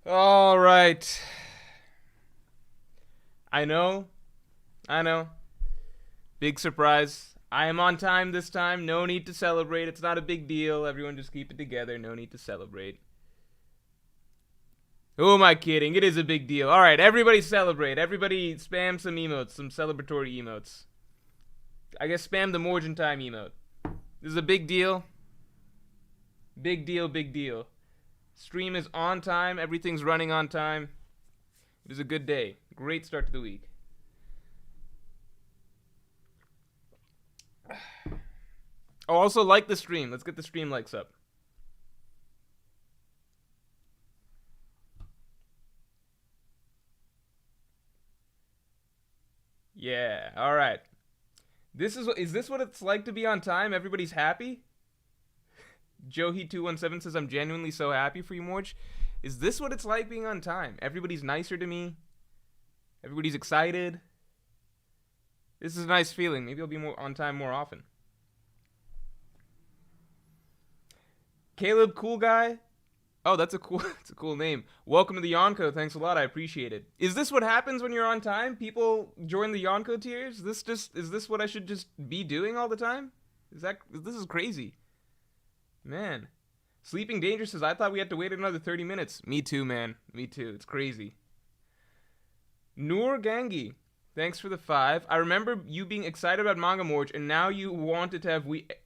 All right. I know. I know. Big surprise. I am on time this time. No need to celebrate. It's not a big deal. Everyone just keep it together. No need to celebrate. Who am I kidding? It is a big deal. All right, everybody celebrate. Everybody spam some emotes, some celebratory emotes. I guess spam the Morjan time emote. This is a big deal. Big deal, big deal. Stream is on time. Everything's running on time. It is a good day. Great start to the week. Oh, also like the stream. Let's get the stream likes up. Yeah. All right. Is this what it's like to be on time? Everybody's happy? Johi217 says I'm genuinely so happy for you, Morj. Is this what it's like being on time? Everybody's nicer to me. Everybody's excited. This is a nice feeling. Maybe I'll be more on time more often. Caleb, cool guy. Oh, that's a cool name. Welcome to the Yonko. Thanks a lot. I appreciate it. Is this what happens when you're on time? People join the Yonko tiers? Is this what I should just be doing all the time? This is crazy. Man. Sleeping Dangerous says I thought we had to wait another 30 minutes. Me too, man. Me too. It's crazy. Noor Gangi. Thanks for the 5. I remember you being excited about Manga Morj and now you wanted to have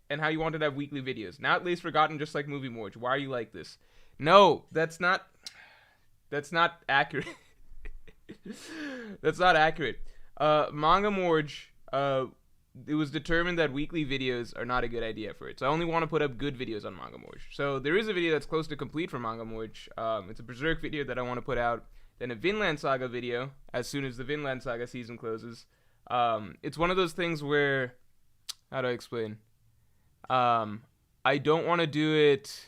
how you wanted to have weekly videos. Now at least forgotten just like Movie Morj. Why are you like this? No, that's not accurate. That's not accurate. Manga Morj, it was determined that weekly videos are not a good idea for it. So I only want to put up good videos on Manga Morj. So there is a video that's close to complete for Manga Morj. It's a Berserk video that I want to put out. Then a Vinland Saga video as soon as the Vinland Saga season closes. It's one of those things where, how do I explain? I don't want to do it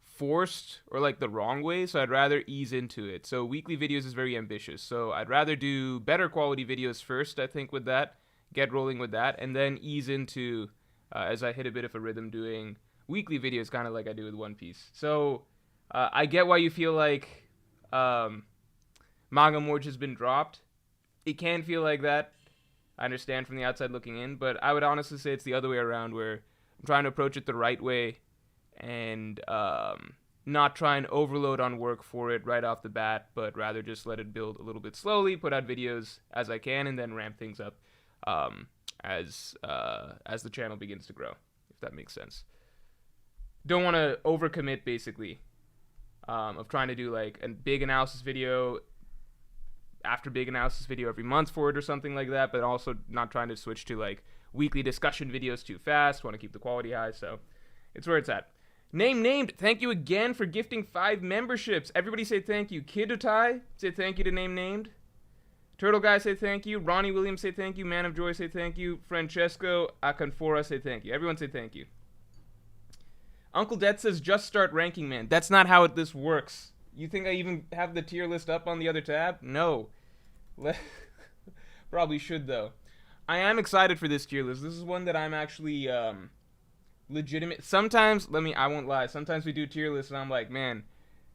forced or like the wrong way, so I'd rather ease into it. So weekly videos is very ambitious. So I'd rather do better quality videos first, I think, with that, get rolling with that, and then ease into, as I hit a bit of a rhythm, doing weekly videos kind of like I do with One Piece. So I get why you feel like Manga Morj has been dropped. It can feel like that. I understand from the outside looking in, but I would honestly say it's the other way around, where I'm trying to approach it the right way and not try and overload on work for it right off the bat, but rather just let it build a little bit slowly, put out videos as I can, and then ramp things up as the channel begins to grow, if that makes sense. Don't want to overcommit, basically, of trying to do like a big analysis video after big analysis video every month for it or something like that, but also not trying to switch to like weekly discussion videos too fast. Want to keep the quality high, so it's where it's at. Name named, thank you again for gifting 5 memberships. Everybody say thank you. Kidutai, say thank you to Name Named. Turtle Guy, say thank you. Ronnie Williams, say thank you. Man of Joy, say thank you. Francesco Acanfora, say thank you. Everyone say thank you. Uncle Death says just start ranking, man. That's not how this works. You think I even have the tier list up on the other tab? No. Probably should, though. I am excited for this tier list. This is one that I'm actually legitimate. Sometimes, I won't lie. Sometimes we do tier lists and I'm like, man,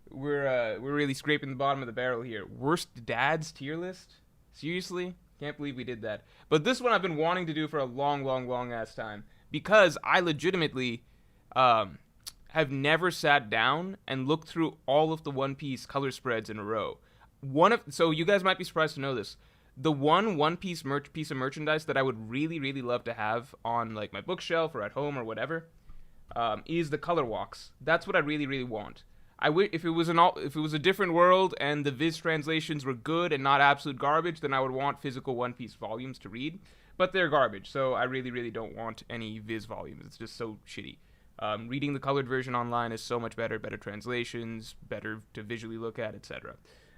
we're really scraping the bottom of the barrel here. Worst dads tier list? Seriously? Can't believe we did that. But this one I've been wanting to do for a long ass time, because I legitimately have never sat down and looked through all of the One Piece color spreads in a row. So you guys might be surprised to know this. The One Piece piece of merchandise that I would really love to have on like my bookshelf or at home or whatever is the color walks. That's what I really want. If it was a different world and the Viz translations were good and not absolute garbage, then I would want physical One Piece volumes to read. But they're garbage, so I really don't want any Viz volumes. It's just so shitty. Reading the colored version online is so much better translations, better to visually look at, etc.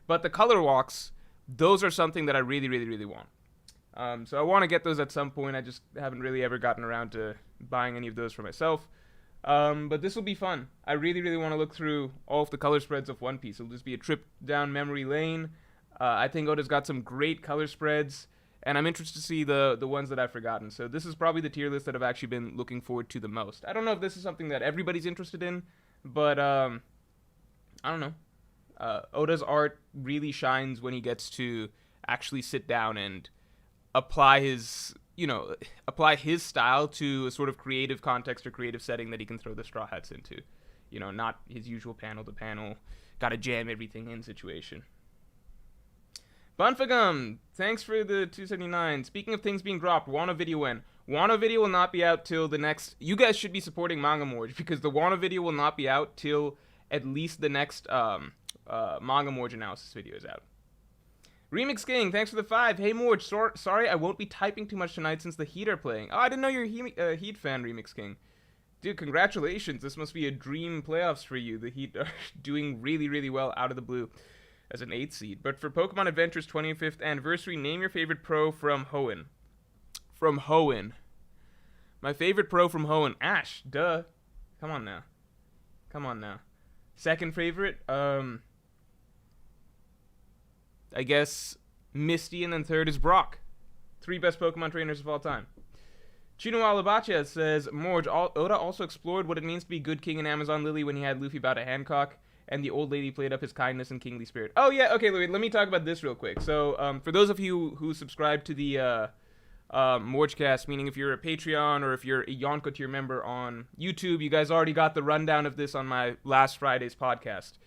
But the color walks, those are something that I really want. So I want to get those at some point. I just haven't really ever gotten around to buying any of those for myself. But this will be fun. I really want to look through all of the color spreads of One Piece. It'll just be a trip down memory lane. I think Oda's got some great color spreads, and I'm interested to see the ones that I've forgotten. So this is probably the tier list that I've actually been looking forward to the most. I don't know if this is something that everybody's interested in, but I don't know. Oda's art really shines when he gets to actually sit down and apply his style to a sort of creative context or creative setting that he can throw the Straw Hats into. Not his usual panel to panel, gotta jam everything in situation. Bunfagum, thanks for the 279. Speaking of things being dropped, Wano video when? Wano video will not be out till the next... You guys should be supporting Manga Morj, because the Wano video will not be out till at least the next Manga Morj analysis video is out. Remix King, thanks for the 5. Hey Morj, sorry I won't be typing too much tonight since the Heat are playing. Oh, I didn't know you're a Heat fan, Remix King. Dude, congratulations. This must be a dream playoffs for you. The Heat are doing really, really well out of the blue as an 8th seed. But for Pokemon Adventure's 25th anniversary, name your favorite pro from Hoenn. From Hoenn. My favorite pro from Hoenn. Ash, duh. Come on now. Second favorite, I guess Misty, and then third is Brock. 3 best Pokemon trainers of all time. Chino Alabacha says, Morj, Oda also explored what it means to be good king in Amazon Lily when he had Luffy bow to Hancock, and the old lady played up his kindness and kingly spirit. Oh yeah, okay, let me talk about this real quick. So, for those of you who subscribe to the Morjcast, meaning if you're a Patreon or if you're a Yonko tier member on YouTube, you guys already got the rundown of this on my last Friday's podcast.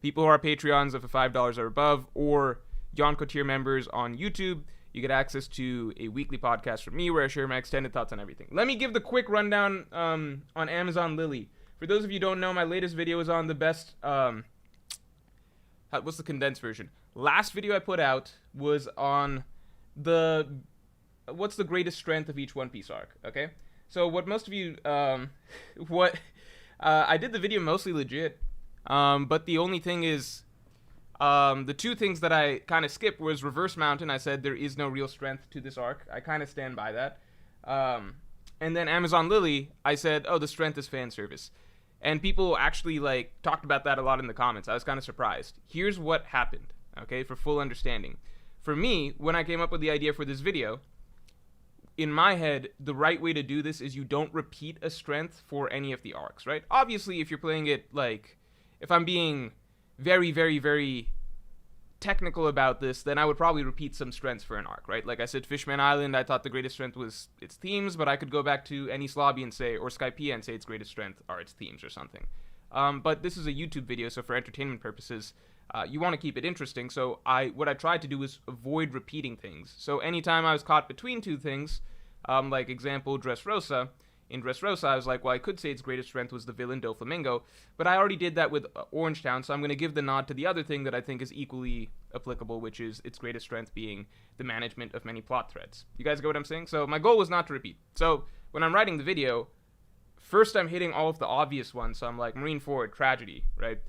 People who are Patreons of $5 or above, or Yonko tier members on YouTube, you get access to a weekly podcast from me where I share my extended thoughts on everything. Let me give the quick rundown on Amazon Lily. For those of you who don't know, my latest video is on the best... what's the condensed version? Last video I put out was on what's the greatest strength of each One Piece arc, okay? So what most of you... I did the video mostly legit, but the only thing is... the 2 things that I kind of skipped was Reverse Mountain. I said there is no real strength to this arc. I kind of stand by that. And then Amazon Lily, I said, oh, the strength is fan service. And people actually, talked about that a lot in the comments. I was kind of surprised. Here's what happened, okay, for full understanding. For me, when I came up with the idea for this video, in my head, the right way to do this is you don't repeat a strength for any of the arcs, right? Obviously, if you're playing it, if I'm being very, very, very technical about this, then I would probably repeat some strengths for an arc, right? Like I said, Fishman Island, I thought the greatest strength was its themes, but I could go back to Enies Lobby and say, or Skypiea and say its greatest strength are its themes or something. But this is a YouTube video, so for entertainment purposes, you want to keep it interesting, so what I tried to do was avoid repeating things. So anytime I was caught between 2 things, like example, Dressrosa, in Dressrosa, I was like, well, I could say its greatest strength was the villain Doflamingo, but I already did that with Orangetown, so I'm going to give the nod to the other thing that I think is equally applicable, which is its greatest strength being the management of many plot threads. You guys get what I'm saying? So my goal was not to repeat. So when I'm writing the video, first I'm hitting all of the obvious ones, so I'm like, Marineford, Tragedy, right?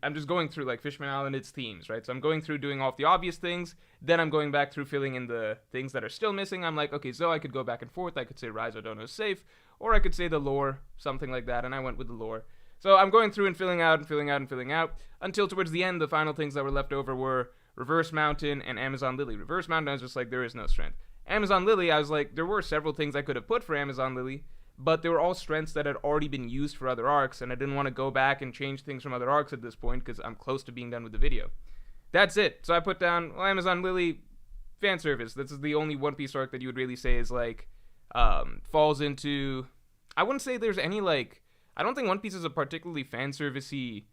I'm just going through, Fishman Island, its themes, right? So I'm going through doing all of the obvious things, then I'm going back through filling in the things that are still missing. I'm like, okay, so I could go back and forth. I could say Rise Dono is safe, or I could say the lore, something like that, and I went with the lore. So I'm going through and filling out and filling out and filling out, until towards the end, the final things that were left over were Reverse Mountain and Amazon Lily. Reverse Mountain, I was just like, there is no strength. Amazon Lily, I was like, there were several things I could have put for Amazon Lily, but they were all strengths that had already been used for other arcs, and I didn't want to go back and change things from other arcs at this point, because I'm close to being done with the video. That's it. So I put down, well, Amazon Lily, fan service. This is the only One Piece arc that you would really say is, falls into... I wouldn't say there's any, I don't think One Piece is a particularly fan servicey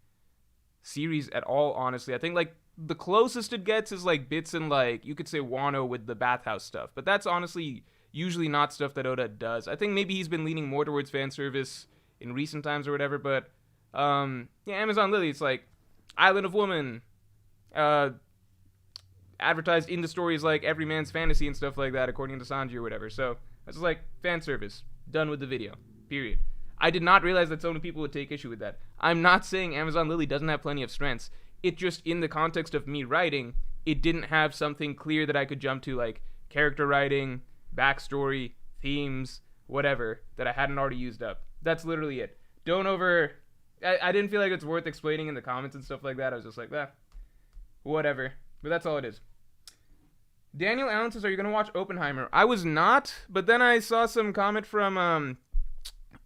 series at all, honestly. I think, the closest it gets is, bits in, you could say Wano with the bathhouse stuff, but that's honestly... usually not stuff that Oda does. I think maybe he's been leaning more towards fan service in recent times or whatever, but, yeah, Amazon Lily, it's Island of Woman, advertised in the stories Every Man's Fantasy and stuff like that, according to Sanji or whatever. So, it's fan service. Done with the video. Period. I did not realize that so many people would take issue with that. I'm not saying Amazon Lily doesn't have plenty of strengths. It just, in the context of me writing, it didn't have something clear that I could jump to, character writing, backstory, themes, whatever, that I hadn't already used up. That's literally it. I didn't feel like it's worth explaining in the comments and stuff like that. I was just like, whatever. But that's all it is. Daniel Allen says, are you going to watch Oppenheimer? I was not, but then I saw some comment from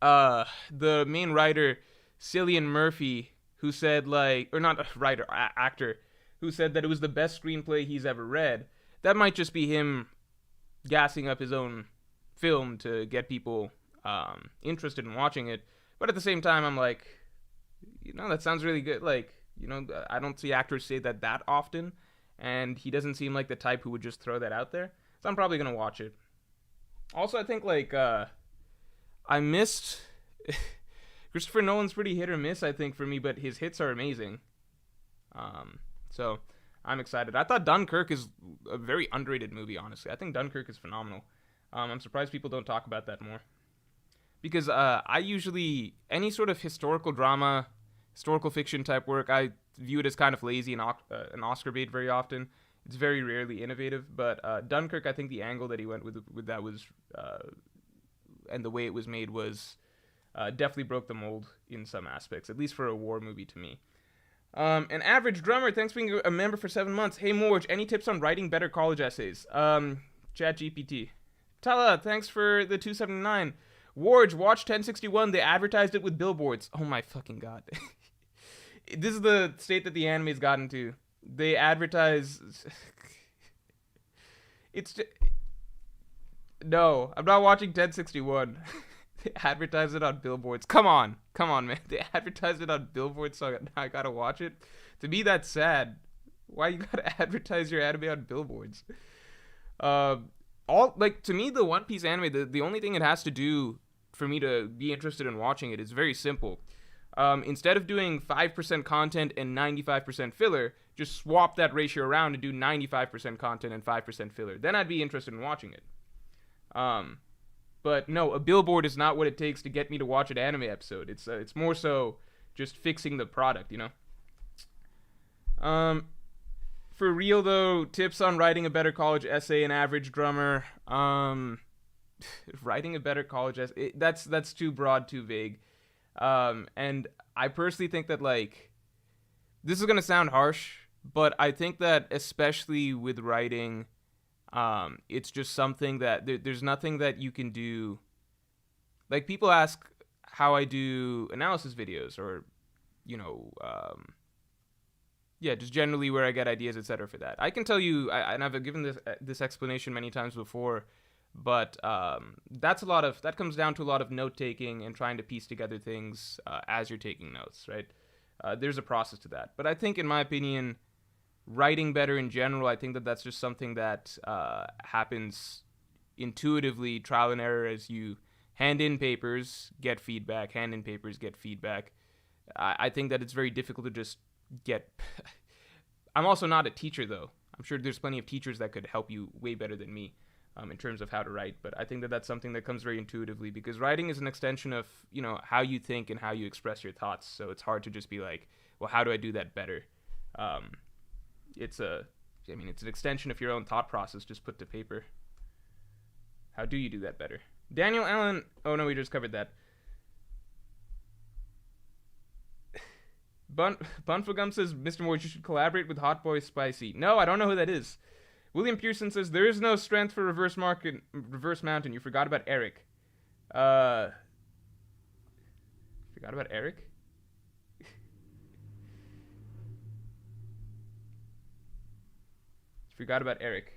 the main writer, Cillian Murphy, who said like, or not a writer, actor, who said that it was the best screenplay he's ever read. That might just be him gassing up his own film to get people interested in watching it. But at the same time, I'm like, that sounds really good. Like, I don't see actors say that often, and he doesn't seem like the type who would just throw that out there. So I'm probably gonna watch it. Also, I think like I missed Christopher Nolan's pretty hit or miss, I think, for me, but his hits are amazing. So I'm excited. I thought Dunkirk is a very underrated movie, honestly. I think Dunkirk is phenomenal. I'm surprised people don't talk about that more. Because I usually, any sort of historical drama, historical fiction type work, I view it as kind of lazy and an Oscar bait very often. It's very rarely innovative. But Dunkirk, I think the angle that he went with that was, and the way it was made was, definitely broke the mold in some aspects, at least for a war movie to me. An average drummer, thanks for being a member for 7 months. Hey Morj, any tips on writing better college essays? ChatGPT. Tala, thanks for the 279. Warge, watch 1061. They advertised it with billboards. Oh my fucking god. This is the state that the anime's gotten to. They advertise. It's just... No, I'm not watching 1061. They advertise it on billboards. Come on, man. They advertised it on billboards, so now I gotta watch it. To me, that's sad. Why you gotta advertise your anime on billboards? To me, the One Piece anime, the only thing it has to do for me to be interested in watching it is very simple. Instead of doing 5% content and 95% filler, just swap that ratio around and do 95% content and 5% filler. Then I'd be interested in watching it. But no, a billboard is not what it takes to get me to watch an anime episode. It's more so just fixing the product, For real though, tips on writing a better college essay, an average drummer. Writing a better college essay, that's too broad, too vague. And I personally think that like, this is gonna sound harsh, but I think that especially with writing, it's just something that there's nothing that you can do. Like, people ask how I do analysis videos, or just generally where I get ideas, etc. for that. I can tell you, and I've given this explanation many times before, but that comes down to a lot of note taking and trying to piece together things as you're taking notes, right? There's a process to that, but I think, in my opinion, writing better in general, I think that's just something that happens intuitively, trial and error, as you hand in papers, get feedback, hand in papers, get feedback. I think that it's very difficult to just get... I'm also not a teacher, though. I'm sure there's plenty of teachers that could help you way better than me in terms of how to write, but I think that that's something that comes very intuitively, because writing is an extension of, how you think and how you express your thoughts, so it's hard to just be like, well, how do I do that better? It's an extension of your own thought process just put to paper. How do you do that better? Daniel Allen, oh no, we just covered that. Bunfagum says, Mr. Morj, you should collaborate with Hot Boy Spicy. No, I don't know who that is. William Pearson says, there is no strength for Reverse Mountain. You forgot about Eric. Forgot about Eric? Forgot about Eric.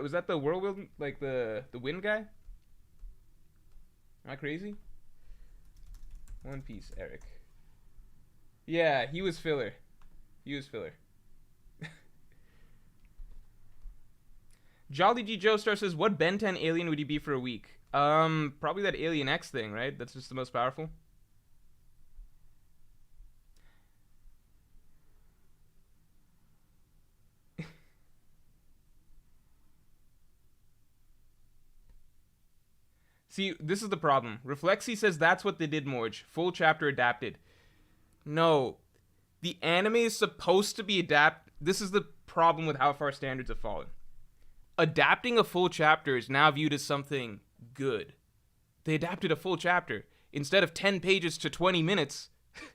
Was that the whirlwind, like the wind guy? Am I crazy? One Piece, Eric. Yeah, he was filler. Jolly G Joestar says, what Ben 10 alien would he be for a week? Probably that Alien X thing, right? That's just the most powerful. See, this is the problem. Reflexy says that's what they did, Morj. Full chapter adapted. No. The anime is supposed to be adapted. This is the problem with how far standards have fallen. Adapting a full chapter is now viewed as something good. They adapted a full chapter. Instead of 10 pages to 20 minutes,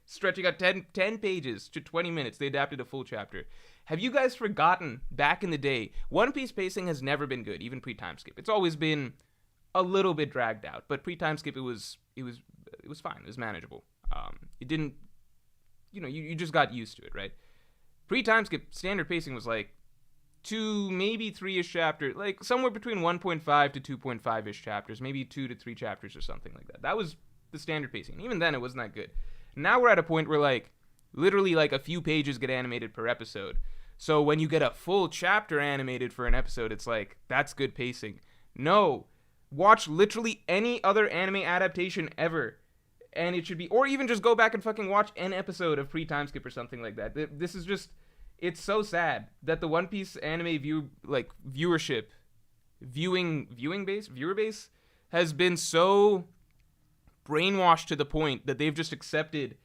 stretching out 10 pages to 20 minutes, they adapted a full chapter. Have you guys forgotten, back in the day, One Piece pacing has never been good, even pre-Timeskip. It's always been a little bit dragged out, but pre-Timeskip it was fine. It was manageable. It didn't you just got used to it, right? Pre-Timeskip standard pacing was like 2, maybe 3-ish chapters, like somewhere between 1.5 to 2.5-ish chapters, maybe 2 to 3 chapters or something like that. That was the standard pacing. Even then, it wasn't that good. Now we're at a point where, like, literally, like, a few pages get animated per episode. So when you get a full chapter animated for an episode, it's like, that's good pacing. No. Watch literally any other anime adaptation ever, and it should be, or even just go back and fucking watch an episode of Pre-Timeskip or something like that. This is just, it's so sad that the One Piece anime viewer base has been so brainwashed to the point that they've just accepted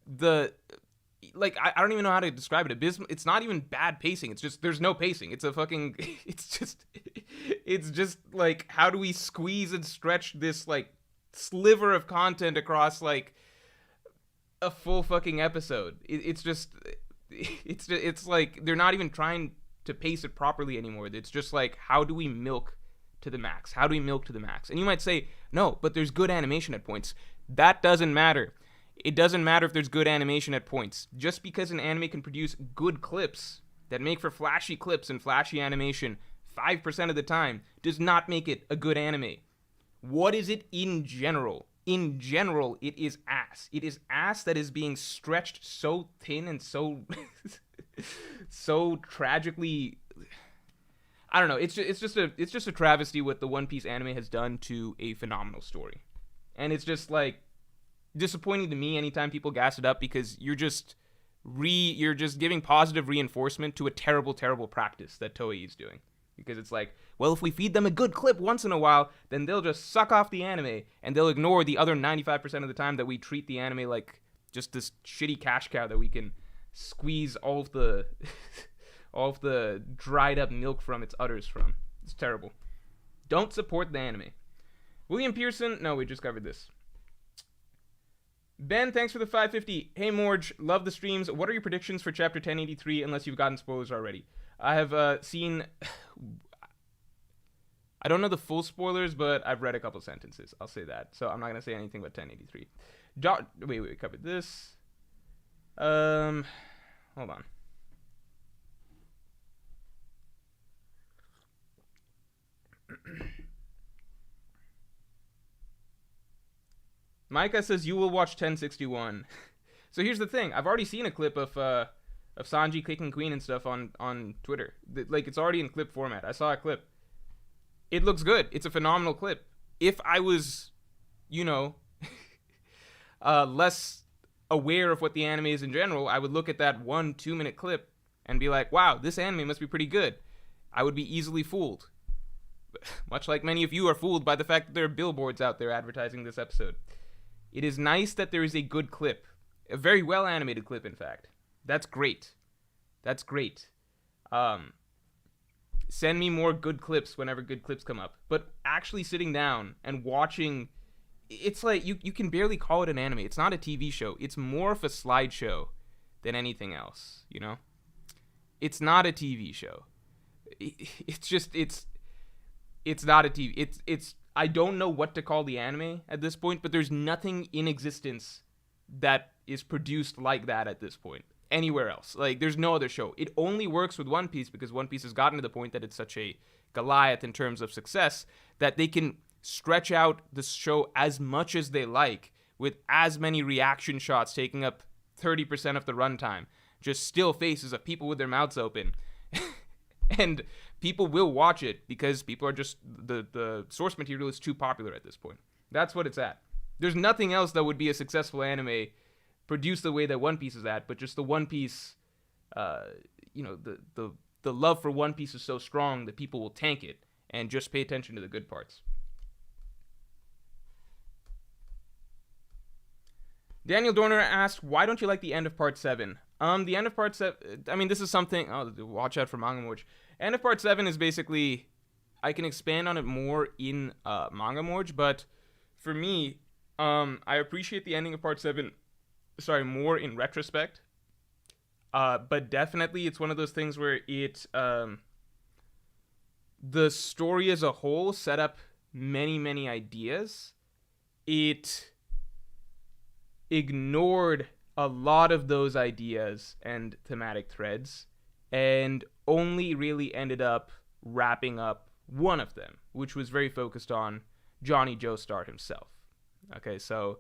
that I don't even know how to describe it. It's not even bad pacing. It's just there's no pacing. It's a fucking it's just like, how do we squeeze and stretch this like sliver of content across like a full fucking episode? It's like they're not even trying to pace it properly anymore. It's just like, how do we milk to the max? How do we milk to the max? And you might say, no, but there's good animation at points. That doesn't matter. It doesn't matter if there's good animation at points. Just because an anime can produce good clips that make for flashy clips and flashy animation 5% of the time does not make it a good anime. What is it in general? In general, it is ass. It is ass that is being stretched so thin and so so tragically. I don't know. It's just a travesty what the One Piece anime has done to a phenomenal story, and it's just like disappointing to me anytime people gas it up, because you're just giving positive reinforcement to a terrible practice that Toei is doing. Because it's like, well, if we feed them a good clip once in a while, then they'll just suck off the anime, and they'll ignore the other 95% of the time that we treat the anime like just this shitty cash cow that we can squeeze all of the all of the dried up milk from its udders from. It's terrible. Don't support the anime. William Pearson, no, we just covered this. Ben, thanks for the 550. Hey Morj, love the streams. What are your predictions for chapter 1083, unless you've gotten spoilers already? I have seen... I don't know the full spoilers, but I've read a couple sentences. I'll say that. So I'm not going to say anything about 1083. Wait, we covered this. Hold on. Micah says you will watch 1061. So here's the thing. I've already seen a clip of Sanji kicking Queen and stuff on Twitter. Like, it's already in clip format. I saw a clip. It looks good. It's a phenomenal clip. If I was, less aware of what the anime is in general, I would look at that 1-2 minute clip and be like, wow, this anime must be pretty good. I would be easily fooled. Much like many of you are fooled by the fact that there are billboards out there advertising this episode. It is nice that there is a good clip. A very well animated clip, in fact. That's great. That's great. Send me more good clips whenever good clips come up. But actually sitting down and watching, it's like you can barely call it an anime. It's not a TV show. It's more of a slideshow than anything else, It's not a TV show. It's not a TV. It's I don't know what to call the anime at this point, but there's nothing in existence that is produced like that at this point anywhere else. Like, there's no other show. It only works with One Piece because One Piece has gotten to the point that it's such a Goliath in terms of success that they can stretch out the show as much as they like with as many reaction shots taking up 30% of the runtime. Just still faces of people with their mouths open. And people will watch it because people are just, the source material is too popular at this point. That's what it's at. There's nothing else that would be a successful anime produced the way that One Piece is at, but just the One Piece, the love for One Piece is so strong that people will tank it and just pay attention to the good parts. Daniel Dorner asked, why don't you like the end of part 7? The end of part 7, I mean, this is something, watch out for Manga Morj. End of part 7 is basically, I can expand on it more in Manga Morj, but for me, I appreciate the ending of part 7, more in retrospect. But definitely it's one of those things where it, the story as a whole set up many, many ideas. It ignored a lot of those ideas and thematic threads, and only really ended up wrapping up one of them, which was very focused on Johnny Joestar himself. Okay, so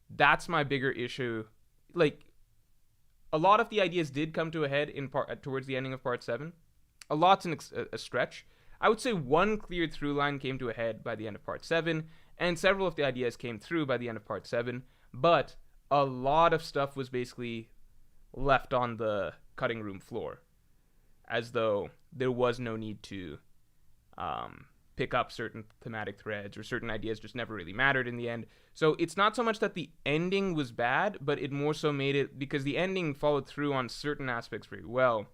that's my bigger issue. Like, a lot of the ideas did come to a head in towards the ending of part 7. A lot's a stretch. I would say one clear through line came to a head by the end of part 7, and several of the ideas came through by the end of part 7, but a lot of stuff was basically left on the cutting room floor, as though there was no need to pick up certain thematic threads, or certain ideas just never really mattered in the end. So it's not so much that the ending was bad, but it more so made it, because the ending followed through on certain aspects very well,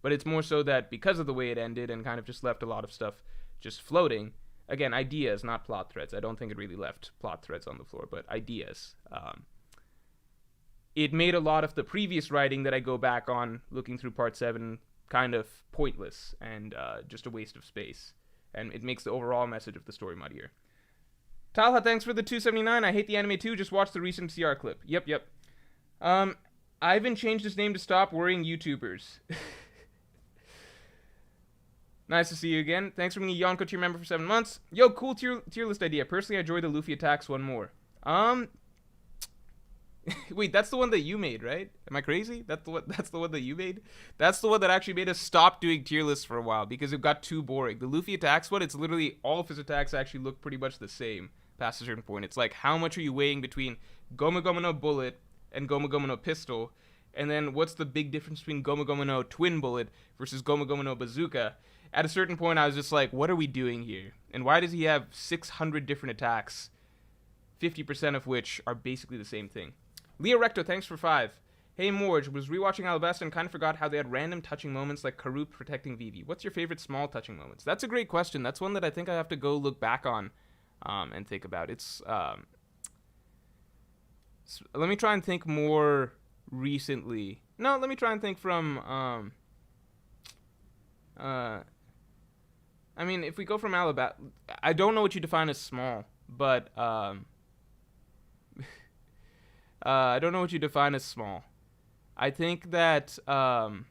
but it's more so that because of the way it ended and kind of just left a lot of stuff just floating, again, ideas, not plot threads. I don't think it really left plot threads on the floor, but ideas. It made a lot of the previous writing that I go back on looking through part 7 kind of pointless and just a waste of space. And it makes the overall message of the story muddier. Talha, thanks for the 279. I hate the anime too. Just watch the recent CR clip. Yep. Ivan changed his name to stop worrying YouTubers. Nice to see you again. Thanks for being a Yonko tier member for 7 months. Yo, cool tier list idea. Personally, I enjoy the Luffy attacks one more. Wait, that's the one that you made, right? Am I crazy? That's the one that you made? That's the one that actually made us stop doing tier lists for a while because it got too boring. The Luffy attacks one, it's literally all of his attacks actually look pretty much the same past a certain point. It's like, how much are you weighing between Gomu Gomu no Bullet and Gomu Gomu no Pistol? And then what's the big difference between Gomu Gomu no Twin Bullet versus Gomu Gomu no Bazooka? At a certain point, I was just like, what are we doing here? And why does he have 600 different attacks, 50% of which are basically the same thing? Leo Recto, thanks for 5. Hey Morj, was rewatching Alabasta and kind of forgot how they had random touching moments like Karuk protecting Vivi. What's your favorite small touching moments? That's a great question. That's one that I think I have to go look back on and think about. It's let me try and think more recently. No, let me try and think from I mean, if we go from Alabasta, I don't know what you define as small, but I don't know what you define as small. I think that one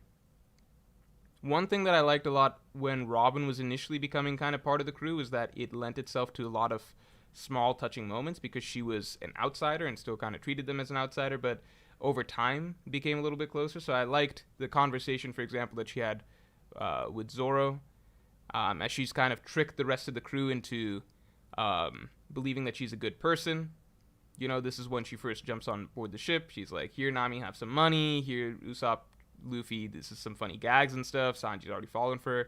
thing that I liked a lot when Robin was initially becoming kind of part of the crew is that it lent itself to a lot of small touching moments because she was an outsider and still kind of treated them as an outsider, but over time became a little bit closer. So I liked the conversation, for example, that she had with Zoro, as she's kind of tricked the rest of the crew into believing that she's a good person. You know, this is when she first jumps on board the ship. She's like, here, Nami, have some money. Here, Usopp, Luffy, this is some funny gags and stuff. Sanji's already fallen for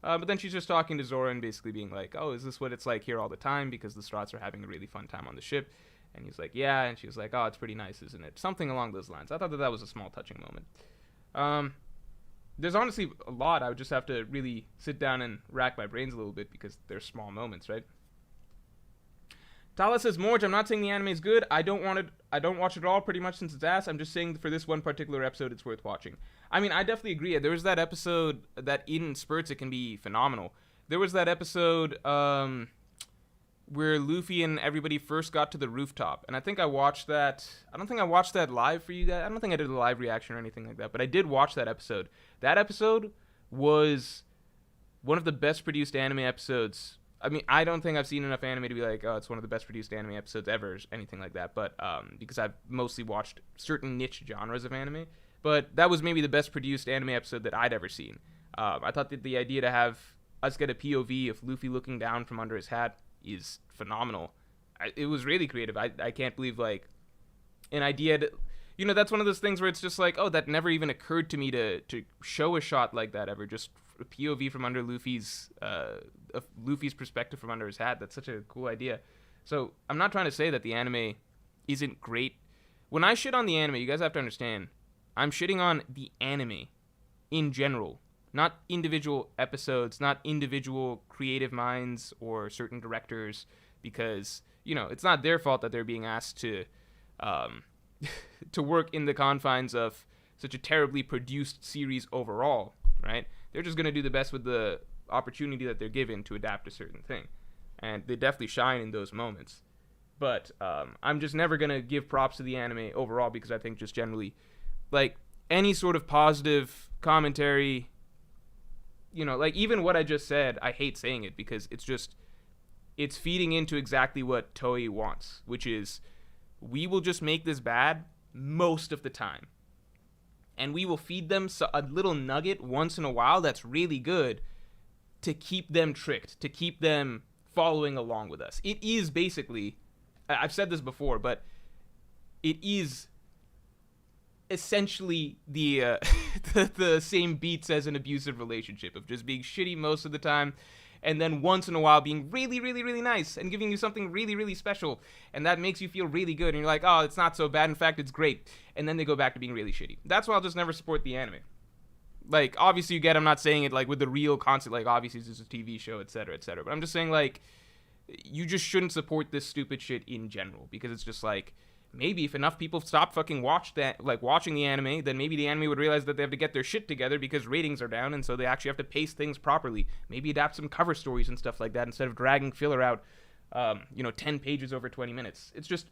her. But then she's just talking to Zoro and basically being like, oh, is this what it's like here all the time? Because the Strats are having a really fun time on the ship. And he's like, yeah. And she was like, oh, it's pretty nice, isn't it? Something along those lines. I thought that was a small touching moment. There's honestly a lot. I would just have to really sit down and rack my brains a little bit because they're small moments, right? Tala says, Morj, I'm not saying the anime is good. I don't watch it all pretty much since it's ass. I'm just saying for this one particular episode, it's worth watching. I mean, I definitely agree. There was that episode that in spurts, it can be phenomenal. There was that episode where Luffy and everybody first got to the rooftop. And I think I watched that. I don't think I watched that live for you guys. I don't think I did a live reaction or anything like that. But I did watch that episode. That episode was one of the best produced anime episodes. I mean, I don't think I've seen enough anime to be like, oh, it's one of the best produced anime episodes ever, or anything like that. But because I've mostly watched certain niche genres of anime. But that was maybe the best produced anime episode that I'd ever seen. I thought that the idea to have us get a POV of Luffy looking down from under his hat is phenomenal. It was really creative. I can't believe, like, an idea to, you know, that's one of those things where it's just like, oh, that never even occurred to me to show a shot like that ever. Just a POV from under Luffy's perspective from under his hat. That's such a cool idea. So I'm not trying to say that the anime isn't great. When I shit on the anime, you guys have to understand, I'm shitting on the anime in general, not individual episodes, not individual creative minds or certain directors, because, you know, it's not their fault that they're being asked to to work in the confines of such a terribly produced series overall, right? They're just going to do the best with the opportunity that they're given to adapt a certain thing. And they definitely shine in those moments. But I'm just never gonna give props to the anime overall because I think just generally, like, any sort of positive commentary, like even what I just said, I hate saying it because it's feeding into exactly what Toei wants, which is we will just make this bad most of the time. And we will feed them a little nugget once in a while that's really good to keep them tricked, to keep them following along with us. It is basically, I've said this before, but it is essentially the the same beats as an abusive relationship of just being shitty most of the time and then once in a while being really, really, really nice and giving you something really, really special, and that makes you feel really good, and you're like, oh, it's not so bad, in fact, it's great, and then they go back to being really shitty. That's why I'll just never support the anime. Like, obviously, you get, I'm not saying it, like, with the real concept, like, obviously, this is a TV show, etc., etc., but I'm just saying, like, you just shouldn't support this stupid shit in general, because it's just, like, maybe if enough people stop fucking watching the anime, then maybe the anime would realize that they have to get their shit together because ratings are down, and so they actually have to pace things properly. Maybe adapt some cover stories and stuff like that instead of dragging filler out, 10 pages over 20 minutes. It's just,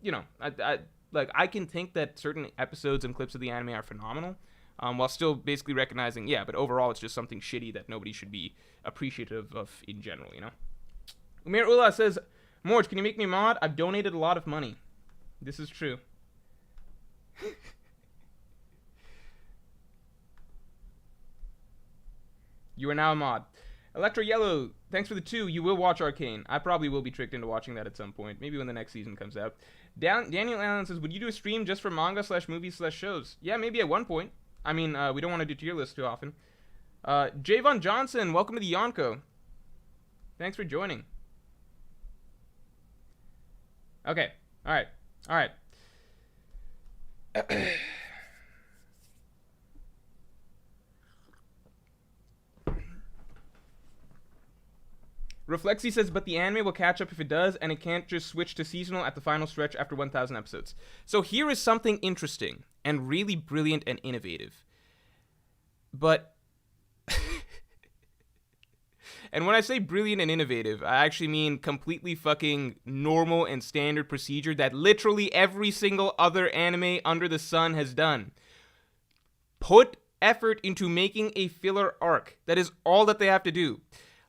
I can think that certain episodes and clips of the anime are phenomenal, while still basically recognizing, yeah, but overall it's just something shitty that nobody should be appreciative of in general, Umir Ullah says, Morj, can you make me mod? I've donated a lot of money. This is true. You are now a mod. Electro Yellow, thanks for the 2. You will watch Arcane. I probably will be tricked into watching that at some point. Maybe when the next season comes out. Daniel Allen says, would you do a stream just for manga/movies/shows? Yeah, maybe at one point. I mean, we don't want to do tier lists too often. Javon Johnson, welcome to the Yonko. Thanks for joining. Okay. All right. Reflexy says, but the anime will catch up if it does, and it can't just switch to seasonal at the final stretch after 1,000 episodes. So here is something interesting and really brilliant and innovative. But... And when I say brilliant and innovative, I actually mean completely fucking normal and standard procedure that literally every single other anime under the sun has done. Put effort into making a filler arc. That is all that they have to do.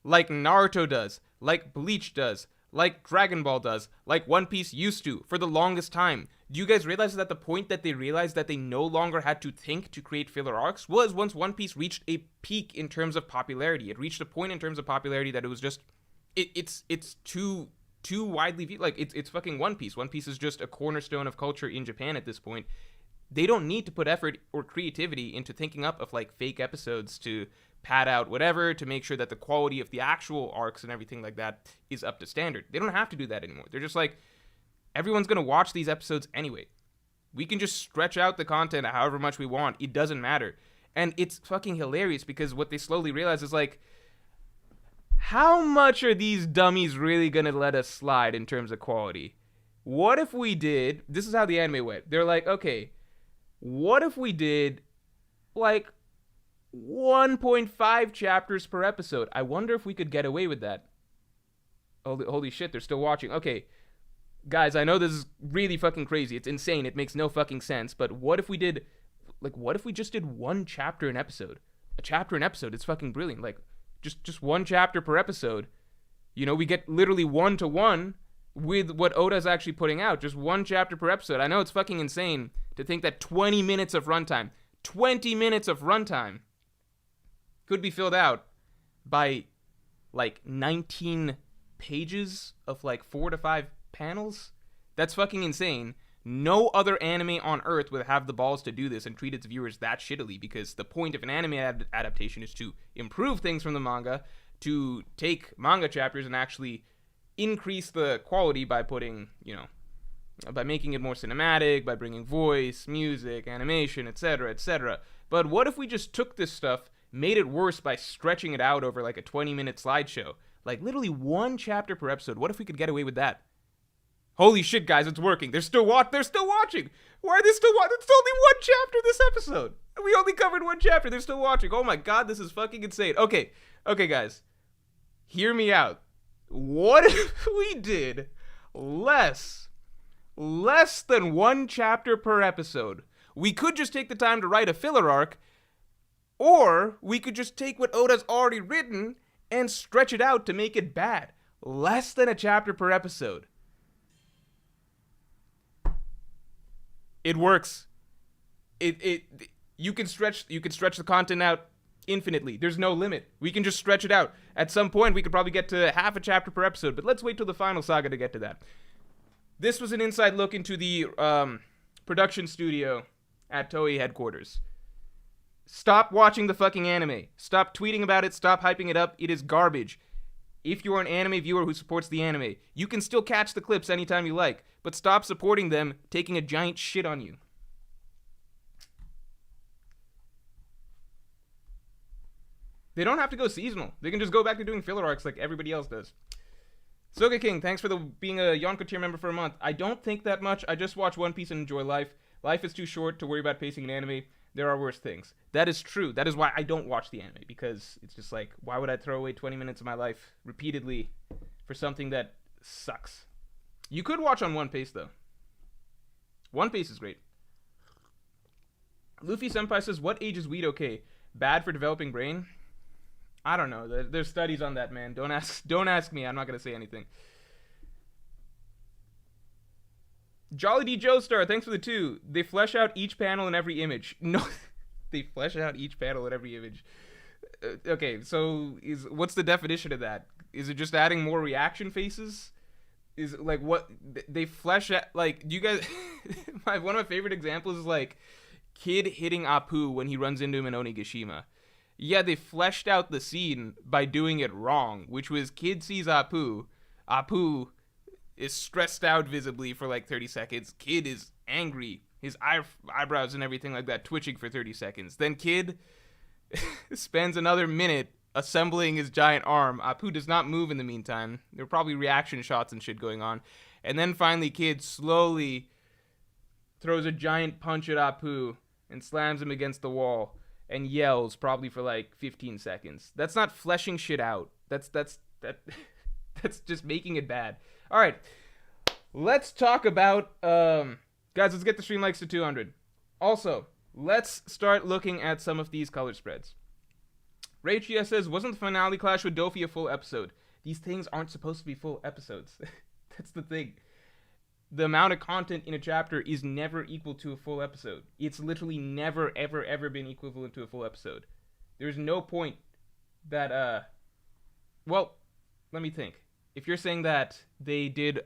Like Naruto does, like Bleach does, like Dragon Ball does, like One Piece used to for the longest time. Do you guys realize that the point that they realized that they no longer had to think to create filler arcs was once One Piece reached a peak in terms of popularity. It reached a point in terms of popularity that it was just it's too widely viewed. Like it's fucking One Piece. One Piece is just a cornerstone of culture in Japan at this point. They don't need to put effort or creativity into thinking up of like fake episodes to pad out whatever to make sure that the quality of the actual arcs and everything like that is up to standard. They don't have to do that anymore. They're just like, everyone's going to watch these episodes anyway. We can just stretch out the content however much we want. It doesn't matter. And it's fucking hilarious because what they slowly realize is like, how much are these dummies really going to let us slide in terms of quality? What if we did, this is how the anime went. They're like, okay, what if we did like 1.5 chapters per episode? I wonder if we could get away with that. Holy shit, they're still watching. Okay, guys, I know this is really fucking crazy. It's insane. It makes no fucking sense. But what if we did, like, what if we just did one chapter an episode? A chapter an episode. It's fucking brilliant. Like, just one chapter per episode. We get literally 1-to-1 with what Oda's actually putting out. Just one chapter per episode. I know it's fucking insane to think that 20 minutes of runtime could be filled out by like 19 pages of like 4 to 5 panels. That's fucking insane. No other anime on earth would have the balls to do this and treat its viewers that shittily, because the point of an anime adaptation is to improve things from the manga, to take manga chapters and actually increase the quality by putting, by making it more cinematic, by bringing voice, music, animation, etc., etc. But what if we just took this stuff, made it worse by stretching it out over like a 20-minute slideshow? Like literally one chapter per episode. What if we could get away with that? Holy shit, guys, it's working. They're still watching. Why are they still watching? It's only one chapter this episode. We only covered one chapter. They're still watching. Oh my god, this is fucking insane. Okay, guys. Hear me out. What if we did Less. Less than one chapter per episode. We could just take the time to write a filler arc, or we could just take what Oda's already written and stretch it out to make it bad. Less than a chapter per episode. It works. You can stretch the content out infinitely. There's no limit. We can just stretch it out. At some point, we could probably get to half a chapter per episode, but let's wait till the final saga to get to that. This was an inside look into the production studio at Toei headquarters. Stop watching the fucking anime. Stop tweeting about it. Stop hyping it up. It is garbage. If you're an anime viewer who supports the anime, you can still catch the clips anytime you like, but stop supporting them taking a giant shit on you. They don't have to go seasonal. They can just go back to doing filler arcs like everybody else does. Soga King, thanks for being a Yonko tier member for a month. I don't think that much. I just watch One Piece and enjoy life. Life is too short to worry about pacing an anime. There are worse things. That is true. That is why I don't watch the anime, because it's just like, why would I throw away 20 minutes of my life repeatedly for something that sucks? You could watch on One Piece, though. One Piece is great. Luffy Senpai says, what age is weed okay? Bad for developing brain? I don't know. There's studies on that, man. Don't ask me. I'm not going to say anything. Jolly D Joestar, thanks for the 2. They flesh out each panel in every image. No, they flesh out each panel in every image. Okay, so what's the definition of that? Is it just adding more reaction faces? Is it like what they flesh out? Like, you guys, one of my favorite examples is like Kid hitting Apu when he runs into him in Onigashima. Yeah, they fleshed out the scene by doing it wrong, which was Kid sees Apu. Apu is stressed out visibly for like 30 seconds. Kid is angry. His eyebrows and everything like that twitching for 30 seconds. Then Kid spends another minute assembling his giant arm. Apu does not move in the meantime. There were probably reaction shots and shit going on. And then finally Kid slowly throws a giant punch at Apu and slams him against the wall and yells probably for like 15 seconds. That's not fleshing shit out. That's just making it bad. All right, let's talk about guys. Let's get the stream likes to 200. Also, let's start looking at some of these color spreads. Rachia says, wasn't the finale clash with Dofi a full episode? These things aren't supposed to be full episodes. That's the thing. The amount of content in a chapter is never equal to a full episode. It's literally never, ever, ever been equivalent to a full episode. There's no point that, well, let me think. If you're saying that they did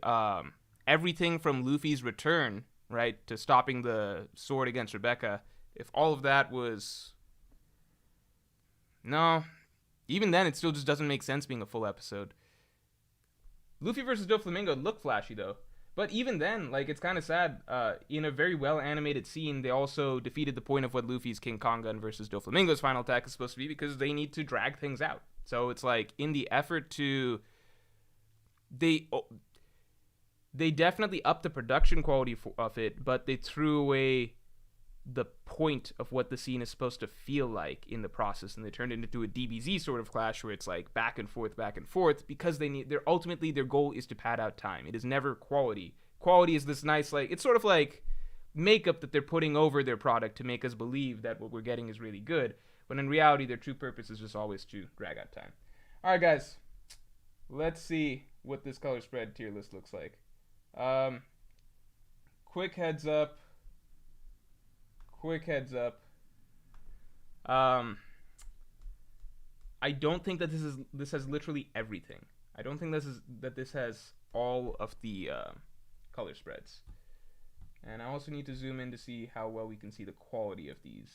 everything from Luffy's return, right, to stopping the sword against Rebecca, if all of that was... No. Even then, it still just doesn't make sense being a full episode. Luffy versus Doflamingo looked flashy, though. But even then, like, it's kind of sad. In a very well-animated scene, they also defeated the point of what Luffy's King Kongan versus Doflamingo's final attack is supposed to be, because they need to drag things out. So it's like, in the effort to... They definitely upped the production quality of it, but they threw away the point of what the scene is supposed to feel like in the process, and they turned it into a DBZ sort of clash where it's like back and forth, because ultimately their goal is to pad out time. It is never quality. Quality is this nice, like, it's sort of like makeup that they're putting over their product to make us believe that what we're getting is really good, when in reality their true purpose is just always to drag out time. All right, guys, let's see what this color spread tier list looks like. Quick heads up. I don't think that this has literally everything. I don't think this has all of the color spreads. And I also need to zoom in to see how well we can see the quality of these.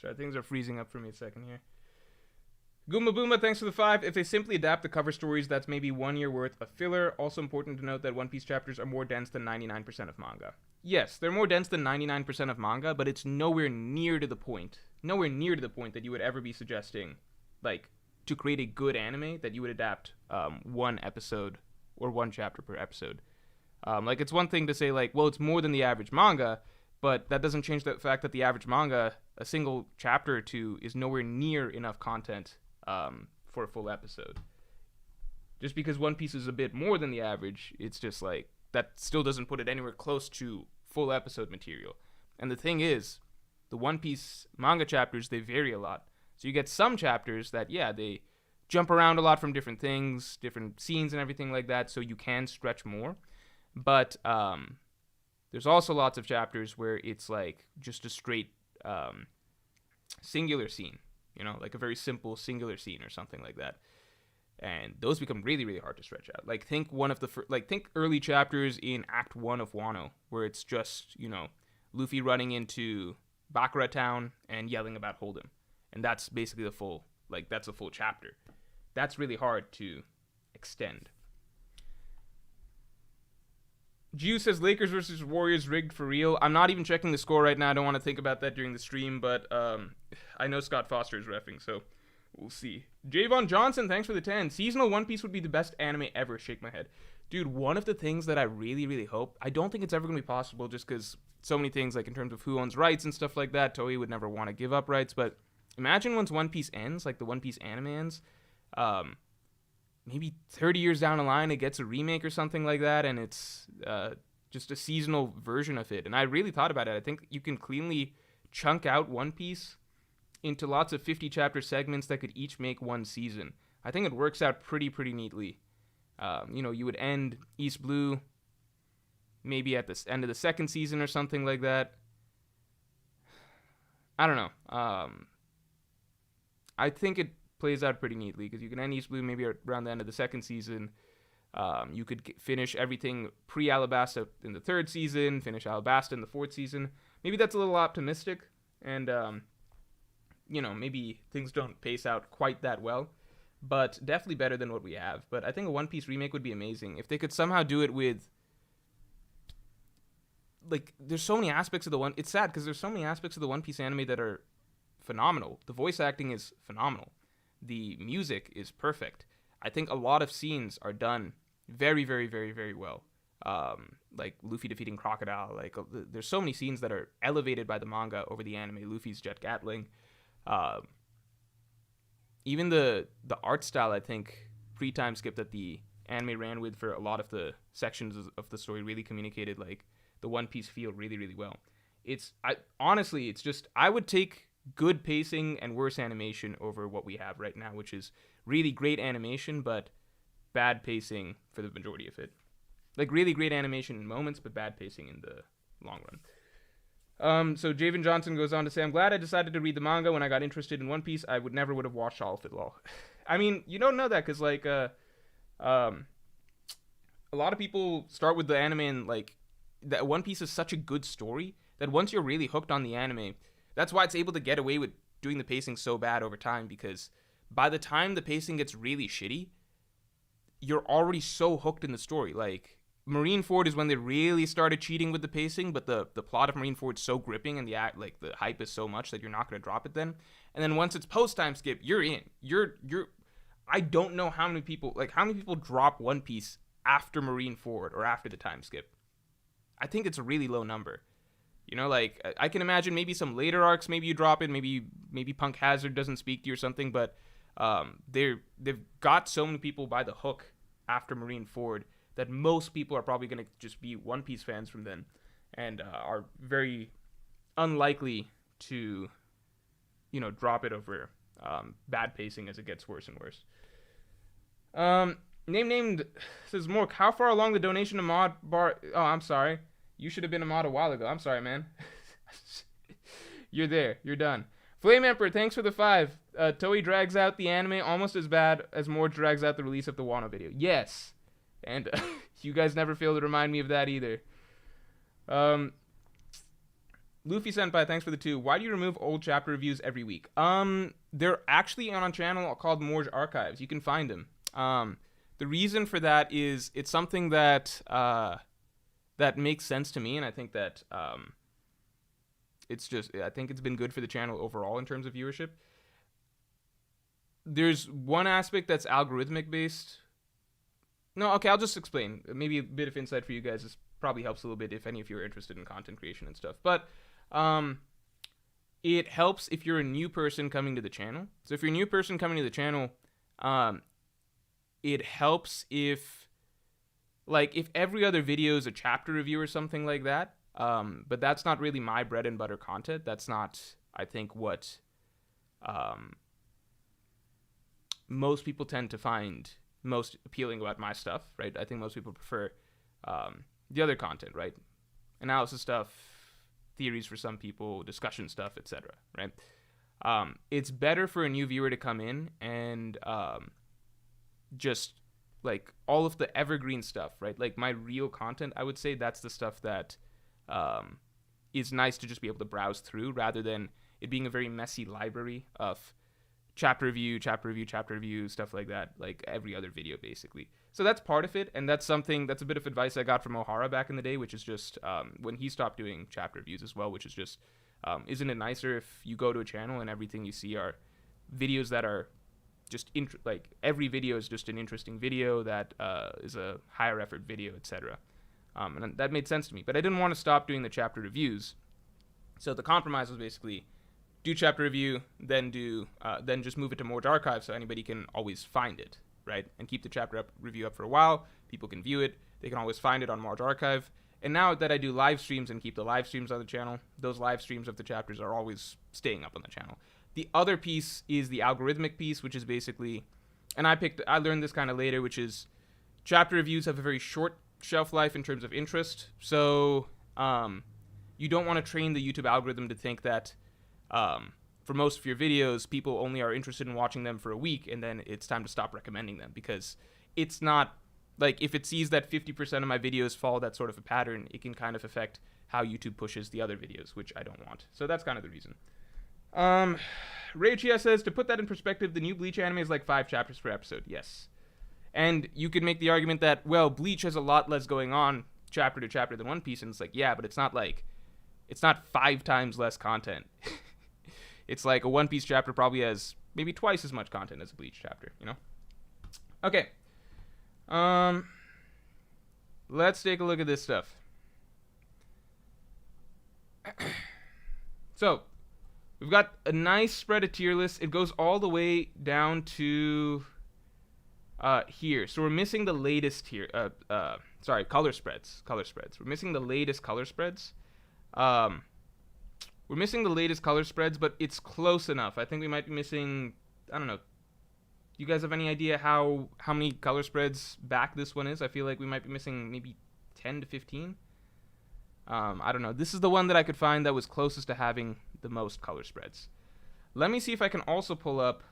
Sorry, things are freezing up for me a second here. Goomba Boomba, thanks for the 5. If they simply adapt the cover stories, that's maybe 1 year worth of filler. Also important to note that One Piece chapters are more dense than 99% of manga. Yes, they're more dense than 99% of manga, but it's nowhere near to the point. Nowhere near to the point that you would ever be suggesting, like, to create a good anime, that you would adapt one episode or one chapter per episode. Like, it's one thing to say, like, well, it's more than the average manga, but that doesn't change the fact that the average manga, a single chapter or two, is nowhere near enough content for a full episode. Just because One Piece is a bit more than the average, it's just like, that still doesn't put it anywhere close to full episode material. And the thing is, the One Piece manga chapters, they vary a lot. So you get some chapters that, yeah, they jump around a lot from different things, different scenes and everything like that, so you can stretch more. But there's also lots of chapters where it's like just a straight singular scene, you know, like a very simple singular scene or something like that. And those become really, really hard to stretch out. Like, think think early chapters in Act 1 of Wano, where it's just, you know, Luffy running into Bakura Town and yelling about Hold'em. And that's basically that's a full chapter. That's really hard to extend. Jew says Lakers versus Warriors rigged for real. I'm not even checking the score right now. I don't want to think about that during the stream, but I know Scott Foster is reffing, so we'll see. Javon Johnson, thanks for the 10. Seasonal One Piece would be the best anime ever. Shake my head. Dude, one of the things that I really, really hope, I don't think it's ever going to be possible just because so many things, like in terms of who owns rights and stuff like that, Toei would never want to give up rights, but imagine once One Piece ends, like the One Piece anime ends, maybe 30 years down the line, it gets a remake or something like that, and it's just a seasonal version of it. And I really thought about it. I think you can cleanly chunk out One Piece into lots of 50-chapter segments that could each make one season. I think it works out pretty neatly. You know, you would end East Blue maybe at the end of the second season or something like that. I don't know. I think it plays out pretty neatly because you can end East Blue maybe around the end of the second season. You could finish everything pre-Alabasta in the third season, finish Alabasta in the fourth season. Maybe that's a little optimistic, and you know, maybe things don't pace out quite that well, but definitely better than what we have. But I think a One Piece remake would be amazing if they could somehow do it with, like, there's so many aspects of the one. It's sad because there's so many aspects of the One Piece anime that are phenomenal. The voice acting is phenomenal. The music is perfect. I think a lot of scenes are done very, very, very, very well. Like Luffy defeating Crocodile. Like, there's so many scenes that are elevated by the manga over the anime. Luffy's jet gatling. Even the art style, I think, Pre-Timeskip that the anime ran with for a lot of the sections of the story really communicated, like, the One Piece feel really, really well. Honestly, it's just, I would take good pacing and worse animation over what we have right now, which is really great animation, but bad pacing for the majority of it. Like, really great animation in moments, but bad pacing in the long run. So Javen Johnson goes on to say, I'm glad I decided to read the manga when I got interested in One Piece. I would never have watched all of it, lol. I mean, you don't know that because, like, a lot of people start with the anime and, like, that One Piece is such a good story that once you're really hooked on the anime, that's why it's able to get away with doing the pacing so bad over time, because by the time the pacing gets really shitty, you're already so hooked in the story. Like, Marineford is when they really started cheating with the pacing, but the plot of Marineford is so gripping and the hype is so much that you're not going to drop it then. And then once it's post-Timeskip, you're in. You're I don't know how many people drop One Piece after Marineford or after the time skip. I think it's a really low number. You know, like, I can imagine maybe some later arcs, maybe you drop it, maybe Punk Hazard doesn't speak to you or something, but they've got so many people by the hook after Marineford that most people are probably going to just be One Piece fans from then, and are very unlikely to, you know, drop it over bad pacing as it gets worse and worse. Named says, Mork, how far along the donation to mod bar? Oh, I'm sorry. You should have been a mod a while ago. I'm sorry, man. You're there. You're done. Flame Emperor, thanks for the 5. Toei drags out the anime almost as bad as Morj drags out the release of the Wano video. Yes. And you guys never fail to remind me of that either. Luffy Senpai, thanks for the 2. Why do you remove old chapter reviews every week? They're actually on a channel called Morj Archives. You can find them. The reason for that is it's something that that makes sense to me, and I think that I think it's been good for the channel overall in terms of viewership. There's one aspect that's algorithmic based. No, okay, I'll just explain. Maybe a bit of insight for you guys. This probably helps a little bit if any of you are interested in content creation and stuff. But it helps if you're a new person coming to the channel. So if you're a new person coming to the channel, it helps if every other video is a chapter review or something like that. But that's not really my bread and butter content. That's not, I think, what most people tend to find most appealing about my stuff, right? I think most people prefer the other content, right? Analysis stuff, theories for some people, discussion stuff, etc., right? It's better for a new viewer to come in and just like all of the evergreen stuff, right? Like my real content, I would say that's the stuff that is nice to just be able to browse through rather than it being a very messy library of chapter review, stuff like that, like every other video basically. So that's part of it, and that's a bit of advice I got from Ohara back in the day, which is just when he stopped doing chapter reviews as well, which is just, isn't it nicer if you go to a channel and everything you see are videos that are just like every video is just an interesting video that is a higher effort video, etc. And that made sense to me, but I didn't want to stop doing the chapter reviews. So the compromise was basically do chapter review, then just move it to Morj Archive so anybody can always find it, right? And keep the chapter review up for a while. People can view it. They can always find it on Morj Archive. And now that I do live streams and keep the live streams on the channel, those live streams of the chapters are always staying up on the channel. The other piece is the algorithmic piece, which is basically, and I learned this kind of later, which is chapter reviews have a very short shelf life in terms of interest. So you don't want to train the YouTube algorithm to think that for most of your videos, people only are interested in watching them for a week and then it's time to stop recommending them, because it's not like if it sees that 50% of my videos follow that sort of a pattern, it can kind of affect how YouTube pushes the other videos, which I don't want. So that's kind of the reason. Ray Chia says, to put that in perspective, the new Bleach anime is like 5 chapters per episode. Yes. And you could make the argument that, well, Bleach has a lot less going on chapter to chapter than One Piece, and it's like, yeah, but it's not 5 times less content. It's like a One Piece chapter probably has maybe twice as much content as a Bleach chapter, you know? Okay. Let's take a look at this stuff. So, we've got a nice spread of tier lists. It goes all the way down to here. So we're missing the latest tier. Color spreads. We're missing the latest color spreads. We're missing the latest color spreads, but it's close enough. I think we might be missing, I don't know. You guys have any idea how many color spreads back this one is? I feel like we might be missing maybe 10 to 15. I don't know. This is the one that I could find that was closest to having the most color spreads. Let me see if I can also pull up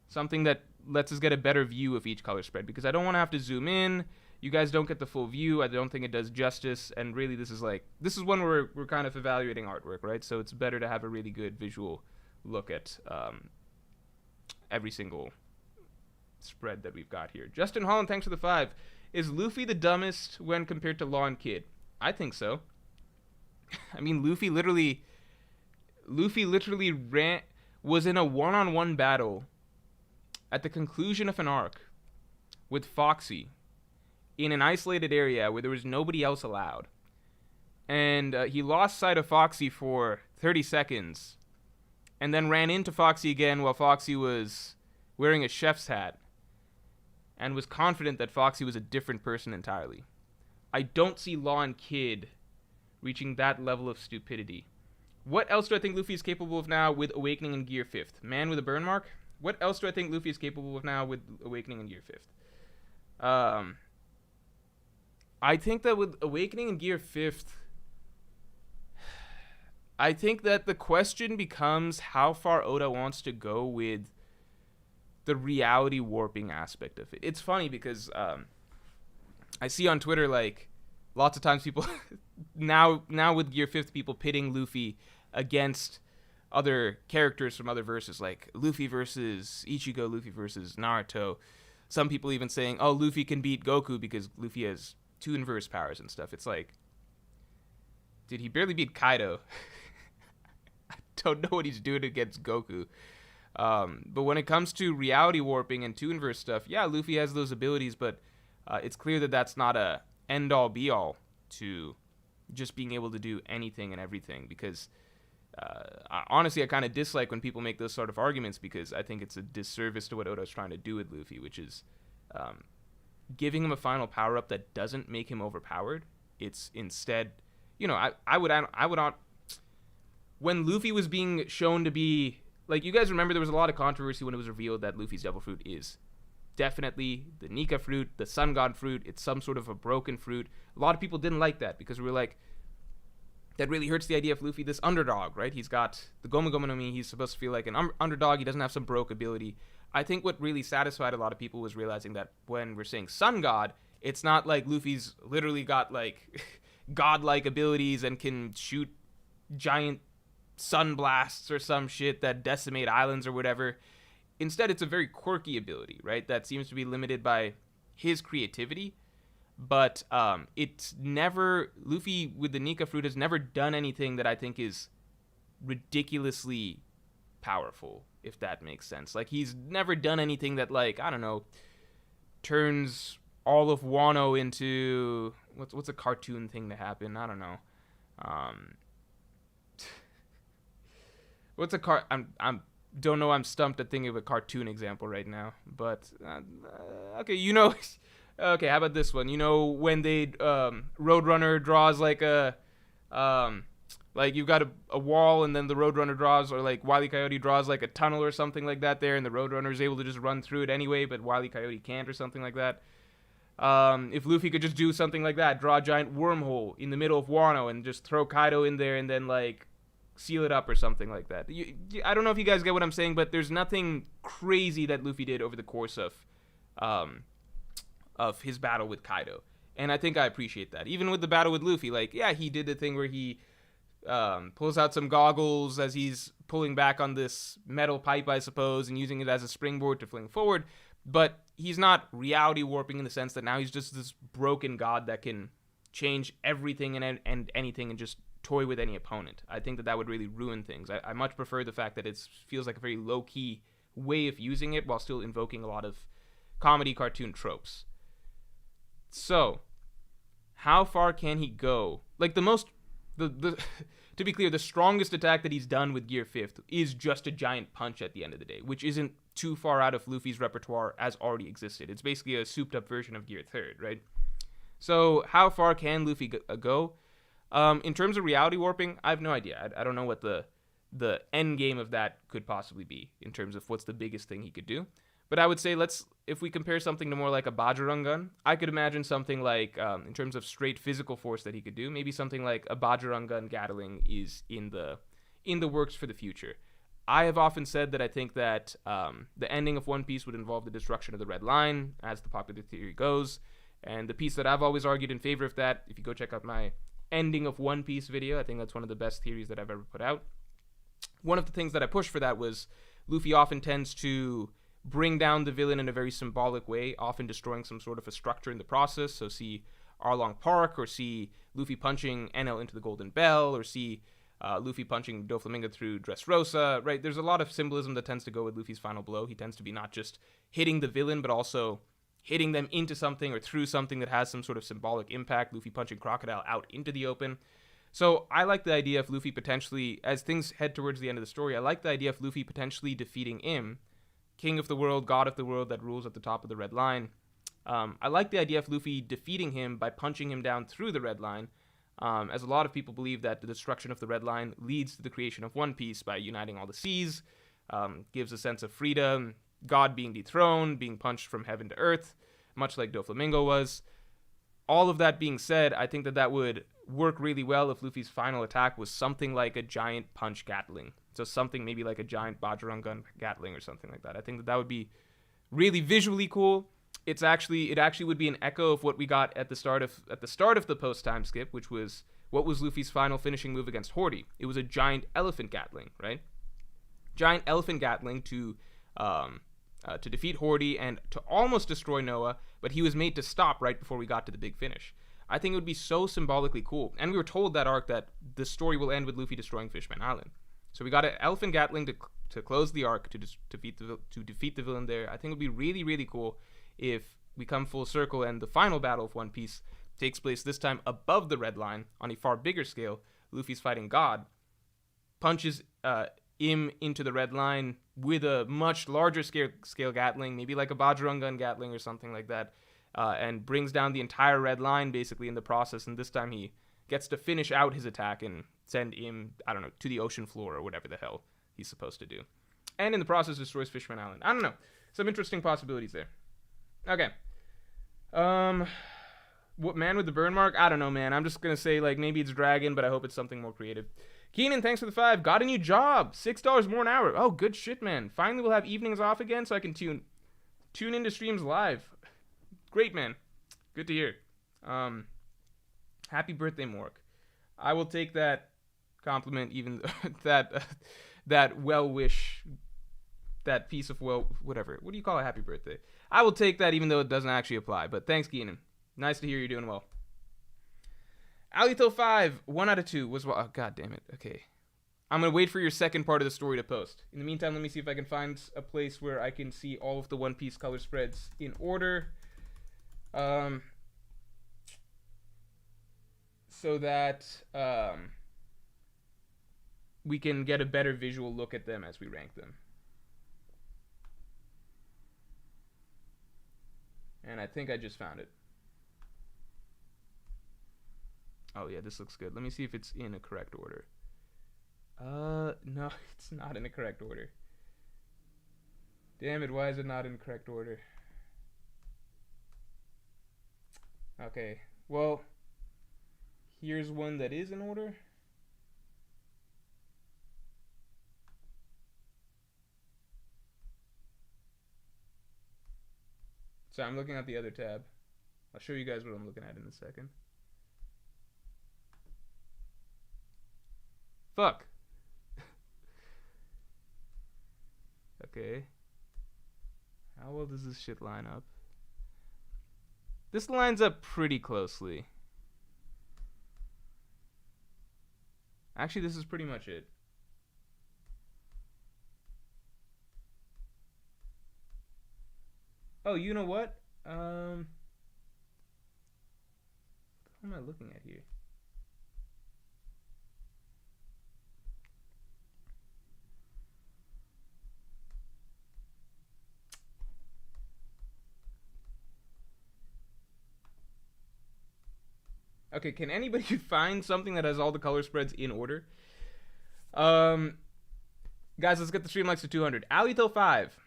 something that lets us get a better view of each color spread, because I don't want to have to zoom in. You guys don't get the full view. I don't think it does justice. And really, this is one where we're kind of evaluating artwork, right? So it's better to have a really good visual look at every single spread that we've got here. Justin Holland, thanks for the 5. Is Luffy the dumbest when compared to Law and Kid? I think so. I mean, Luffy literally was in a one-on-one battle at the conclusion of an arc with Foxy in an isolated area where there was nobody else allowed. And he lost sight of Foxy for 30 seconds and then ran into Foxy again while Foxy was wearing a chef's hat and was confident that Foxy was a different person entirely. I don't see Law and Kid reaching that level of stupidity. What else do I think Luffy is capable of now with Awakening and Gear 5th? Man with a burn mark? What else do I think Luffy is capable of now with Awakening and Gear 5th? I think that with Awakening and Gear 5th, I think that the question becomes how far Oda wants to go with the reality warping aspect of it. It's funny because I see on Twitter, like, Lots of times people now with Gear 5th, people pitting Luffy against other characters from other verses, like Luffy versus Ichigo, Luffy versus Naruto. Some people even saying, oh, Luffy can beat Goku because Luffy has 2 inverse powers and stuff. It's like, dude, he barely beat Kaido. I don't know what he's doing against Goku. But when it comes to reality warping and 2 inverse stuff, yeah, Luffy has those abilities, but it's clear that that's not a end-all be-all to just being able to do anything and everything, because honestly, I kind of dislike when people make those sort of arguments, because I think it's a disservice to what Oda's trying to do with Luffy, which is giving him a final power-up that doesn't make him overpowered. It's instead, I would when Luffy was being shown to be, like, you guys remember there was a lot of controversy when it was revealed that Luffy's Devil Fruit is definitely the Nika fruit, the Sun God fruit. It's some sort of a broken fruit. A lot of people didn't like that because we were like, that really hurts the idea of Luffy, this underdog, right? He's got the Gomu Gomu no Mi. He's supposed to feel like an underdog. He doesn't have some broke ability. I think what really satisfied a lot of people was realizing that when we're saying Sun God, it's not like Luffy's literally got like godlike abilities and can shoot giant sun blasts or some shit that decimate islands or whatever. Instead, it's a very quirky ability, right? That seems to be limited by his creativity. But it's never, Luffy with the Nika fruit has never done anything that I think is ridiculously powerful, if that makes sense. Like, he's never done anything that, like, I don't know, turns all of Wano into, what's a cartoon thing to happen? I don't know. What's a don't know, I'm stumped at thinking of a cartoon example right now. But, okay, okay, how about this one? When they, Roadrunner draws like a, like you've got a wall and then the Roadrunner draws, or like Wile E. Coyote draws like a tunnel or something like that there, and the Roadrunner is able to just run through it anyway, but Wile E. Coyote can't, or something like that. If Luffy could just do something like that, draw a giant wormhole in the middle of Wano and just throw Kaido in there and then, like, seal it up or something like that. I don't know if you guys get what I'm saying, but there's nothing crazy that Luffy did over the course of his battle with Kaido. And I think I appreciate that. Even with the battle with Luffy, like, yeah, he did the thing where he pulls out some goggles as he's pulling back on this metal pipe, I suppose, and using it as a springboard to fling forward. But he's not reality warping in the sense that now he's just this broken god that can change everything and anything and just toy with any opponent. I think that would really ruin things. I much prefer the fact that it feels like a very low-key way of using it while still invoking a lot of comedy cartoon tropes. So, how far can he go? Like, to be clear, the strongest attack that he's done with Gear 5th is just a giant punch at the end of the day, which isn't too far out of Luffy's repertoire as already existed. It's basically a souped-up version of Gear 3rd, right? So, how far can Luffy go? In terms of reality warping, I have no idea. I don't know what the end game of that could possibly be in terms of what's the biggest thing he could do. But I would say if we compare something to more like a Bajirang, I could imagine something like, in terms of straight physical force that he could do, maybe something like a Bajirang Gatling is in the works for the future. I have often said that I think that the ending of One Piece would involve the destruction of the Red Line, as the popular theory goes. And the piece that I've always argued in favor of that, if you go check out my ending of One Piece video, I think that's one of the best theories that I've ever put out. One of the things that I pushed for that was Luffy often tends to bring down the villain in a very symbolic way, often destroying some sort of a structure in the process. So see Arlong Park, or see Luffy punching Enel into the Golden Bell, or see Luffy punching Doflamingo through Dressrosa, right? There's a lot of symbolism that tends to go with Luffy's final blow. He tends to be not just hitting the villain, but also hitting them into something or through something that has some sort of symbolic impact. Luffy punching Crocodile out into the open. So I like the idea of Luffy potentially, as things head towards the end of the story, I like the idea of Luffy potentially defeating Im, King of the World, God of the World that rules at the top of the Red Line. I like the idea of Luffy defeating him by punching him down through the Red Line, as a lot of people believe that the destruction of the Red Line leads to the creation of One Piece by uniting all the seas, gives a sense of freedom, God being dethroned, being punched from heaven to earth, much like Doflamingo was. All of that being said, I think that would work really well if Luffy's final attack was something like a giant punch Gatling. So something maybe like a giant Bajirang Gatling or something like that. I think that would be really visually cool. it actually would be an echo of what we got at the start of the post time skip, which was what was Luffy's final finishing move against Hori. It was a giant elephant gatling, right? Giant elephant gatling to defeat Hori and to almost destroy Noah, but he was made to stop right before we got to the big finish. I think it would be so symbolically cool. And we were told that arc that the story will end with Luffy destroying Fishman Island. So we got an elephant gatling to close the arc, to defeat the villain there. I think it would be really, really cool if we come full circle and the final battle of One Piece takes place this time above the red line on a far bigger scale. Luffy's fighting God, punches Im into the red line with a much larger scale Gatling, maybe like a Bajrangan Gatling or something like that, and brings down the entire red line basically in the process. And this time he gets to finish out his attack and send Im, I don't know, to the ocean floor or whatever the hell he's supposed to do. And in the process destroys Fishman Island. I don't know. Some interesting possibilities there. Okay. What man with the burn mark? I don't know, man. I'm just gonna say like maybe it's Dragon, but I hope it's something more creative. Keenan, thanks for the 5. Got a new job. $6 more an hour. Oh, good shit, man. Finally, we'll have evenings off again so I can tune into streams live. Great, man. Good to hear. Happy birthday, Mork. I will take that compliment, even that well wish, that piece of whatever. What do you call a happy birthday? I will take that even though it doesn't actually apply. But thanks, Keenan. Nice to hear you're doing well. Alito 5, 1 out of 2 was... Oh, God damn it. Okay. I'm going to wait for your second part of the story to post. In the meantime, let me see if I can find a place where I can see all of the One Piece color spreads in order. So that we can get a better visual look at them as we rank them. And I think I just found it. Oh yeah, this looks good. Let me see if it's in a correct order. No, it's not in the correct order. Damn it, why is it not in the correct order? Okay, well, here's one that is in order. So I'm looking at the other tab. I'll show you guys what I'm looking at in a second. Fuck. Okay. How well does this shit line up? This lines up pretty closely. Actually, this is pretty much it. Oh, you know what? What am I looking at here? Okay, can anybody find something that has all the color spreads in order? Guys, let's get the stream likes to 200. Alito 5,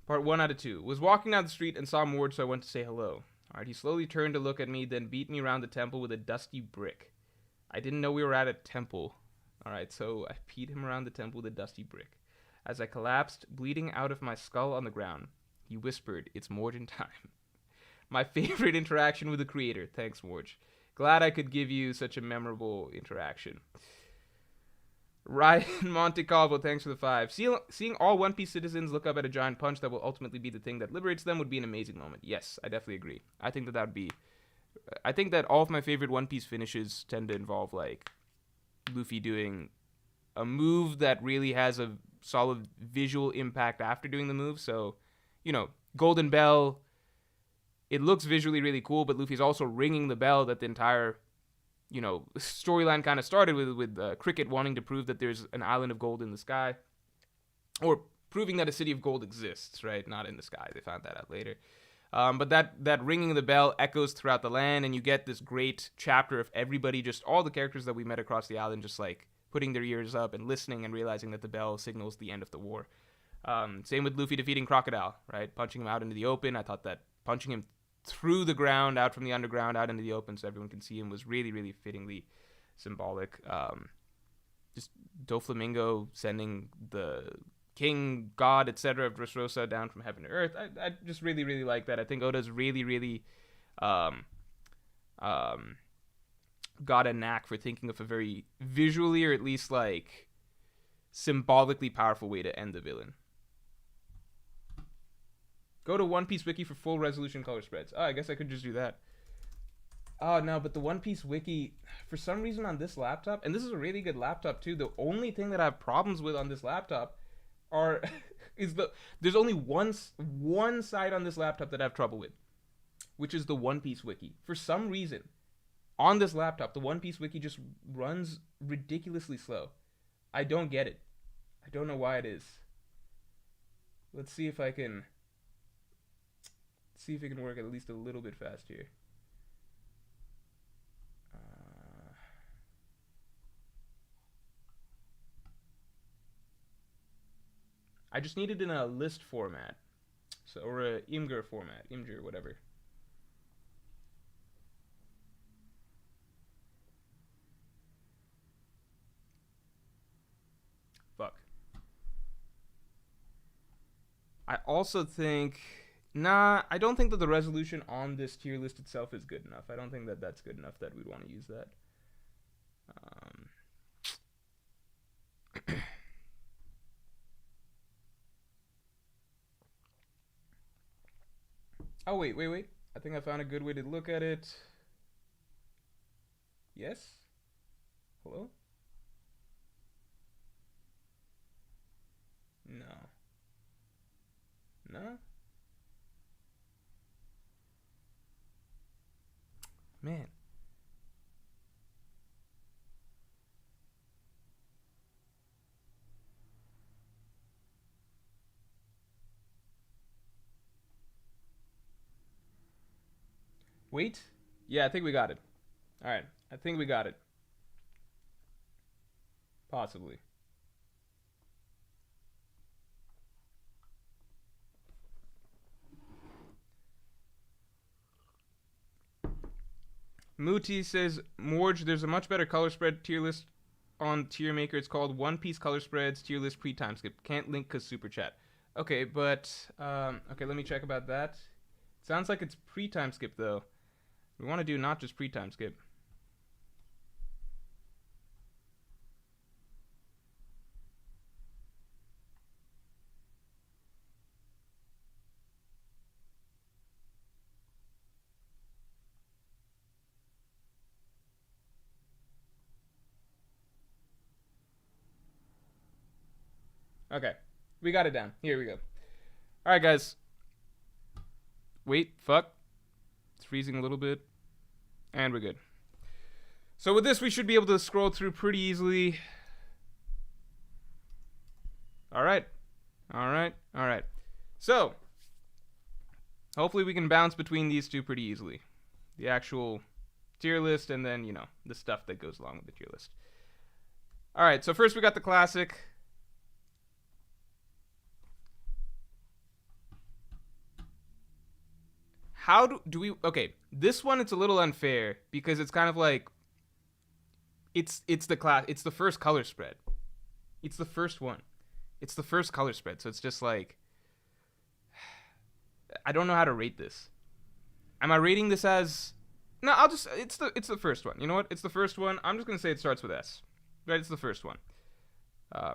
part 1 out of 2. Was walking down the street and saw Morj, so I went to say hello. Alright, he slowly turned to look at me, then beat me around the temple with a dusty brick. I didn't know we were at a temple. Alright, so I beat him around the temple with a dusty brick. As I collapsed, bleeding out of my skull on the ground, he whispered, "It's Morj in time." My favorite interaction with the creator. Thanks, Morj. Glad I could give you such a memorable interaction. Ryan Monte Calvo, thanks for the 5. Seeing all One Piece citizens look up at a giant punch that will ultimately be the thing that liberates them would be an amazing moment. Yes, I definitely agree. I think that would be... I think that all of my favorite One Piece finishes tend to involve, like, Luffy doing a move that really has a solid visual impact after doing the move. So, you know, Golden Bell... It looks visually really cool, but Luffy's also ringing the bell that the entire, you know, storyline kind of started with Cricket wanting to prove that there's an island of gold in the sky. Or proving that a city of gold exists, right? Not in the sky. They found that out later. But that ringing of the bell echoes throughout the land, and you get this great chapter of everybody, just all the characters that we met across the island, just like putting their ears up and listening and realizing that the bell signals the end of the war. Same with Luffy defeating Crocodile, right? Punching him out into the open. I thought that punching him through the ground, out from the underground, out into the open so everyone can see him was really, really fittingly symbolic. Just Doflamingo sending the king, god, etc. of Dressrosa down from heaven to earth. I just really, really like that. I think Oda's really, really um, um, got a knack for thinking of a very visually, or at least like symbolically powerful way to end the villain. Go to One Piece Wiki for full resolution color spreads. Oh, I guess I could just do that. Oh, no, but the One Piece Wiki, for some reason on this laptop, and this is a really good laptop too, the only thing that I have problems with on this laptop are, there's only one side on this laptop that I have trouble with, which is the One Piece Wiki. For some reason, on this laptop, the One Piece Wiki just runs ridiculously slow. I don't get it. I don't know why it is. Let's see if I can work at least a little bit fast here. I just need it in a list format, so, or a Imgur format, Imgur, whatever. Fuck. I also think, nah, I don't think that the resolution on this tier list itself is good enough. I don't think that that's good enough that we'd want to use that. Oh, wait. I think I found a good way to look at it. Yes? Hello? No. No? Man. Wait? Yeah, I think we got it. Alright, I think we got it. Possibly. Muti says, Morj, there's a much better color spread tier list on Tier Maker. It's called One Piece Color Spreads Tier List Pre-Timeskip. Can't link because Super Chat. Okay, but, okay, let me check about that. Sounds like it's Pre-Timeskip, though. We want to do not just Pre-Timeskip. Okay, we got it down. Here we go. All right, guys. Wait, fuck. It's freezing a little bit. And we're good. So with this, we should be able to scroll through pretty easily. All right. So, hopefully we can bounce between these two pretty easily. The actual tier list and then, you know, the stuff that goes along with the tier list. All right, so first we got the classic. How do we, okay, this one it's a little unfair because it's kind of like it's the first color spread. It's the first one. It's the first color spread, so it's just like I don't know how to rate this. Am I rating this as no, I'll just it's the first one. You know what? It's the first one. I'm just going to say it starts with S. Right? It's the first one.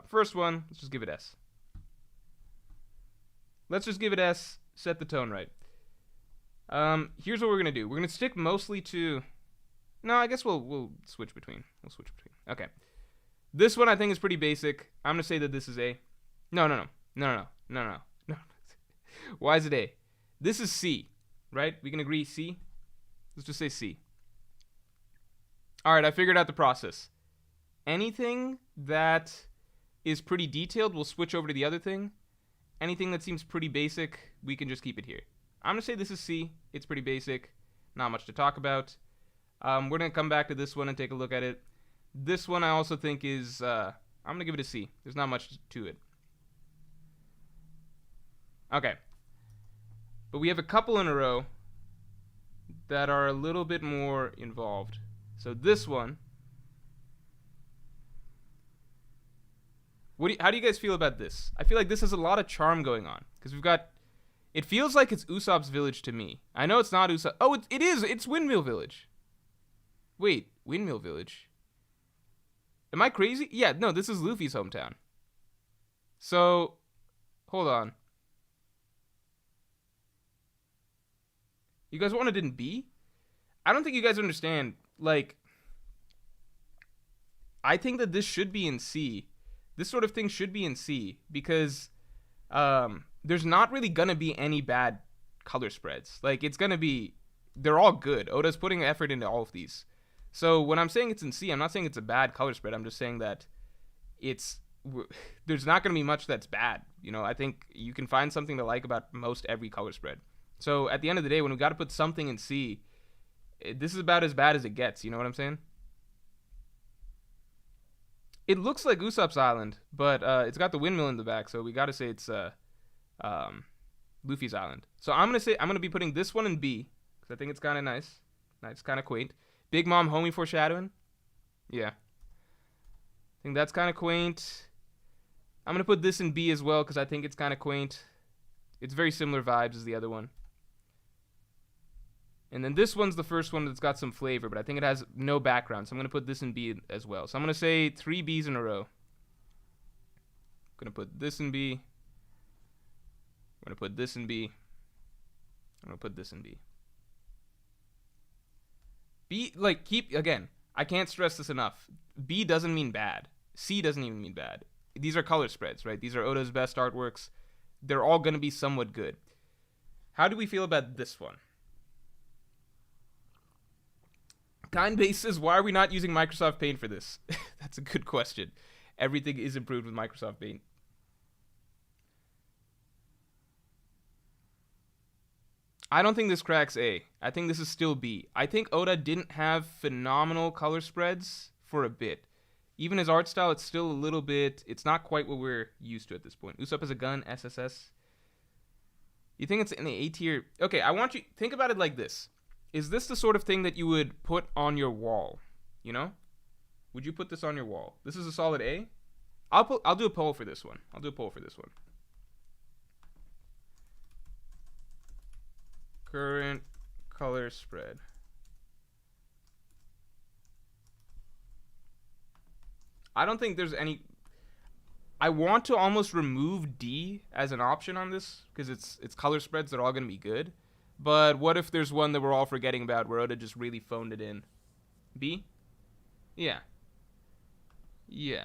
First one, let's just give it S. Let's just give it S, set the tone right. Here's what we're gonna do. We're gonna stick mostly to. No, I guess we'll switch between. Okay. This one I think is pretty basic. I'm gonna say that this is A. No. Why is it A? This is C, right? We can agree C. Let's just say C. All right, I figured out the process. Anything that is pretty detailed, we'll switch over to the other thing. Anything that seems pretty basic, we can just keep it here. I'm going to say this is C. It's pretty basic. Not much to talk about. We're going to come back to this one and take a look at it. This one I also think is, I'm going to give it a C. There's not much to it. Okay. But we have a couple in a row that are a little bit more involved. So this one, How do you guys feel about this? I feel like this has a lot of charm going on because we've got. It feels like it's Usopp's village to me. I know it's not Usopp. Oh, it is. It's Windmill Village. Wait, Windmill Village. Am I crazy? Yeah, no, this is Luffy's hometown. So, hold on. You guys wanted it in B? I don't think you guys understand. Like, I think that this should be in C. This sort of thing should be in C because there's not really gonna be any bad color spreads. Like, it's gonna be, they're all good. Oda's putting effort into all of these. So when I'm saying it's in C, I'm not saying it's a bad color spread. I'm just saying that there's not gonna be much that's bad. You know, I think you can find something to like about most every color spread. So at the end of the day, when we got to put something in C, this is about as bad as it gets. You know what I'm saying? It looks like Usopp's Island, but it's got the windmill in the back, so we got to say it's Luffy's Island. So I'm gonna be putting this one in B because I think it's kind of nice, kind of quaint. Big Mom homie foreshadowing. Yeah, I think that's kind of quaint. I'm gonna put this in B as well because I think it's kind of quaint. It's very similar vibes as the other one. And then this one's the first one that's got some flavor, but I think it has no background. So I'm going to put this in B as well. So I'm going to say 3 Bs in a row. I'm going to put this in B. I'm going to put this in B. I'm going to put this in B. B, like, again, I can't stress this enough. B doesn't mean bad. C doesn't even mean bad. These are color spreads, right? These are Oda's best artworks. They're all going to be somewhat good. How do we feel about this one? Kind Base says, why are we not using Microsoft Paint for this? That's a good question. Everything is improved with Microsoft Paint. I don't think this cracks A. I think this is still B. I think Oda didn't have phenomenal color spreads for a bit. Even his art style, it's still a little bit... It's not quite what we're used to at this point. Usopp has a gun, SSS. You think it's in the A tier? Okay, I want you... Think about it like this. Is this the sort of thing that you would put on your wall? You know? Would you put this on your wall? This is a solid A? I'll do a poll for this one. Current color spread. I don't think there's any... I want to almost remove D as an option on this because it's color spreads that are all going to be good. But what if there's one that we're all forgetting about where Oda just really phoned it in? B? Yeah. Yeah.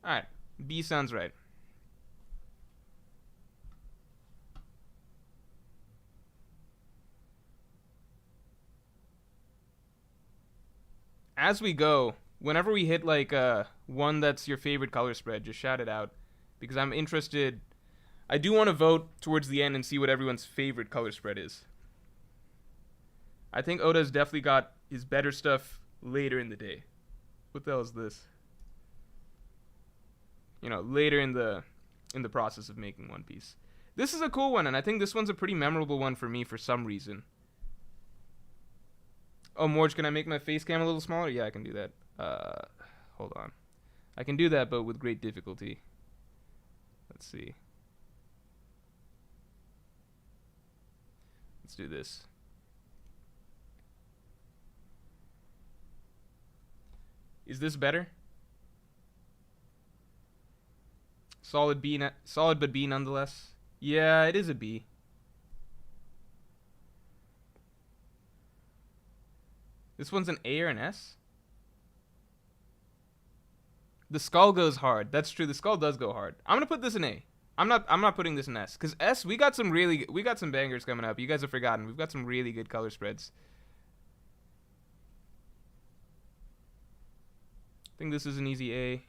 Alright. B sounds right. As we go, whenever we hit like one that's your favorite color spread, just shout it out. Because I'm interested... I do want to vote towards the end and see what everyone's favorite color spread is. I think Oda's definitely got his better stuff later in the day. What the hell is this? You know, later in the process of making One Piece. This is a cool one, and I think this one's a pretty memorable one for me for some reason. Oh, Morj, can I make my face cam a little smaller? Yeah, I can do that. Hold on. I can do that, but with great difficulty. Let's see. Let's do this. Is this better? Solid B, solid but B nonetheless. Yeah, it is a B. This one's an A or an S? The skull goes hard. That's true. The skull does go hard. I'm gonna put this in A. I'm not putting this in S because S we got some bangers coming up. You guys have forgotten. We've got some really good color spreads. I think this is an easy A.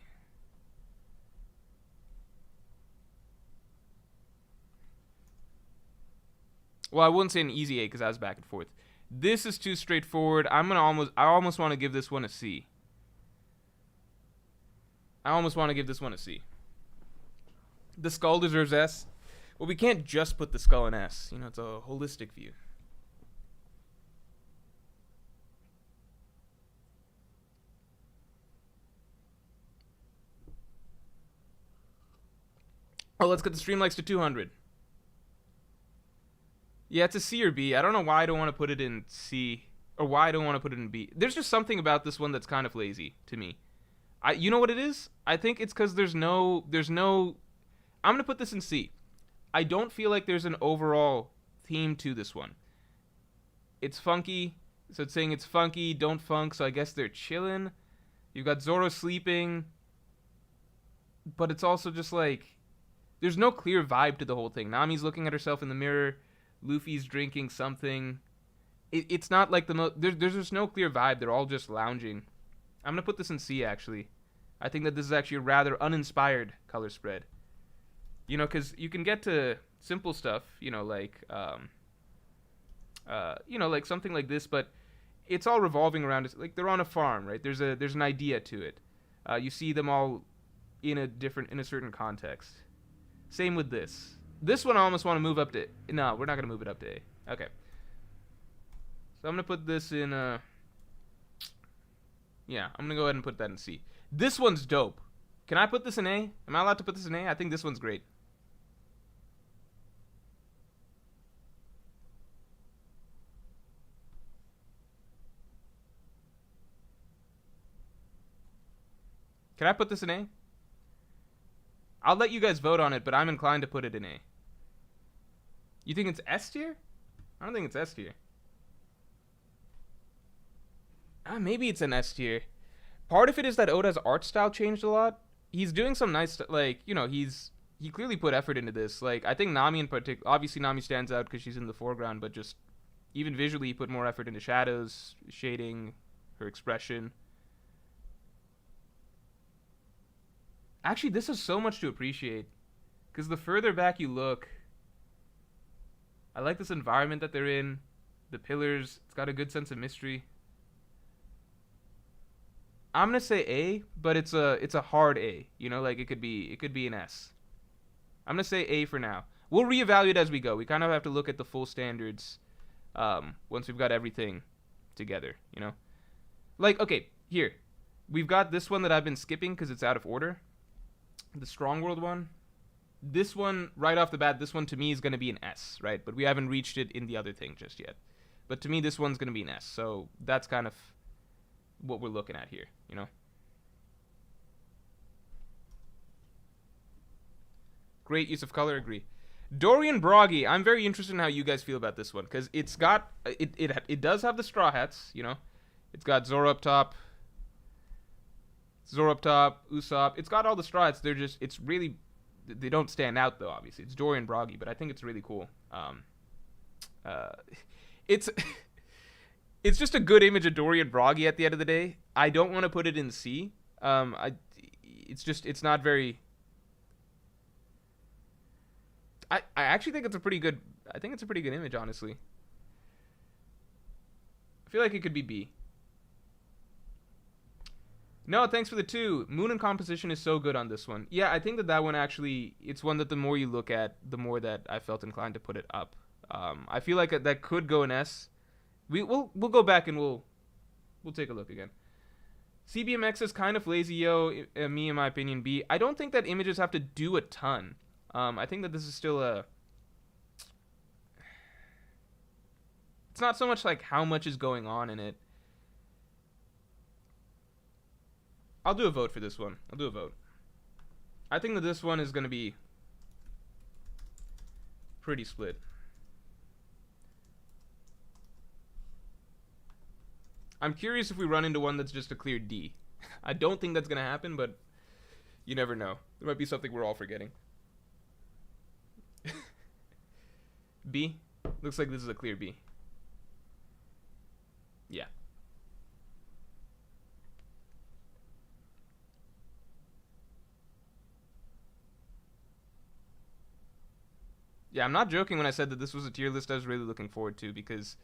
Well, I wouldn't say an easy A because I was back and forth. This is too straightforward. I almost want to give this one a C. The skull deserves S. Well, we can't just put the skull in S. You know, it's a holistic view. Oh, let's get the stream likes to 200. Yeah, it's a C or B. I don't know why I don't want to put it in C or why I don't want to put it in B. There's just something about this one that's kind of lazy to me. You know what it is? I think it's because there's no. I'm gonna put this in C. I don't feel like there's an overall theme to this one. It's funky, so it's saying it's funky, don't funk, so I guess they're chilling. You've got Zoro sleeping, but it's also just like there's no clear vibe to the whole thing. Nami's looking at herself in the mirror, Luffy's drinking something. It's not like there's just no clear vibe. They're all just lounging. I'm gonna put this in C actually. I think that this is actually a rather uninspired color spread. You know, because you can get to simple stuff, like like something like this, but it's all revolving around like they're on a farm, right? There's an idea to it. You see them all in a certain context. Same with this. This one I almost want to move up to. No, we're not gonna move it up to A. Okay. So I'm gonna put this in. Yeah, I'm gonna go ahead and put that in C. This one's dope. Can I put this in A? Am I allowed to put this in A? I think this one's great. Can I put this in A? I'll let you guys vote on it, but I'm inclined to put it in A. You think it's S tier? I don't think it's S tier. Maybe it's an S tier. Part of it is that Oda's art style changed a lot. He's doing some nice, he clearly put effort into this. Like, I think Nami in particular, obviously Nami stands out because she's in the foreground, but just even visually, he put more effort into shadows, shading, her expression. Actually, this is so much to appreciate. Because the further back you look, I like this environment that they're in. The pillars, it's got a good sense of mystery. I'm gonna say A, but it's a hard A. Like it could be an S. I'm gonna say A for now. We'll reevaluate as we go. We kind of have to look at the full standards once we've got everything together. Like, okay, here we've got this one that I've been skipping because it's out of order. The Strong World one. This one, right off the bat, this one to me is going to be an S, right? But we haven't reached it in the other thing just yet. But to me, this one's going to be an S. So that's kind of what we're looking at here, Great use of color, agree. Dorian Broggy, I'm very interested in how you guys feel about this one. Because it's got, it does have the Straw Hats, It's got Zoro up top, Usopp. It's got all the Straw Hats. It's really, they don't stand out though, obviously. It's Dorian Broggy, but I think it's really cool. It's it's just a good image of Dorian Broggy at the end of the day. I don't want to put it in C. It's not very. I actually think it's a pretty good. I think it's a pretty good image, honestly. I feel like it could be B. No, thanks for the 2. Moon and composition is so good on this one. Yeah, I think that one actually, it's one that the more you look at, the more that I felt inclined to put it up. I feel like that could go in S. We'll go back and we'll take a look again. CBMX is kind of lazy, me in my opinion, B. I don't think that images have to do a ton. I think that this is still it's not so much like how much is going on in it. I'll do a vote for this one. I'll do a vote. I think that this one is going to be pretty split. I'm curious if we run into one that's just a clear D. I don't think that's going to happen, but you never know. There might be something we're all forgetting. B? Looks like this is a clear B. Yeah. Yeah, I'm not joking when I said that this was a tier list I was really looking forward to, because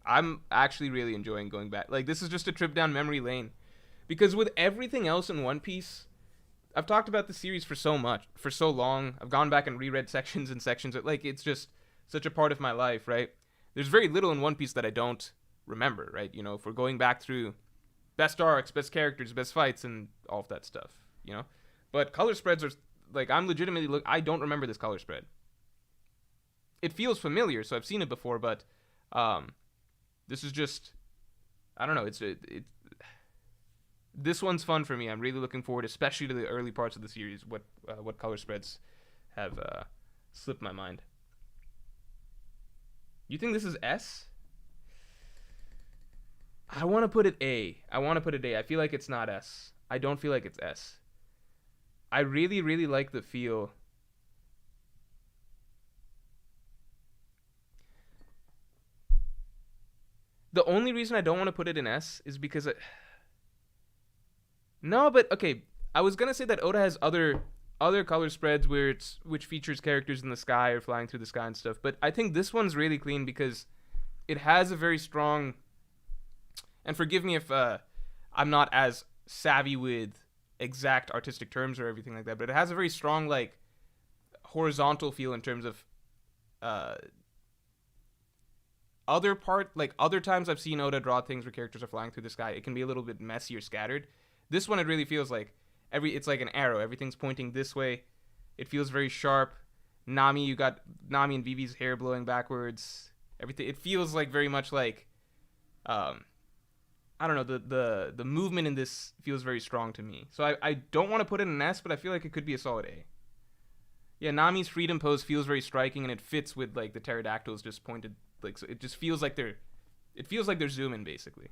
I'm actually really enjoying going back. Like, this is just a trip down memory lane. Because with everything else in One Piece, I've talked about the series for so long. I've gone back and reread sections and sections. Like, it's just such a part of my life, right? There's very little in One Piece that I don't remember, right? If we're going back through best arcs, best characters, best fights, and all of that stuff, But color spreads are, like I'm legitimately I don't remember this color spread. It feels familiar, so I've seen it before, but this is just, I don't know. This one's fun for me. I'm really looking forward, especially to the early parts of the series. What color spreads have slipped my mind. You think this is S? I want to put it A. I feel like it's not S. I don't feel like it's S. I really, really like the feel. The only reason I don't want to put it in S is because no, but okay. I was gonna say that Oda has other color spreads which features characters in the sky or flying through the sky and stuff. But I think this one's really clean because it has a very strong. And forgive me if I'm not as savvy with exact artistic terms or everything like that, but it has a very strong like horizontal feel in terms of other times I've seen Oda draw things where characters are flying through the sky. It can be a little bit messy or scattered. This one, it really feels like it's like an arrow. Everything's pointing this way. It feels very sharp. You got Nami and Vivi's hair blowing backwards. Everything. It feels like very much like, I don't know. The movement in this feels very strong to me. So I don't want to put it in an S, but I feel like it could be a solid A. Yeah, Nami's freedom pose feels very striking, and it fits with like the pterodactyls just pointed. Like, so it just feels like they're zooming basically.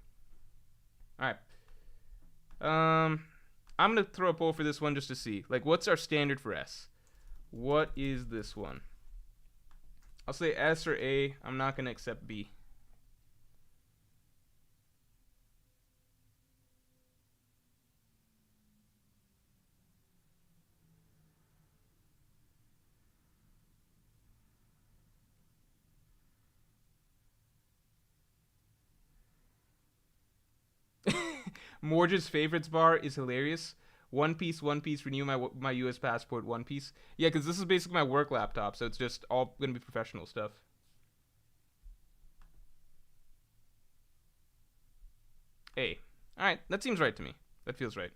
All right. I'm gonna throw a poll for this one just to see. Like, what's our standard for S? What is this one? I'll say S or A. I'm not gonna accept B. Morj's favorites bar is hilarious. One Piece, renew my US passport, One Piece. Yeah, because this is basically my work laptop, so it's just all going to be professional stuff. A. Alright, that seems right to me. That feels right.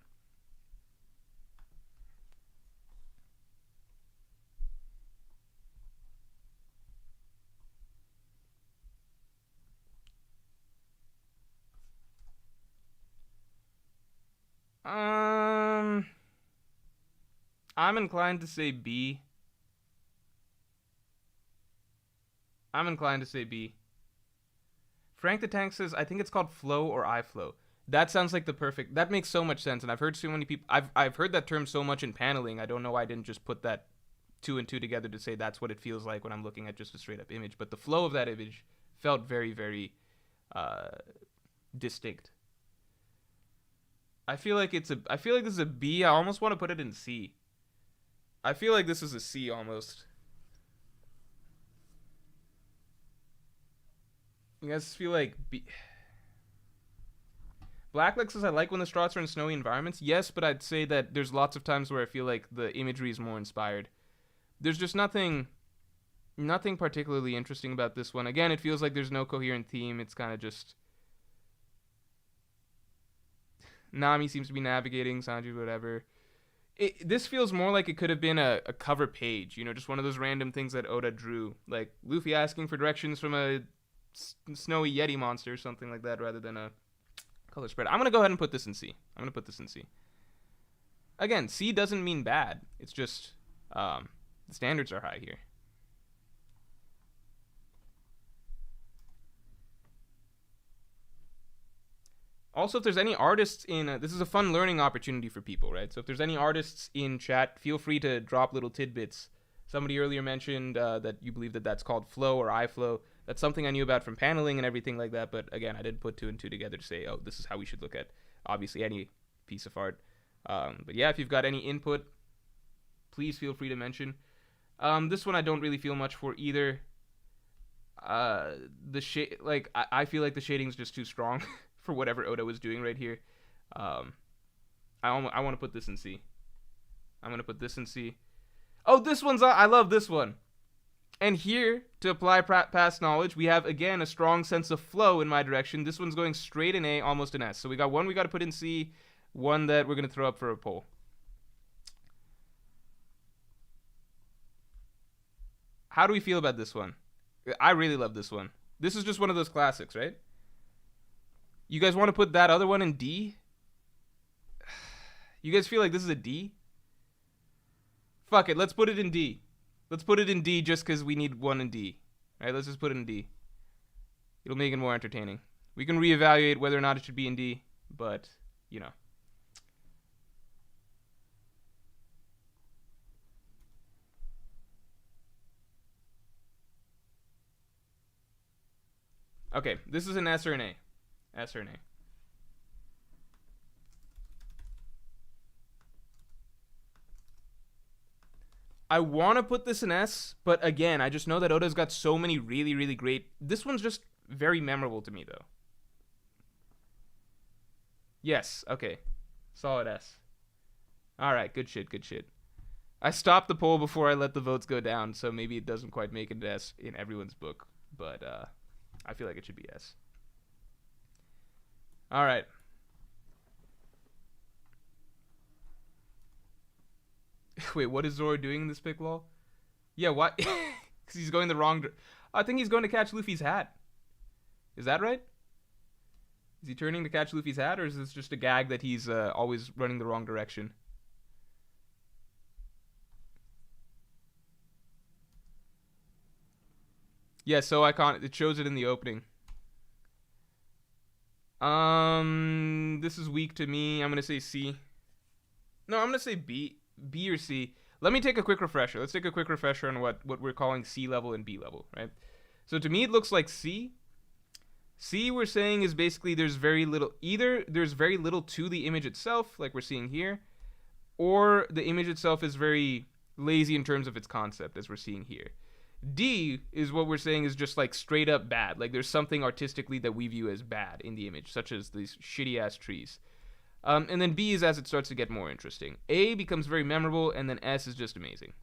I'm inclined to say B. Frank the Tank says, I think it's called flow or iFlow. That sounds like the perfect. That makes so much sense, and I've heard so many people. I've heard that term so much in paneling. I don't know why I didn't just put that two and two together to say that's what it feels like when I'm looking at just a straight up image. But the flow of that image felt very, very distinct. I feel like this is a B. I almost want to put it in C. I feel like this is a C almost. You guys feel like B. Blackleg says, I like when the Straughts are in snowy environments. Yes, but I'd say that there's lots of times where I feel like the imagery is more inspired. There's just nothing particularly interesting about this one. Again, it feels like there's no coherent theme. It's kind of just Nami seems to be navigating, Sanji, whatever. This feels more like it could have been a cover page, just one of those random things that Oda drew. Like Luffy asking for directions from a snowy Yeti monster or something like that rather than a color spread. I'm going to go ahead and put this in C. Again, C doesn't mean bad. It's just the standards are high here. Also, if there's any artists in... this is a fun learning opportunity for people, right? So if there's any artists in chat, feel free to drop little tidbits. Somebody earlier mentioned that you believe that that's called flow or iFlow. That's something I knew about from paneling and everything like that. But again, I didn't put two and two together to say, oh, this is how we should look at, obviously, any piece of art. But yeah, if you've got any input, please feel free to mention. This one I don't really feel much for either. The shade, like, I feel like the shading's just too strong for whatever Oda was doing right here. I want to put this in C. I'm going to put this in C. Oh, this one's... I love this one. And here, to apply past knowledge, we have, again, a strong sense of flow in my direction. This one's going straight in A, almost an S. So we got one we got to put in C, one that we're going to throw up for a poll. How do we feel about this one? I really love this one. This is just one of those classics, right? You guys want to put that other one in D? You guys feel like this is a D? Fuck it, let's put it in D. Let's put it in D just because we need one in D. All right, let's just put it in D. It'll make it more entertaining. We can reevaluate whether or not it should be in D, but, you know. Okay, this is an S or an A. S or an A. I want to put this in S, but again, I just know that Oda's got so many really, really great. This one's just very memorable to me, though. Yes, okay. Solid S. Alright, good shit, good shit. I stopped the poll before I let the votes go down, so maybe it doesn't quite make it S in everyone's book, but I feel like it should be S. Alright. Wait, what is Zoro doing in this pic, lol? Yeah, what? Because he's going the wrong... I think he's going to catch Luffy's hat. Is that right? Is he turning to catch Luffy's hat, or is this just a gag that he's always running the wrong direction? Yeah, so iconic. It shows it in the opening. This is weak to me. I'm gonna say C. No, I'm gonna say B. B or C. Let me take a quick refresher. Let's take a quick refresher on what we're calling C level and B level, right? So to me, it looks like C. C, we're saying, is basically there's very little. Either there's very little to the image itself, like we're seeing here, or the image itself is very lazy in terms of its concept, as we're seeing here. D is what we're saying is just like straight up bad. Like there's something artistically that we view as bad in the image, such as these shitty ass trees. And then B is as it starts to get more interesting. A becomes very memorable, and then S is just amazing.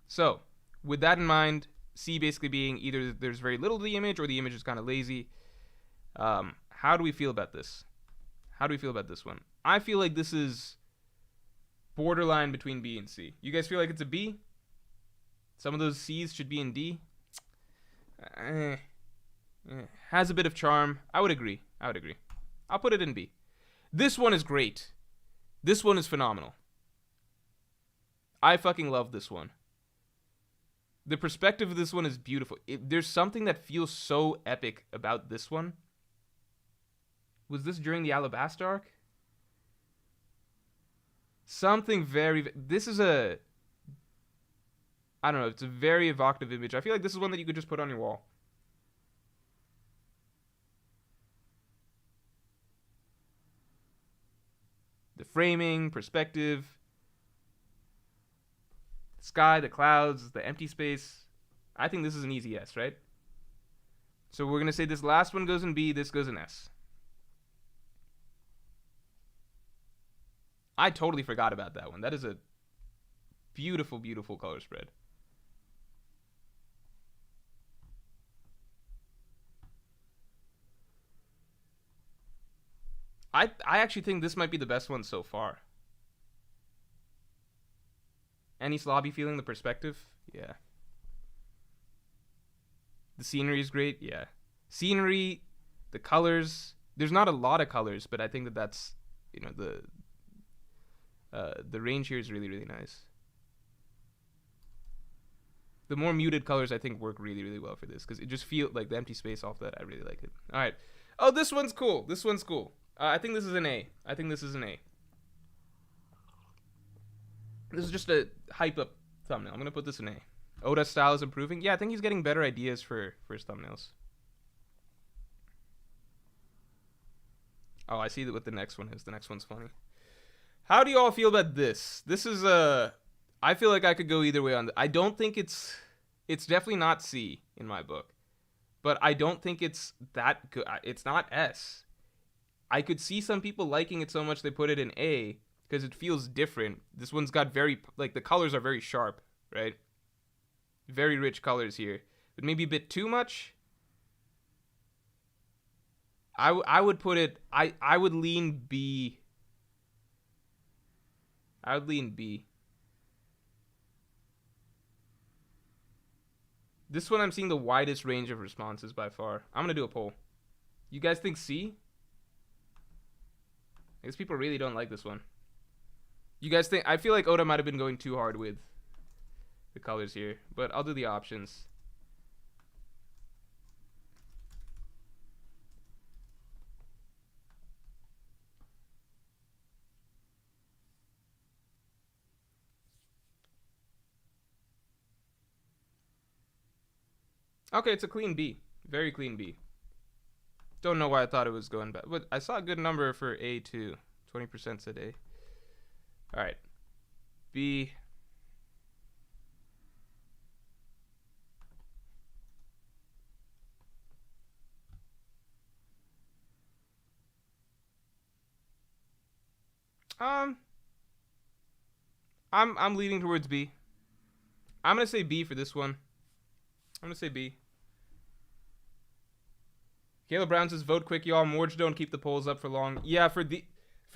So, with that in mind, C basically being either there's very little to the image or the image is kind of lazy. How do we feel about this? How do we feel about this one? I feel like this is borderline between B and C. You guys feel like it's a B? Some of those C's should be in D. Has a bit of charm. I would agree. I'll put it in B. This one is great. This one is phenomenal. I fucking love this one. The perspective of this one is beautiful. There's something that feels so epic about this one. Was this during the Alabasta arc? Something very... This is a... I don't know. It's a very evocative image. I feel like this is one that you could just put on your wall. The framing, perspective, the sky, the clouds, the empty space. I think this is an easy S, right? So we're going to say this last one goes in B, this goes in S. I totally forgot about that one. That is a beautiful, beautiful color spread. I actually think this might be the best one so far. Any slobby feeling the perspective? Yeah. The scenery is great? Yeah. Scenery, the colors. There's not a lot of colors, but I think that that's, you know, the range here is really, really nice. The more muted colors, I think, work really, really well for this, because it just feels like the empty space off that. I really like it. All right. Oh, this one's cool. This one's cool. I think this is an A. This is just a hype up thumbnail. I'm going to put this in A. Oda's style is improving. Yeah, I think he's getting better ideas for his thumbnails. Oh, I see what the next one is. The next one's funny. How do you all feel about this? This is I feel like I could go either way on this. I don't think it's definitely not C in my book. But I don't think it's that good. It's not S. I could see some people liking it so much they put it in A because it feels different. This one's got very, like, the colors are very sharp, right? Very rich colors here. But maybe a bit too much. I would put it, I would lean B. I would lean B. This one I'm seeing the widest range of responses by far. I'm gonna do a poll. You guys think C? I guess people really don't like this one. You guys think... I feel like Oda might have been going too hard with the colors here, but I'll do the options. Okay, it's a clean B. Very clean B. Don't know why I thought it was going bad. But I saw a good number for A too. 20% said A. Alright. B. I'm leaning towards B. I'm gonna say B for this one. I'm gonna say B. Caleb Brown says, vote quick, y'all. Morj don't keep the polls up for long. Yeah, for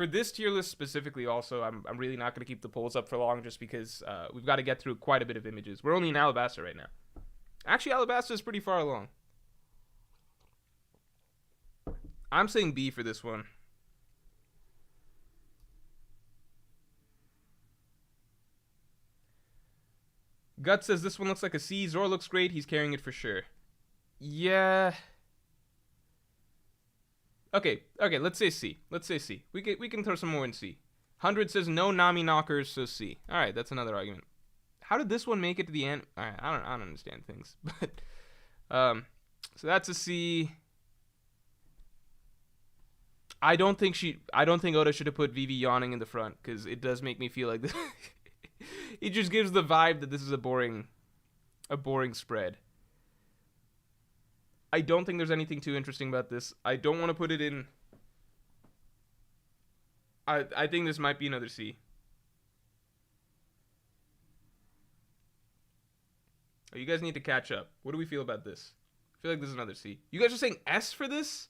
this tier list specifically, also, I'm really not gonna keep the polls up for long just because we've got to get through quite a bit of images. We're only in Alabasta right now. Actually, Alabasta is pretty far along. I'm saying B for this one. Gut says this one looks like a C. Zoro looks great. He's carrying it for sure. Yeah. Okay, let's say C. Let's say C. We can throw some more in C. 100 says no Nami knockers, so C. All right, that's another argument. How did this one make it to the end? All right, I don't understand things, but so that's a C. I don't think Oda should have put Vivi yawning in the front because it does make me feel like this. It just gives the vibe that this is a boring spread. I don't think there's anything too interesting about this. I don't want to put it in. I think this might be another C. Oh, you guys need to catch up. What do we feel about this? I feel like this is another C. You guys are saying S for this?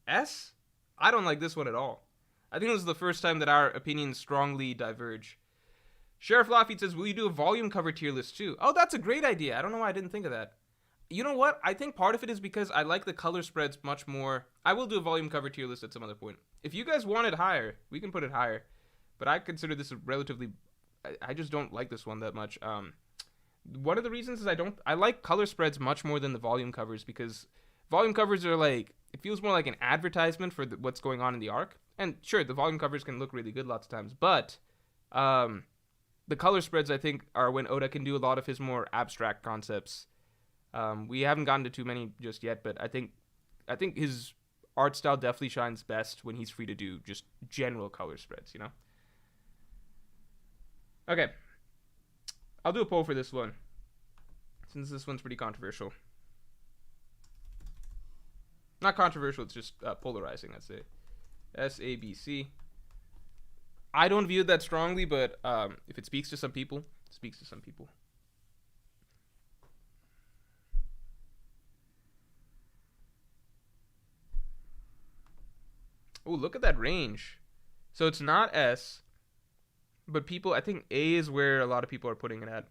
S? I don't like this one at all. I think this is the first time that our opinions strongly diverge. Sheriff Laffy says, will you do a volume cover tier list too? Oh, that's a great idea. I don't know why I didn't think of that. You know what? I think part of it is because I like the color spreads much more. I will do a volume cover tier list at some other point. If you guys want it higher, we can put it higher. But I consider this a relatively... I just don't like this one that much. One of the reasons is I like color spreads much more than the volume covers because volume covers are like... It feels more like an advertisement for what's going on in the arc. And sure, the volume covers can look really good lots of times. But... the color spreads, I think, are when Oda can do a lot of his more abstract concepts. We haven't gotten to too many just yet, but I think his art style definitely shines best when he's free to do just general color spreads, you know? Okay. I'll do a poll for this one, since this one's pretty controversial. Not controversial, it's just polarizing, I'd say. S-A-B-C. I don't view it that strongly, but if it speaks to some people, it speaks to some people. Oh, look at that range. So it's not S, but people, I think A is where a lot of people are putting it at.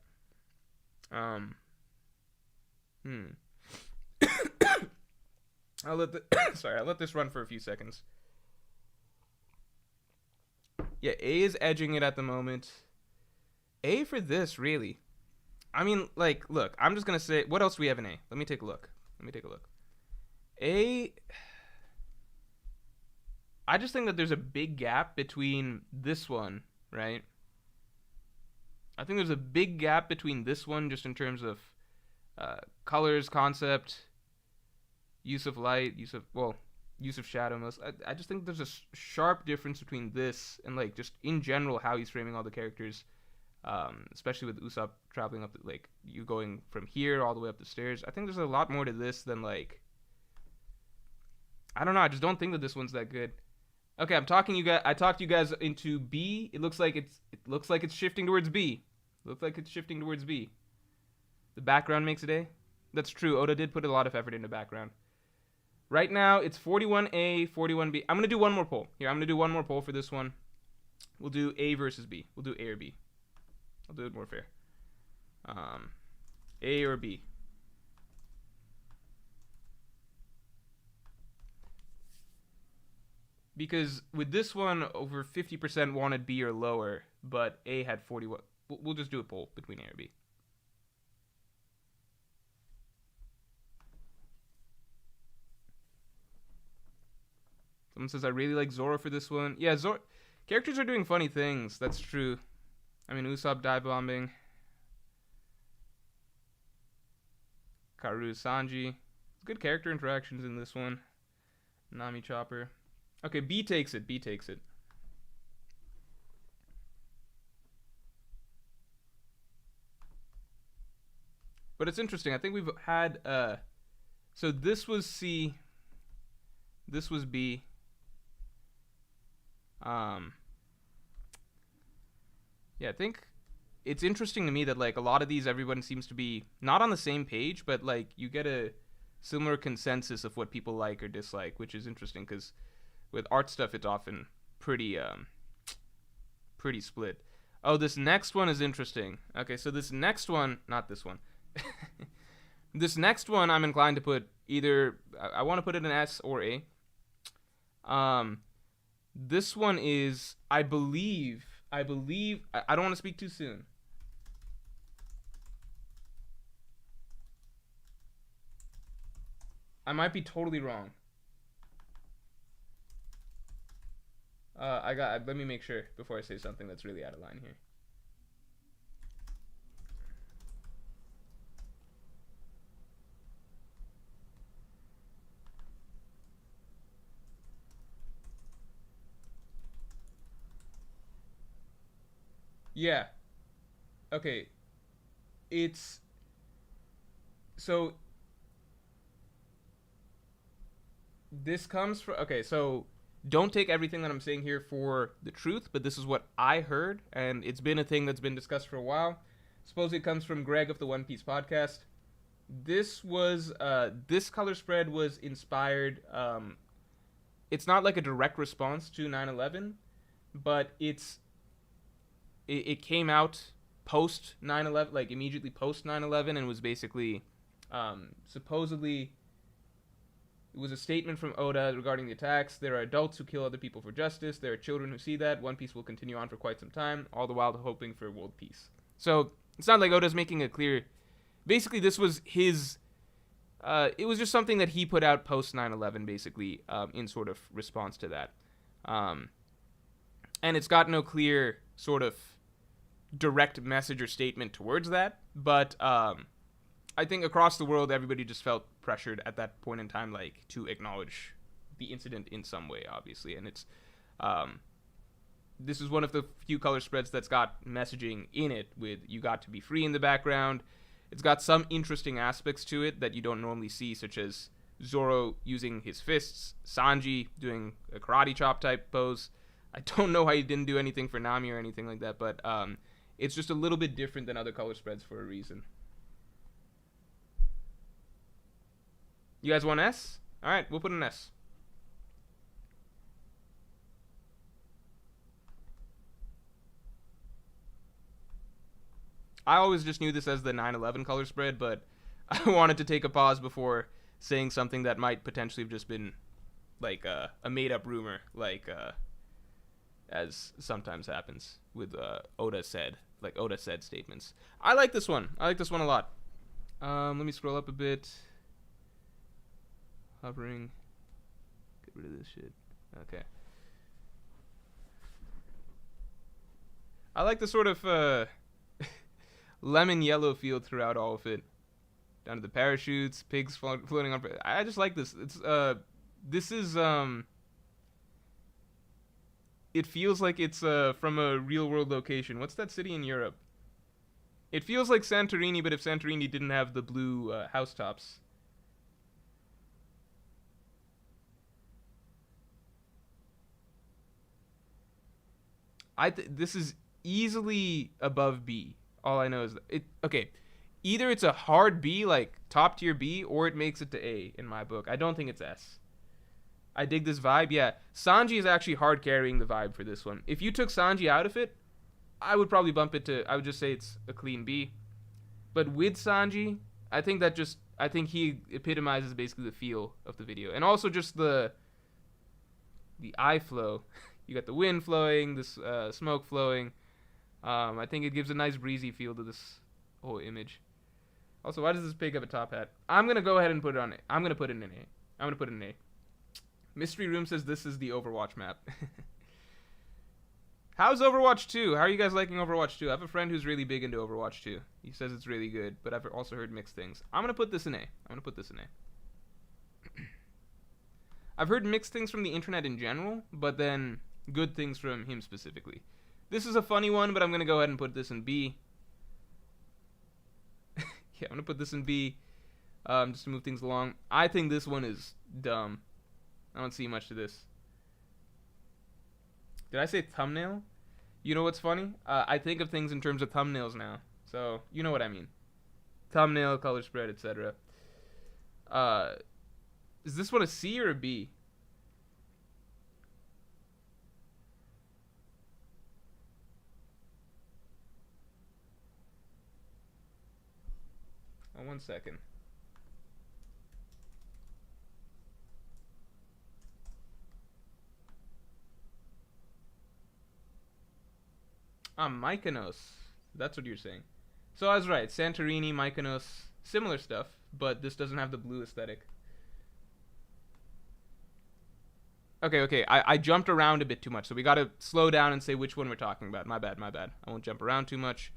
I'll let this run for a few seconds. Yeah, A is edging it at the moment. A for this, really. I mean, like, look, I'm just going to say, what else do we have in A? Let me take a look. A, I just think that there's a big gap between this one, right? I think there's a big gap between this one just in terms of colors, concept, use of light, use of shadow. I just think there's a sharp difference between this and, like, just in general how he's framing all the characters, especially with Usopp traveling up, like, you going from here all the way up the stairs. I think there's a lot more to this than, like, I don't know. I just don't think that this one's that good. Okay, I talked you guys into B. It looks like it's shifting towards B. The background makes it A. That's true. Oda did put a lot of effort into background. Right now, it's 41A, 41B. I'm going to do one more poll. Here, I'm going to do one more poll for this one. We'll do A versus B. We'll do A or B. I'll do it more fair. A or B. Because with this one, over 50% wanted B or lower, but A had 41. We'll just do a poll between A or B. Someone says, I really like Zoro for this one. Yeah, Zoro. Characters are doing funny things. That's true. I mean, Usopp dive bombing. Karu, Sanji. Good character interactions in this one. Nami Chopper. Okay, B takes it. B takes it. But it's interesting. I think we've had so this was C. This was B. Yeah, I think it's interesting to me that like a lot of these everyone seems to be not on the same page, but like you get a similar consensus of what people like or dislike, which is interesting because with art stuff it's often pretty split. Oh, this next one is interesting. Okay, so this next one, not this one. This next one I'm inclined to put either I want to put it in S or A. This one is I believe I don't want to speak too soon. I might be totally wrong. Let me make sure before I say something that's really out of line here. Yeah. Okay. It's so this comes from okay, so don't take everything that I'm saying here for the truth, but this is what I heard, and it's been a thing that's been discussed for a while. Suppose it comes from Greg of the One Piece podcast. This was this color spread was inspired. It's not like a direct response to 9/11, but it came out post 9/11, like immediately post 9/11, and was basically supposedly it was a statement from Oda regarding the attacks. There are adults who kill other people for justice. There are children who see that. One Piece will continue on for quite some time, all the while hoping for world peace. So it's not like Oda's making a clear. Basically, this was his. It was just something that he put out post 9/11, basically, in sort of response to that. And it's got no clear sort of direct message or statement towards that, but I think across the world, everybody just felt pressured at that point in time, like, to acknowledge the incident in some way, obviously. And it's, this is one of the few color spreads that's got messaging in it with "you got to be free" in the background. It's got some interesting aspects to it that you don't normally see, such as Zoro using his fists, Sanji doing a karate chop type pose. I don't know how he didn't do anything for Nami or anything like that, but it's just a little bit different than other color spreads for a reason. You guys want S? All right, we'll put an S. I always just knew this as the 9/11 color spread, but I wanted to take a pause before saying something that might potentially have just been like a made-up rumor, like as sometimes happens with Oda said statements. I like this one. I like this one a lot. Let me scroll up a bit. Hovering. Get rid of this shit. Okay. I like the sort of lemon yellow feel throughout all of it. Down to the parachutes, pigs floating on. I just like this. It's this is it feels like it's from a real world location. What's that city in Europe? It feels like Santorini, but if Santorini didn't have the blue housetops. This is easily above B. All I know is that it. Okay, either it's a hard B, like top tier B, or it makes it to A in my book. I don't think it's S. I dig this vibe. Yeah, Sanji is actually hard carrying the vibe for this one. If you took Sanji out of it, I would probably bump it to. I would just say it's a clean B. But with Sanji, I think he epitomizes basically the feel of the video, and also just the the eye flow. You got the wind flowing, this smoke flowing. I think it gives a nice breezy feel to this whole image. Also, why does this pig have a top hat? I'm gonna go ahead and put it on it. I'm gonna put it in an A. I'm gonna put it in an A. Mystery Room says this is the Overwatch map. How's Overwatch 2? How are you guys liking Overwatch 2? I have a friend who's really big into Overwatch 2. He says it's really good, but I've also heard mixed things. I'm gonna put this in A. I'm gonna put this in A. I've heard mixed things from the internet in general, but then good things from him specifically. This is a funny one, but I'm gonna go ahead and put this in B. Yeah, I'm gonna put this in B, just to move things along. I think this one is dumb. I don't see much to this. Did I say thumbnail? You know what's funny? I think of things in terms of thumbnails now, so you know what I mean. Thumbnail, color spread, etc. Is this one a C or a B? Oh, 1 second. Mykonos. That's what you're saying. So I was right. Santorini, Mykonos, similar stuff, but this doesn't have the blue aesthetic. Okay. I jumped around a bit too much, so we gotta slow down and say which one we're talking about. My bad. I won't jump around too much.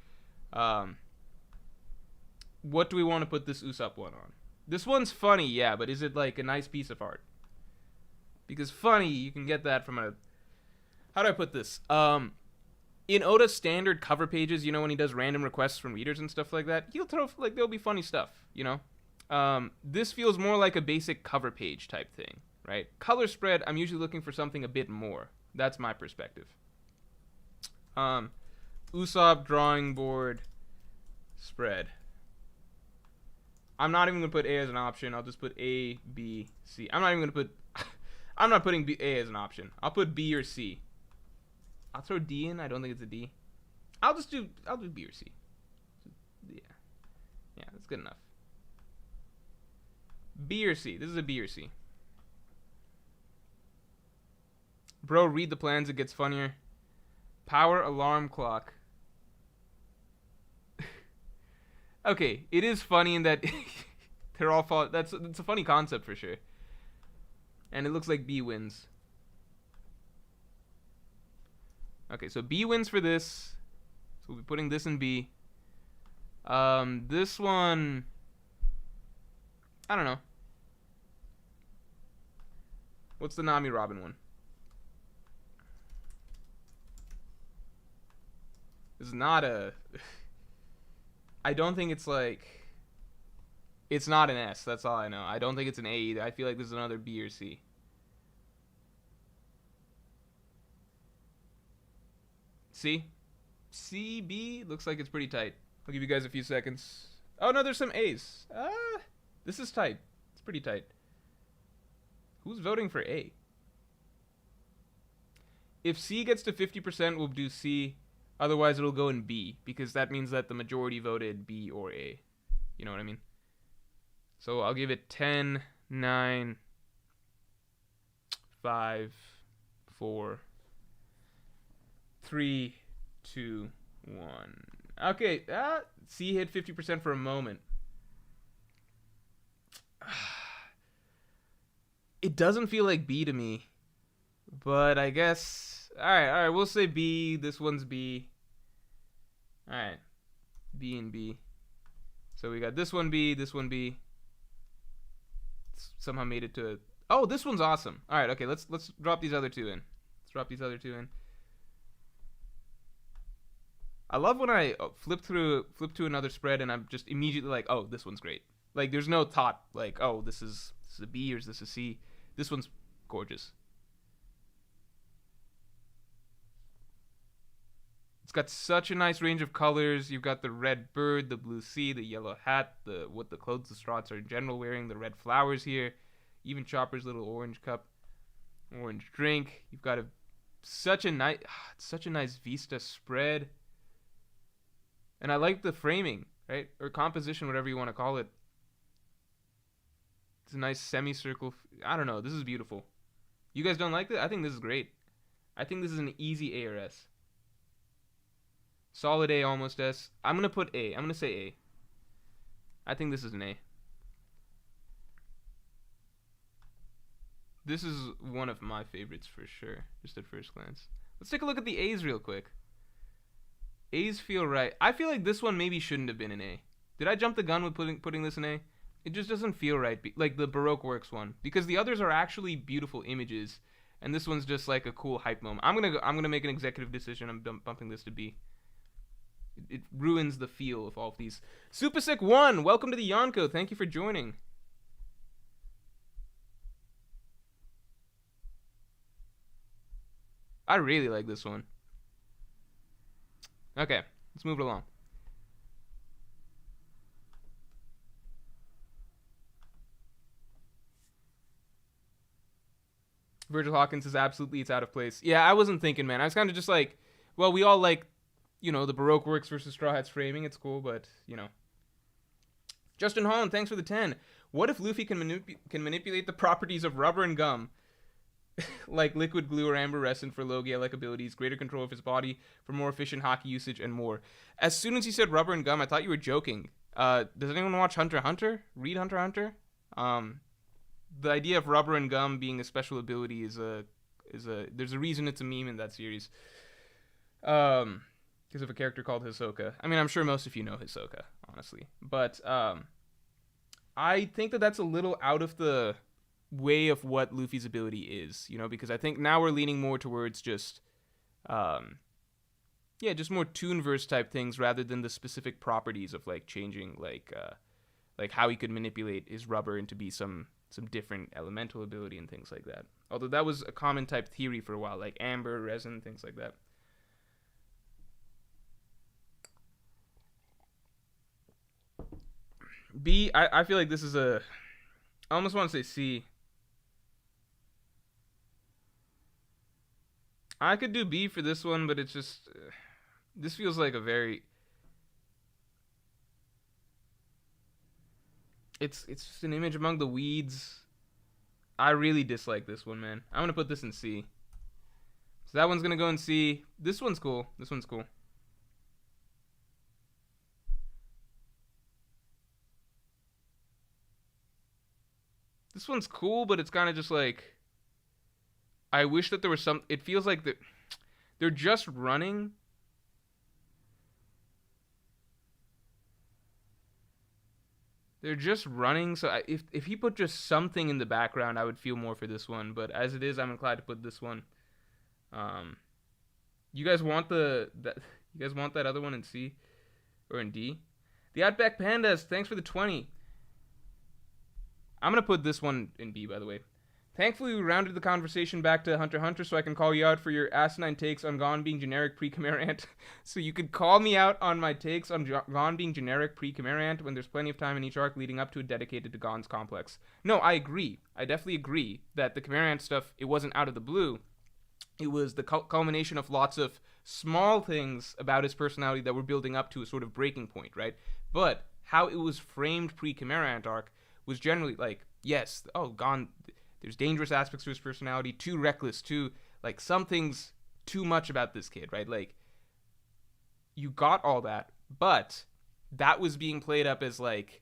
What do we want to put this Usopp one on? This one's funny, yeah, but is it like a nice piece of art? Because funny, you can get that from a... How do I put this? In Oda's standard cover pages, you know, when he does random requests from readers and stuff like that, he'll throw, like, there'll be funny stuff, you know? This feels more like a basic cover page type thing, right? Color spread, I'm usually looking for something a bit more. That's my perspective. Usopp drawing board spread. I'm not even gonna put A as an option. I'll just put A, B, C. I'm not even gonna put... I'm not putting A as an option. I'll put B or C. I'll throw D in. I don't think it's a D. I'll do B or C. Yeah. Yeah, that's good enough. B or C. This is a B or C. Bro, read the plans. It gets funnier. Power alarm clock. Okay, it is funny in that they're all fall. It's a funny concept for sure. And it looks like B wins. Okay, so B wins for this. So we'll be putting this in B. This one, I don't know. What's the Nami Robin one? This is not a... I don't think it's like... It's not an S, that's all I know. I don't think it's an A either. I feel like this is another B or C. C? C, B? Looks like it's pretty tight. I'll give you guys a few seconds. Oh no, there's some A's. This is tight. It's pretty tight. Who's voting for A? If C gets to 50%, we'll do C. Otherwise, it'll go in B, because that means that the majority voted B or A. You know what I mean? So I'll give it 10, 9, 5, 4, 3, 2, 1. Okay, C hit 50% for a moment. It doesn't feel like B to me, but I guess... Alright, we'll say B. This one's B. Alright. B and B. So we got this one B, this one B. Somehow made it to a... Oh, this one's awesome. Alright, okay, let's drop these other two in. Let's drop these other two in. I love when I flip to another spread and I'm just immediately like, oh, this one's great. Like, there's no thought, like, oh, this is a B or is this a C? This one's gorgeous. It's got such a nice range of colors. You've got the red bird, the blue sea, the yellow hat, what the clothes the Straughts are in general wearing, the red flowers here, even Chopper's little orange cup, orange drink. You've got such a nice vista spread. And I like the framing, right? Or composition, whatever you want to call it. It's a nice semicircle. I don't know. This is beautiful. You guys don't like it? I think this is great. I think this is an easy A or S. Solid A, almost S. I'm gonna put A. I'm gonna say A. I think this is an A. This is one of my favorites for sure, just at first glance. Let's take a look at the A's real quick. A's feel right. I feel like this one maybe shouldn't have been an A. Did I jump the gun with putting this in A? It just doesn't feel right, like the Baroque Works one, because the others are actually beautiful images, and this one's just like a cool hype moment. I'm gonna make an executive decision. I'm bumping this to B. It ruins the feel of all of these. Super Sick 1, welcome to the Yonko. Thank you for joining. I really like this one. Okay, let's move it along. Virgil Hawkins is absolutely, it's out of place. Yeah, I wasn't thinking, man. I was kind of just like, well, we all like, the Baroque Works versus Straw Hats framing. It's cool, but, Justin Holland, thanks for the 10. What if Luffy can manipulate the properties of rubber and gum? Like liquid glue or amber resin for Logia-like abilities, greater control of his body for more efficient hockey usage, and more. As soon as you said rubber and gum, I thought you were joking. Does anyone watch Hunter x Hunter? Read Hunter x Hunter? The idea of rubber and gum being a special ability is there's a reason it's a meme in that series. Because of a character called Hisoka. I mean, I'm sure most of you know Hisoka, honestly. But I think that that's a little out of the way of what Luffy's ability is, because I think now we're leaning more towards just just more Toonverse type things rather than the specific properties of like changing like how he could manipulate his rubber into be some different elemental ability and things like that. Although that was a common type theory for a while, like amber, resin, things like that. B, I feel like this is I almost want to say C. I could do B for this one, but it's just this feels like a very it's just an image among the weeds. I really dislike this one, man. I'm gonna put this in C. So that one's gonna go in C. This one's cool. This one's cool. This one's cool, but it's kind of just like I wish that there was some. It feels like they're just running. They're just running. So if he put just something in the background, I would feel more for this one. But as it is, I'm inclined to put this one. You guys want You guys want that other one in C or in D? The Outback Pandas. Thanks for the 20. I'm gonna put this one in B, by the way. Thankfully, we rounded the conversation back to Hunter x Hunter, so I can call you out for your asinine takes on Gon being generic pre-Khmer Ant. So you could call me out on my takes on Gon being generic pre-Khmer Ant when there's plenty of time in each arc leading up to it dedicated to Gon's complex. No, I agree. I definitely agree that the Khmer Ant stuff, it wasn't out of the blue. It was the culmination of lots of small things about his personality that were building up to a sort of breaking point, right? But how it was framed pre-Khmer Ant arc was generally like, yes, Gon, there's dangerous aspects to his personality, too reckless, too, like, something's too much about this kid, right? Like, you got all that, but that was being played up as, like,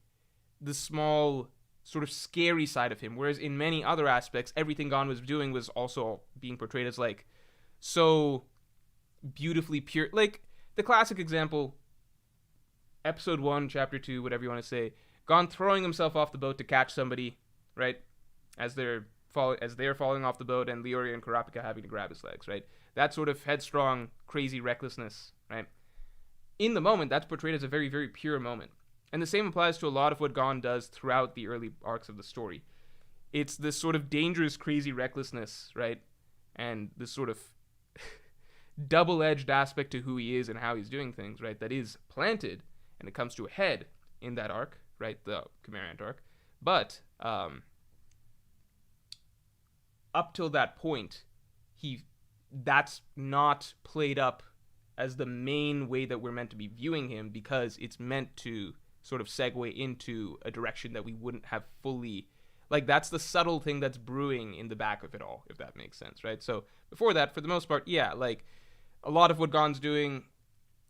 the small, sort of scary side of him, whereas in many other aspects, everything Gon was doing was also being portrayed as, like, so beautifully pure. Like, the classic example, episode 1, chapter 2, whatever you want to say, Gon throwing himself off the boat to catch somebody, right? As they're falling off the boat, and Leoria and Kurapika having to grab his legs, right? That sort of headstrong, crazy recklessness, right? In the moment, that's portrayed as a very, very pure moment. And the same applies to a lot of what Gon does throughout the early arcs of the story. It's this sort of dangerous, crazy recklessness, right? And this sort of double-edged aspect to who he is and how he's doing things, right? That is planted, and it comes to a head in that arc, right? The Khmer Ant arc. But up till that point, that's not played up as the main way that we're meant to be viewing him, because it's meant to sort of segue into a direction that we wouldn't have fully Like that's the subtle thing that's brewing in the back of it all, if that makes sense, right? So before that, for the most part, yeah, like a lot of what Gon's doing,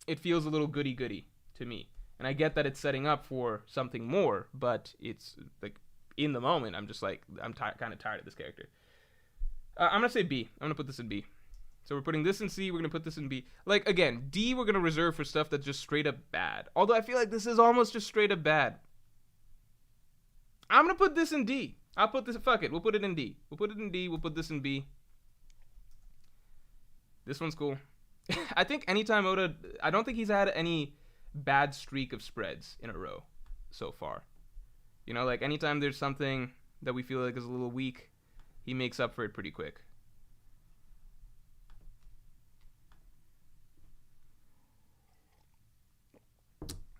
it feels a little goody goody to me. And I get that it's setting up for something more, but it's like in the moment, I'm just like, I'm kind of tired of this character. I'm gonna say B. I'm gonna put this in B. So we're putting this in C. We're gonna put this in B. Like again, D we're gonna reserve for stuff that's just straight up bad. Although I feel like this is almost just straight up bad. I'm gonna put this in D. I'll put this. Fuck it. We'll put it in D. We'll put it in D. We'll put this in B. This one's cool. I think anytime Oda, I don't think he's had any bad streak of spreads in a row so far. You know, like anytime there's something that we feel like is a little weak, he makes up for it pretty quick.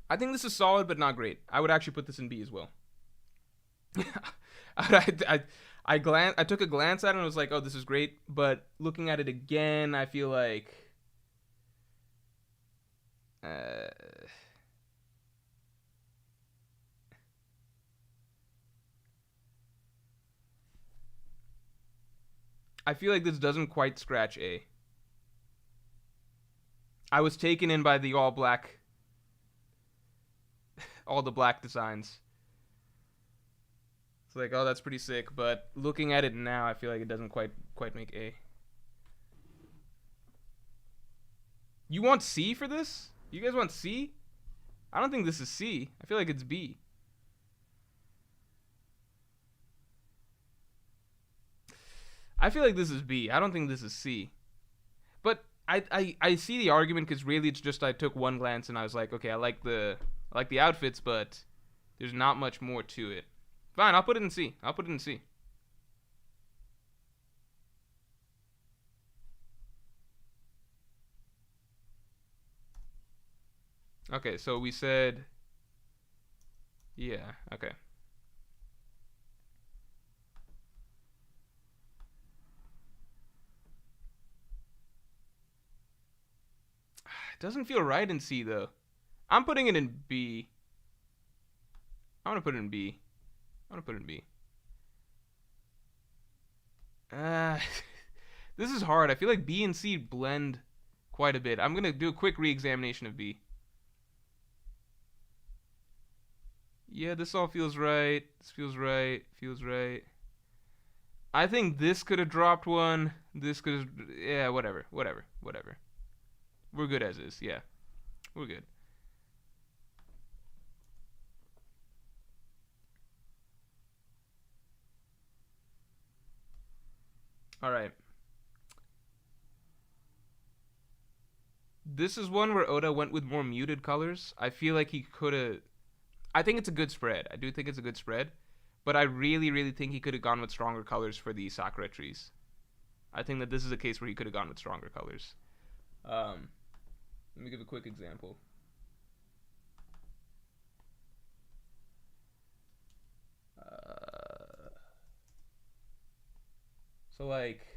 I think this is solid, but not great. I would actually put this in B as well. I took a glance at it and was like, oh, this is great. But looking at it again, I feel like I feel like this doesn't quite scratch A. I was taken in by the all the black designs. It's like, oh, that's pretty sick, but looking at it now, I feel like it doesn't quite make A. You want C for this? You guys want C? I don't think this is C. I feel like it's B. I feel like this is B. I don't think this is C. But I see the argument because really it's just I took one glance and I was like, okay, I like the outfits, but there's not much more to it. Fine, I'll put it in C. I'll put it in C. Okay, so we said, yeah, okay. It doesn't feel right in C though. I'm putting it in B. I'm gonna put it in B. I'm gonna put it in B. This is hard. I feel like B and C blend quite a bit. I'm gonna do a quick re-examination of B. Yeah, this all feels right. This feels right. Feels right. I think this could have dropped one. This could have. Yeah, whatever. Whatever. Whatever. We're good as is. Yeah. We're good. All right. This is one where Oda went with more muted colors. I feel like he could have. I think it's a good spread. I do think it's a good spread. But I really, really think he could have gone with stronger colors for the Sakura trees. I think that this is a case where he could have gone with stronger colors. Let me give a quick example. So like,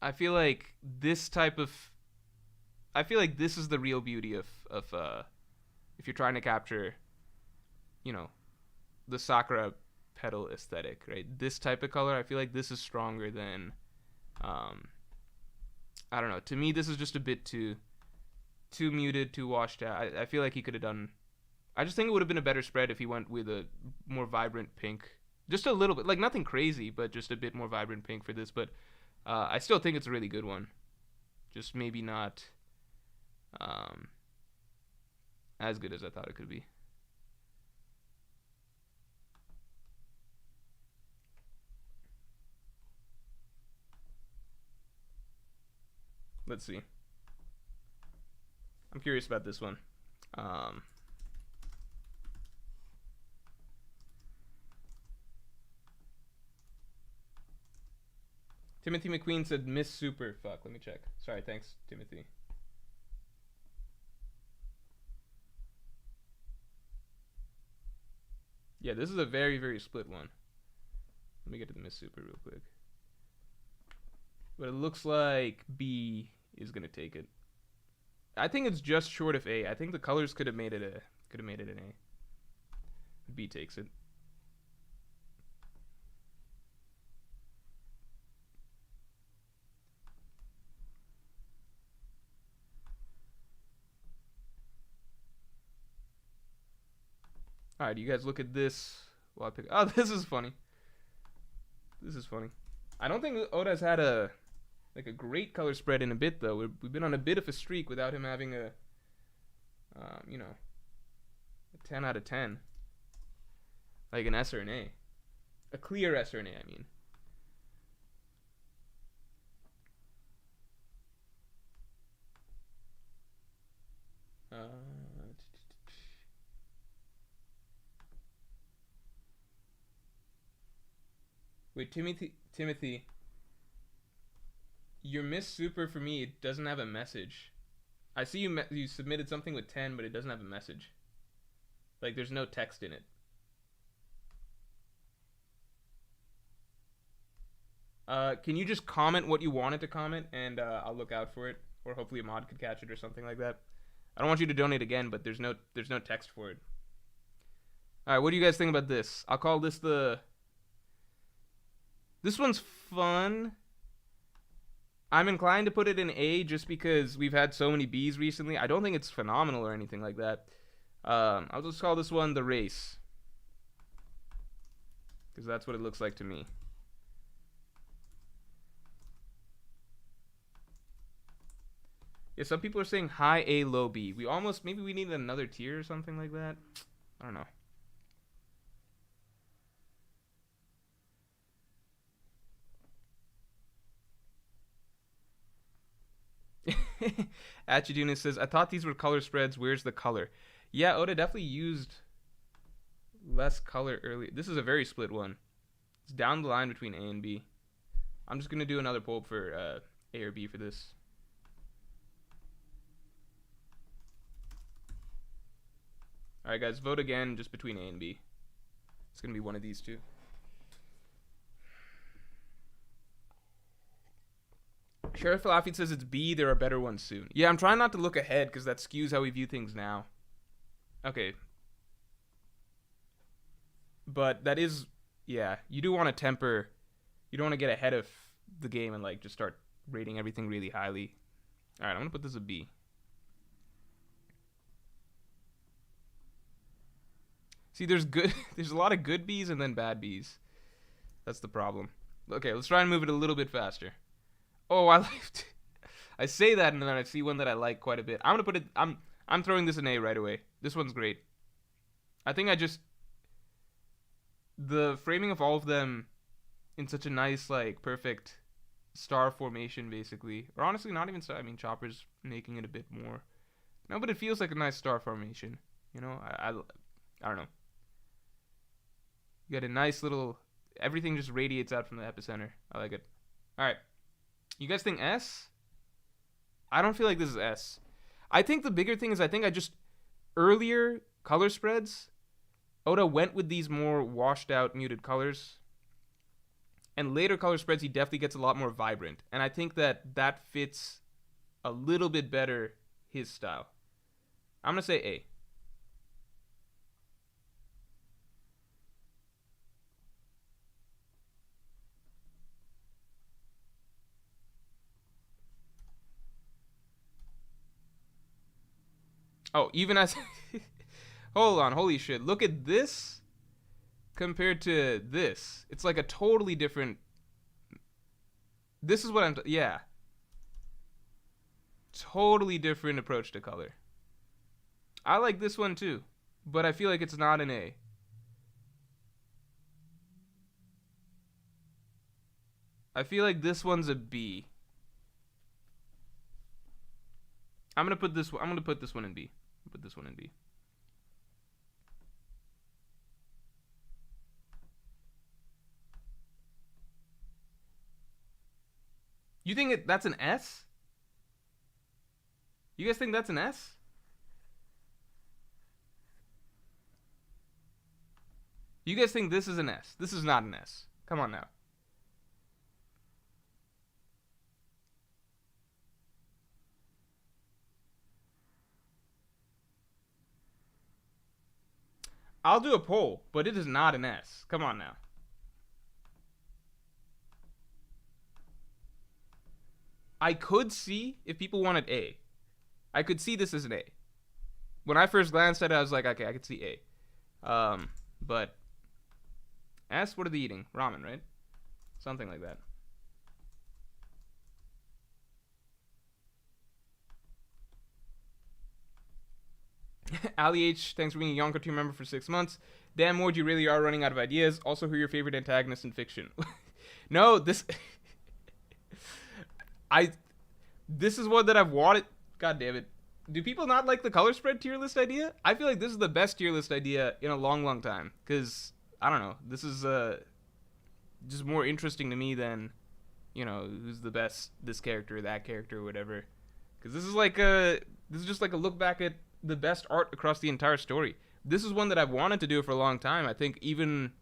I feel like this type of, I feel like this is the real beauty of if you're trying to capture, you know, the Sakura petal aesthetic, right? This type of color, I feel like this is stronger than, I don't know. To me, this is just a bit too muted, too washed out. I feel like he could have done. I just think it would have been a better spread if he went with a more vibrant pink, just a little bit, like nothing crazy, but just a bit more vibrant pink for this. But I still think it's a really good one. Just maybe not as good as I thought it could be. Let's see. I'm curious about this one. Timothy McQueen said Miss Super. Fuck, let me check. Sorry, thanks, Timothy. Yeah, this is a very, very split one. Let me get to the Miss Super real quick. But it looks like B is gonna take it. I think it's just short of A. I think the colors could have made it an A. B takes it. All right, you guys look at this while I pick. Oh, this is funny. This is funny. I don't think Oda's had a great color spread in a bit though. We've been on a bit of a streak without him having a a 10 out of 10, like an S or an A, a clear S or an A. I mean. Wait, Timothy, your Miss Super for me, it doesn't have a message. I see you submitted something with 10, but it doesn't have a message. Like, there's no text in it. Can you just comment what you wanted to comment, and I'll look out for it, or hopefully a mod could catch it or something like that. I don't want you to donate again, but there's no text for it. All right, what do you guys think about this? I'll call this the. This one's fun. I'm inclined to put it in A just because we've had so many Bs recently. I don't think it's phenomenal or anything like that. I'll just call this one the race, because that's what it looks like to me. Yeah, some people are saying high A, low B. Maybe we need another tier or something like that. I don't know. Achiduna says, I thought these were color spreads. Where's the color? Yeah, Oda definitely used less color early. This is a very split one. It's down the line between A and B. I'm just going to do another poll for A or B for this. Alright, guys, vote again just between A and B. It's going to be one of these two. Sheriff Falafid says it's B. There are better ones soon. Yeah, I'm trying not to look ahead because that skews how we view things now. Okay. But that is, yeah, you do want to temper. You don't want to get ahead of the game and like just start rating everything really highly. All right, I'm going to put this a B. See, there's a lot of good Bs and then bad Bs. That's the problem. Okay, let's try and move it a little bit faster. Oh, I say that and then I see one that I like quite a bit. I'm gonna put it. I'm throwing this an A right away. This one's great. I think the framing of all of them in such a nice, like, perfect star formation, basically. Or honestly, not even star. I mean, Chopper's making it a bit more. No, but it feels like a nice star formation. You know, I don't know. You got a nice little. Everything just radiates out from the epicenter. I like it. All right. You guys think S? I don't feel like this is S. I think the bigger thing is earlier color spreads, Oda went with these more washed out muted colors. And later color spreads, he definitely gets a lot more vibrant. And I think that fits a little bit better his style. I'm going to say A. Oh, even as... Hold on, holy shit. Look at this compared to this. It's like a totally different... This is what I'm... Yeah. Totally different approach to color. I like this one too, but I feel like it's not an A. I feel like this one's a B. I'm gonna put this one in B. Put this one in B. You think that's an S? You guys think that's an S? You guys think this is an S? This is not an S. Come on now. I'll do a poll, but it is not an S. Come on now. I could see if people wanted A. I could see this as an A. When I first glanced at it, I was like, okay, I could see A. But S, what are they eating? Ramen, right? Something like that. Ali H, thanks for being a Yonko team member for 6 months. Damn, Morj, you really are running out of ideas. Also, who are your favorite antagonists in fiction? No, this... This is one that I've wanted... God damn it. Do people not like the color spread tier list idea? I feel like this is the best tier list idea in a long, long time. Because, I don't know, this is just more interesting to me than, you know, who's the best, this character, that character, or whatever. Because this is just like a look back at the best art across the entire story. This is one that I've wanted to do for a long time. I think even,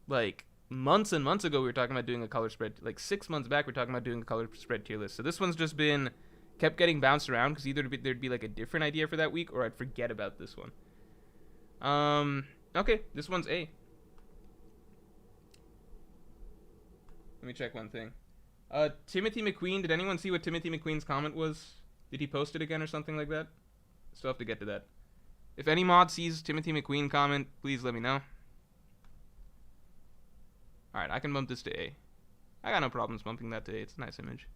like, months and months ago we were talking about doing a color spread. Like 6 months back we were talking about doing a color spread tier list. So this one's just been kept getting bounced around because either there'd be like a different idea for that week or I'd forget about this one. Okay, this one's A. Let me check one thing. Timothy McQueen, did anyone see what Timothy McQueen's comment was? Did he post it again or something like that? Still have to get to that. If any mod sees Timothy McQueen comment, please let me know. Alright, I can bump this to A. I got no problems bumping that to A. It's a nice image.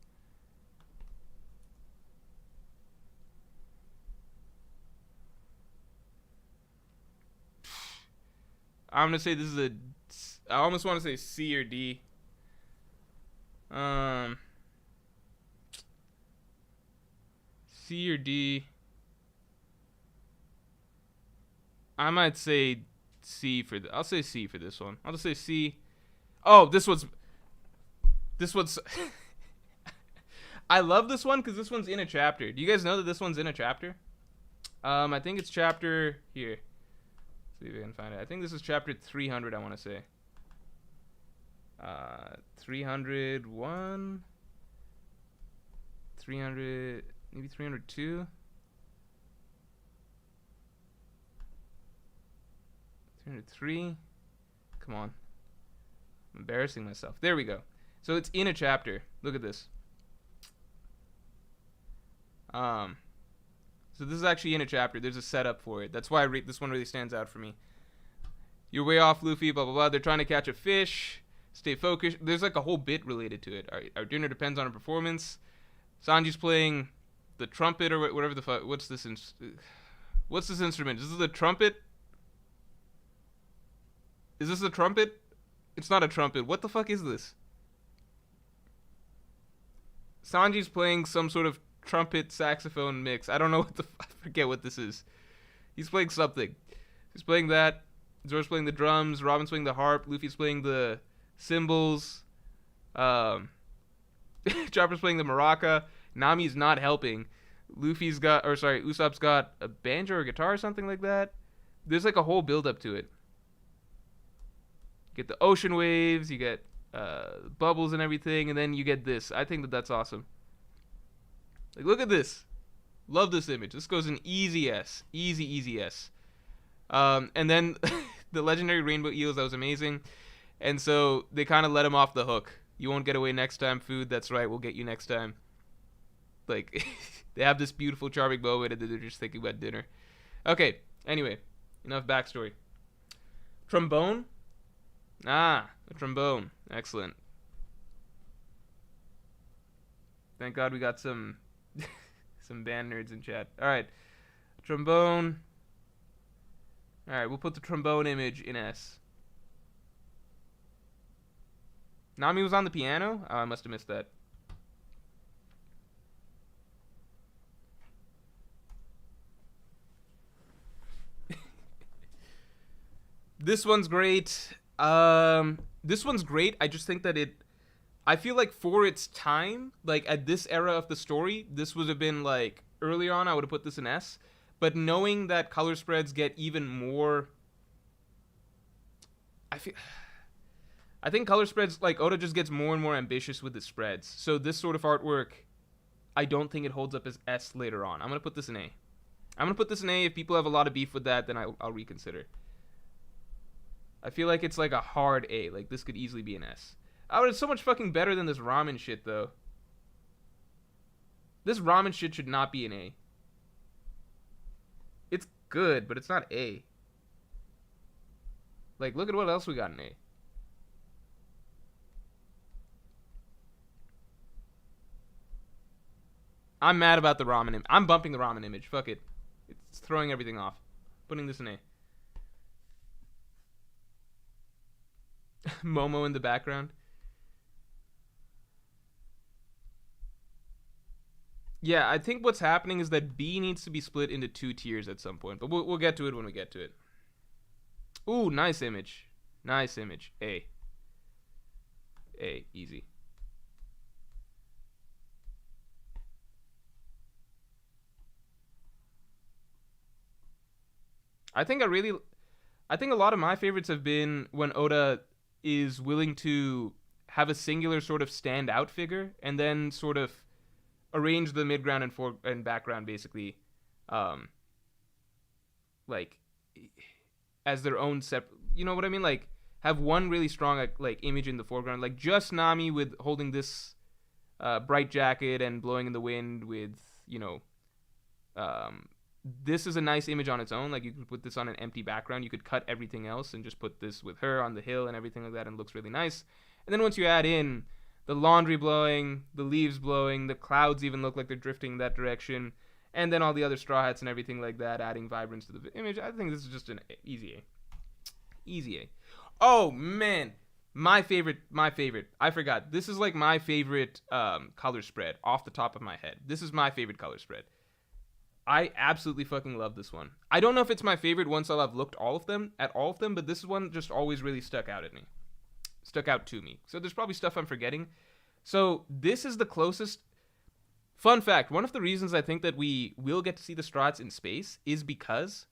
I'm gonna say this is I almost want to say C or D. C or D. I might say C for I'll say C for this one. I'll just say C. Oh, this one's I love this one because this one's in a chapter. Do you guys know that this one's in a chapter? I think it's chapter here. Let's see if I can find it. I think this is chapter 300, I want to say. 301, 300, maybe 302, 303. Come on. I'm embarrassing myself. There we go. So it's in a chapter. Look at this. So this is actually in a chapter. There's a setup for it. That's why this one really stands out for me. You're way off, Luffy, blah, blah, blah. They're trying to catch a fish. Stay focused. There's like a whole bit related to it. Our dinner depends on our performance. Sanji's playing the trumpet or whatever the fuck. What's this instrument? Is this a trumpet? Is this a trumpet? It's not a trumpet. What the fuck is this? Sanji's playing some sort of trumpet saxophone mix. I don't know what I forget what this is. He's playing something. He's playing that. Zoro's playing the drums. Robin's playing the harp. Luffy's playing the cymbals. Chopper's playing the maraca. Nami's not helping. Usopp's got a banjo or guitar or something like that. There's like a whole build up to it. You get the ocean waves. You get bubbles and everything, and then you get this. I think that's awesome. Like, look at this. Love this image. This goes in easy S. Easy S. And then the legendary rainbow eels, that was amazing. And so they kind of let him off the hook. You won't get away next time, food. That's right. We'll get you next time. Like, they have this beautiful, charming moment, and then they're just thinking about dinner. Okay. Anyway, enough backstory. Trombone? Ah, a trombone. Excellent. Thank God we got some band nerds in chat. Alright. Trombone. Alright, we'll put the trombone image in S. Nami was on the piano? Oh, I must have missed that. This one's great. This one's great. I just think that I feel like for its time, like at this era of the story, this would have been like earlier on. I would have put this in S, but knowing that color spreads get even more, I I think color spreads, like, Oda just gets more and more ambitious with the spreads. So this sort of artwork, I don't think it holds up as S later on. I'm going to put this in A. I'm going to put this in A. If people have a lot of beef with that, then I'll reconsider. I feel like it's like a hard A. Like, this could easily be an S. Oh, it's so much fucking better than this ramen shit, though. This ramen shit should not be an A. It's good, but it's not A. Like, look at what else we got in A. I'm mad about the ramen. I'm bumping the ramen image. Fuck it. It's throwing everything off. Putting this in A. Momo in the background. Yeah, I think what's happening is that B needs to be split into 2 tiers at some point. But we'll get to it when we get to it. Ooh, nice image. Nice image. A. A. Easy. I think a lot of my favorites have been when Oda is willing to have a singular sort of standout figure and then sort of arrange the midground and background basically, like as their own separate. You know what I mean? Like have one really strong like image in the foreground, like just Nami with holding this bright jacket and blowing in the wind with this is a nice image on its own. Like you could put this on an empty background. You could cut everything else and just put this with her on the hill and everything like that, and it looks really nice. And then once you add in the laundry blowing, the leaves blowing, the clouds even look like they're drifting in that direction, and then all the other straw hats and everything like that, adding vibrance to the image. I think this is just an easy A. Easy A. Oh man, my favorite. I forgot. This is like my favorite color spread off the top of my head. This is my favorite color spread. I absolutely fucking love this one. I don't know if it's my favorite once I'll have looked all of them, but this one just always really stuck out to me. So there's probably stuff I'm forgetting. So this is the closest. Fun fact, one of the reasons I think that we will get to see the Straw Hats in space is because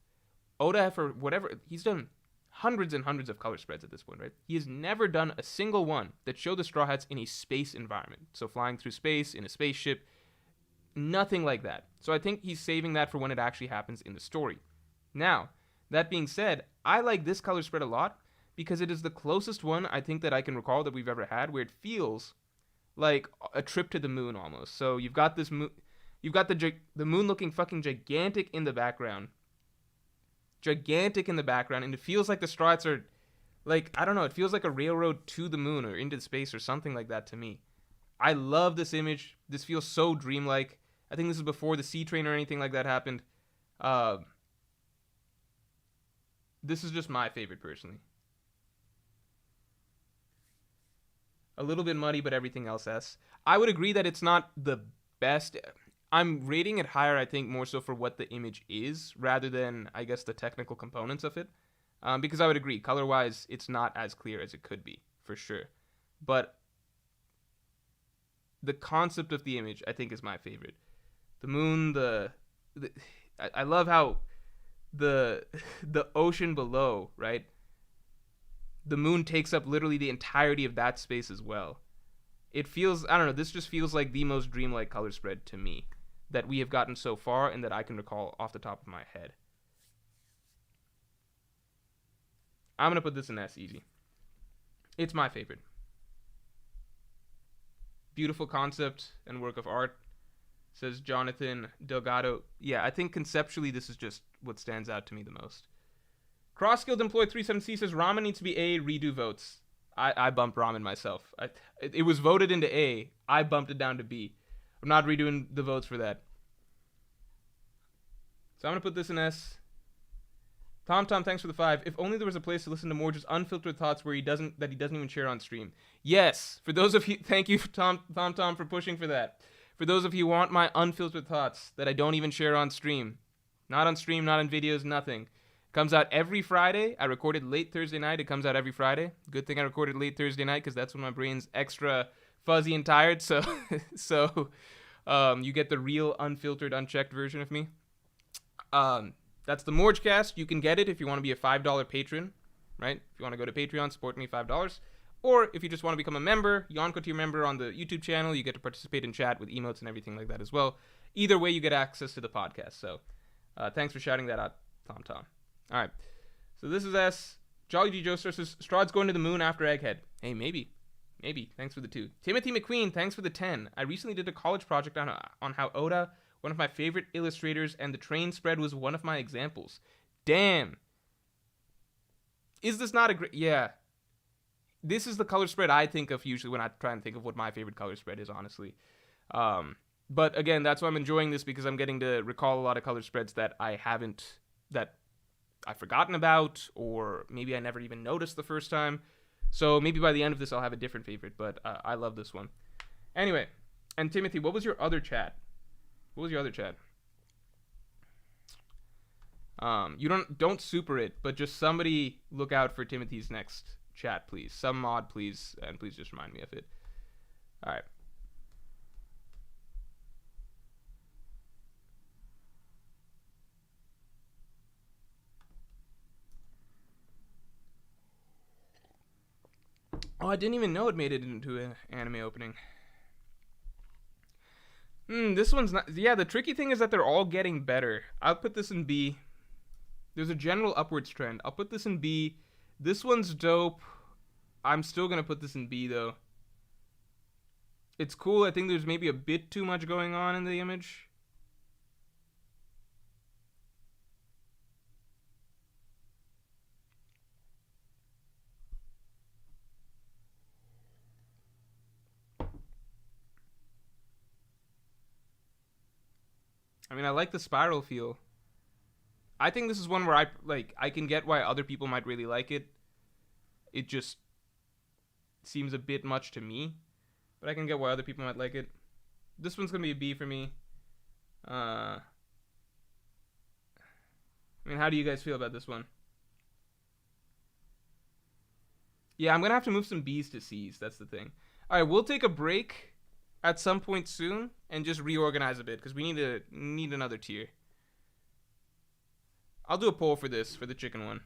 Oda, for whatever, he's done hundreds and hundreds of color spreads at this point, right? He has never done a single one that showed the Straw Hats in a space environment. So flying through space, in a spaceship, nothing like that. So I think he's saving that for when it actually happens in the story. Now, that being said, I like this color spread a lot because it is the closest one I think that I can recall that we've ever had where it feels like a trip to the moon almost. So you've got this you've got the moon looking fucking gigantic in the background. Gigantic in the background, and it feels like the Straw Hats are like, I don't know, it feels like a railroad to the moon or into space or something like that to me. I love this image. This feels so dreamlike. I think this is before the Sea Train or anything like that happened. This is just my favorite personally. A little bit muddy, but everything else S. I would agree that it's not the best. I'm rating it higher, I think, more so for what the image is, rather than, I guess, the technical components of it. Because I would agree, color-wise, it's not as clear as it could be, for sure. But the concept of the image, I think, is my favorite. The moon, I love how the ocean below, right? The moon takes up literally the entirety of that space as well. It feels, I don't know, this just feels like the most dreamlike color spread to me that we have gotten so far and that I can recall off the top of my head. I'm going to put this in S, easy. It's my favorite. Beautiful concept and work of art, says Jonathan Delgado. Yeah, I think conceptually this is just what stands out to me the most. Cross-skilled employee 37C says ramen needs to be A, redo votes. I bumped ramen myself. It was voted into A. I bumped it down to B. I'm not redoing the votes for that. So I'm going to put this in S. Tom, thanks for the 5. If only there was a place to listen to Morj's unfiltered thoughts where he doesn't even share on stream. Yes, for those of you, thank you, Tom, for pushing for that. For those of you who want my unfiltered thoughts that I don't even share on stream, not on videos, nothing. Comes out every Friday. I recorded late Thursday night. It comes out every Friday. Good thing I recorded late Thursday night because that's when my brain's extra fuzzy and tired. So you get the real unfiltered, unchecked version of me. That's the Morjcast. You can get it if you want to be a $5 patron, right? If you want to go to Patreon, support me $5. Or if you just want to become a member, Yonko tier member on the YouTube channel, you get to participate in chat with emotes and everything like that as well. Either way, you get access to the podcast. So thanks for shouting that out, Tom Tom. All right. So this is S. Jolly G. Joe says, Strahd's going to the moon after Egghead. Hey, maybe. Maybe. Thanks for the 2. Timothy McQueen, thanks for the 10. I recently did a college project on how Oda, one of my favorite illustrators, and the train spread was one of my examples. Damn. Is this not a great... Yeah. This is the color spread I think of usually when I try and think of what my favorite color spread is, honestly. But again, that's why I'm enjoying this, because I'm getting to recall a lot of color spreads that I've forgotten about, or maybe I never even noticed the first time. So maybe by the end of this, I'll have a different favorite, but I love this one. Anyway, and Timothy, what was your other chat? What was your other chat? You don't super it, but just somebody look out for Timothy's next chat, please. Some mod, please, and please just remind me of it. All right. Oh, I didn't even know it made it into an anime opening. This one's not... Yeah, the tricky thing is that they're all getting better. I'll put this in B. There's a general upwards trend. I'll put this in B. This one's dope. I'm still going to put this in B, though. It's cool. I think there's maybe a bit too much going on in the image. I mean, I like the spiral feel. I think this is one where I can get why other people might really like it. It just seems a bit much to me, but I can get why other people might like it. This one's gonna be a B for me. I mean, how do you guys feel about this one? Yeah, I'm gonna have to move some B's to C's. That's the thing. All right, we'll take a break at some point soon and just reorganize a bit, because we need another tier. I'll do a poll for this, for the chicken one.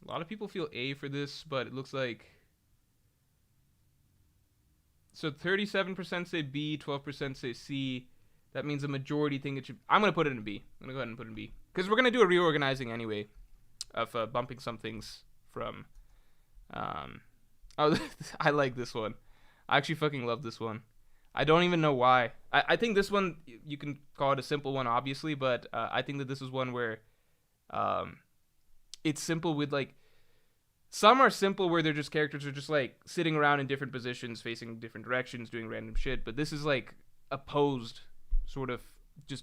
A lot of people feel A for this, but it looks like... So 37% say B, 12% say C. That means a majority think it should... I'm going to put it in B. I'm going to go ahead and put it in B. Because we're going to do a reorganizing anyway of bumping some things from... Oh, I like this one. I actually fucking love this one. I don't even know why. I think this one, you can call it a simple one, obviously, but I think that this is one where... it's simple with, like... Some are simple where they're just characters are just, like, sitting around in different positions, facing different directions, doing random shit. But this is, like, a posed, sort of, just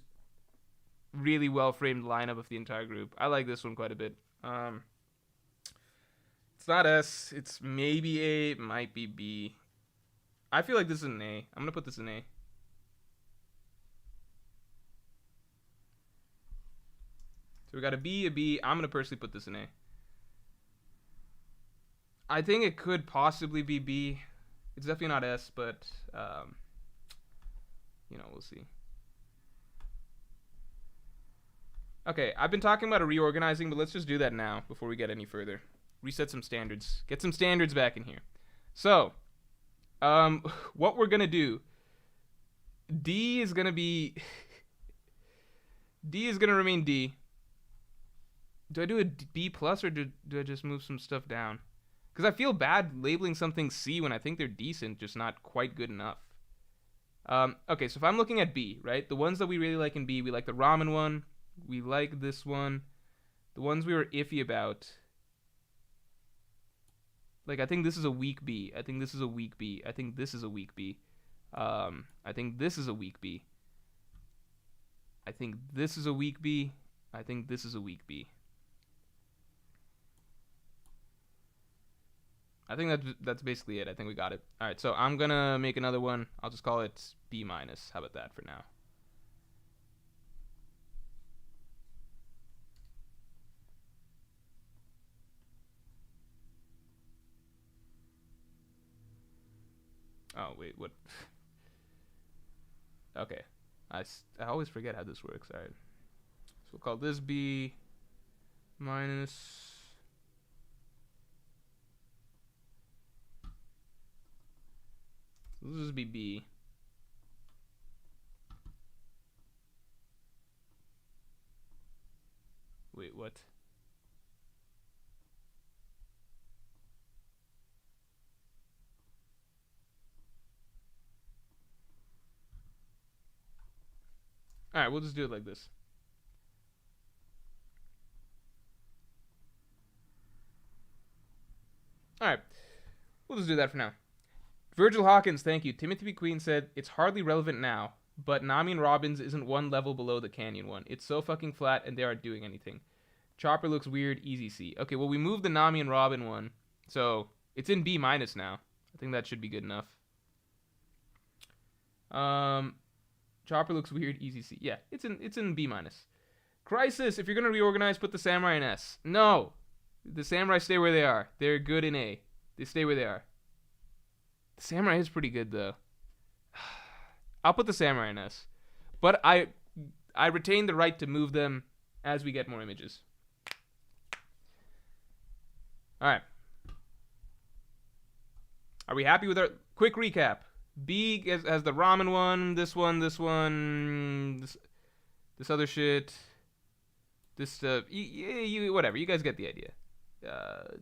really well-framed lineup of the entire group. I like this one quite a bit. It's not S. It's maybe A. It might be B. I feel like this is an A. I'm going to put this in A. So we got a B, a B. I'm going to personally put this in A. I think it could possibly be B. It's definitely not S, but, we'll see. Okay, I've been talking about a reorganizing, but let's just do that now before we get any further. Reset some standards. Get some standards back in here. So, what we're going to do, D is going to be... D is going to remain D. Do I do a B plus, or do I just move some stuff down? Because I feel bad labeling something C when I think they're decent, just not quite good enough. Okay, so if I'm looking at B, right? The ones that we really like in B, we like the ramen one. We like this one. The ones we were iffy about. Like, I think this is a weak B. I think this is a weak B. I think this is a weak B. I think this is a weak B. I think this is a weak B. I think this is a weak B. I think that's basically it. I think we got it. All right, so I'm gonna make another one. I'll just call it B minus. How about that for now? Oh wait, what? Okay, I always forget how this works. All right, so we'll call this B minus. This is B. Wait, what? All right, we'll just do it like this. All right, we'll just do that for now. Virgil Hawkins, thank you. Timothy Queen said, it's hardly relevant now, but Nami and Robbins isn't one level below the Canyon one. It's so fucking flat and they aren't doing anything. Chopper looks weird, easy C. Okay, well, we moved the Nami and Robin one, so it's in B minus now. I think that should be good enough. Chopper looks weird, easy C. Yeah, it's in B minus. Crisis, if you're gonna reorganize, put the samurai in S. No, the samurai stay where they are. They're good in A. They stay where they are. The samurai is pretty good though. I'll put the samurai in S, but I retain the right to move them as we get more images. All right. Are we happy with our quick recap? B has the ramen one, this other shit, this whatever. You guys get the idea.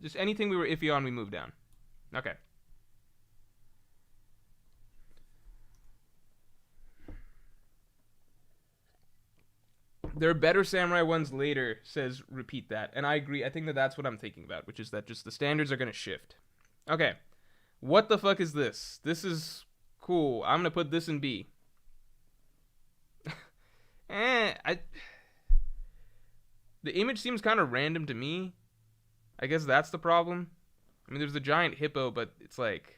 Just anything we were iffy on, we moved down. Okay. There are better samurai ones later, says repeat that. And I agree. I think that's what I'm thinking about, which is that just the standards are going to shift. Okay. What the fuck is this? This is cool. I'm going to put this in B. The image seems kind of random to me. I guess that's the problem. I mean, there's the giant hippo, but it's like,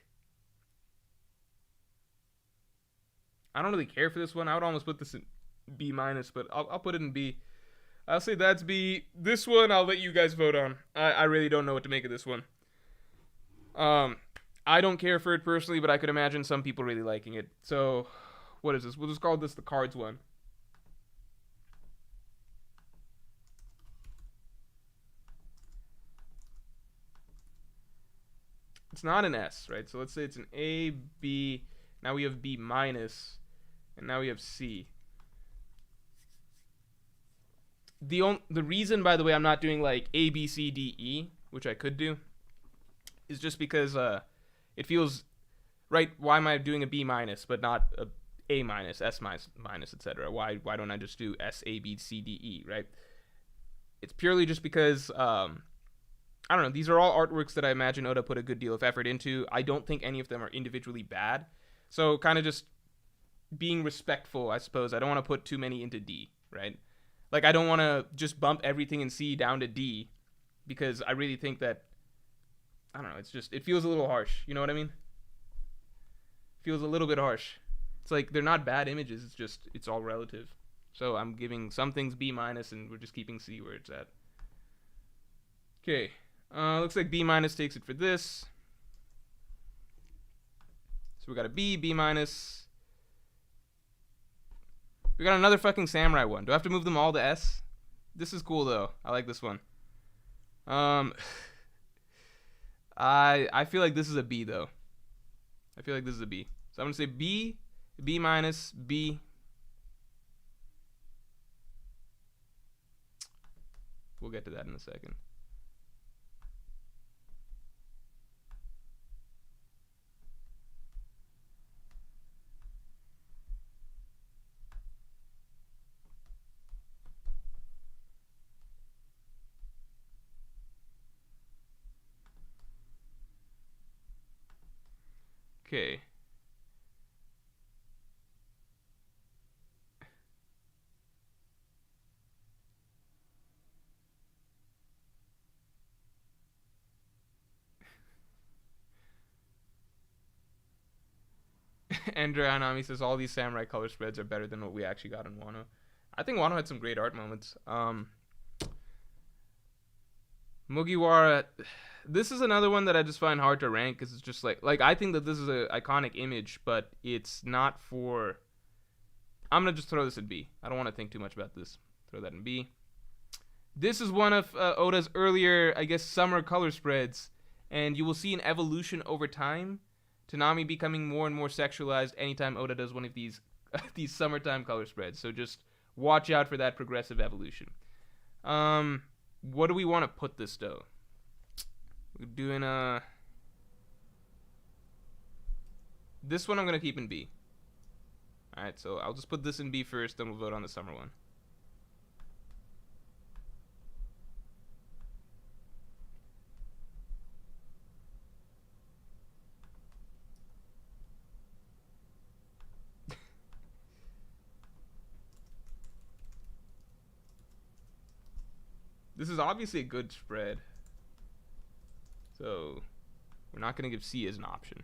I don't really care for this one. I would almost put this in B minus, but I'll put it in B. I'll say that's B. This one I'll let you guys vote on. I really don't know what to make of this one. I don't care for it personally, but I could imagine some people really liking it. So, what is this? We'll just call this the cards one. It's not an S, right? So let's say it's an A, B. Now we have B minus, and now we have C. The reason, by the way, I'm not doing like A, B, C, D, E, which I could do, is just because it feels right. Why am I doing a B minus but not a minus, S minus, etc.? Why don't I just do S, A, B, C, D, E, right? It's purely just because I don't know. These are all artworks that I imagine Oda put a good deal of effort into. I don't think any of them are individually bad. So kind of just being respectful, I suppose. I don't want to put too many into D, right? Like, I don't want to just bump everything in C down to D because I really think that, I don't know, it feels a little harsh. You know what I mean? It feels a little bit harsh. It's like they're not bad images. It's all relative. So I'm giving some things B minus and we're just keeping C where it's at. Okay. Looks like B minus takes it for this. So we got a B, B minus. We got another fucking samurai one. Do I have to move them all to S? This is cool though. I like this one. I feel like this is a B though. I feel like this is a B. So I'm gonna say B, B minus, B. We'll get to that in a second. Okay. Andrew Anami says all these samurai color spreads are better than what we actually got in Wano. I think Wano had some great art moments. Mugiwara, this is another one that I just find hard to rank because it's just like I think that this is an iconic image, but it's not for. I'm gonna just throw this in B. I don't want to think too much about this. Throw that in B. This is one of Oda's earlier, I guess, summer color spreads, and you will see an evolution over time to Nami becoming more and more sexualized anytime Oda does one of these these summertime color spreads. So just watch out for that progressive evolution. What do we want to put this though? We're doing this one I'm gonna keep in B. All right, so I'll just put this in B first, then we'll vote on the summer one. This is obviously a good spread, so we're not going to give C as an option.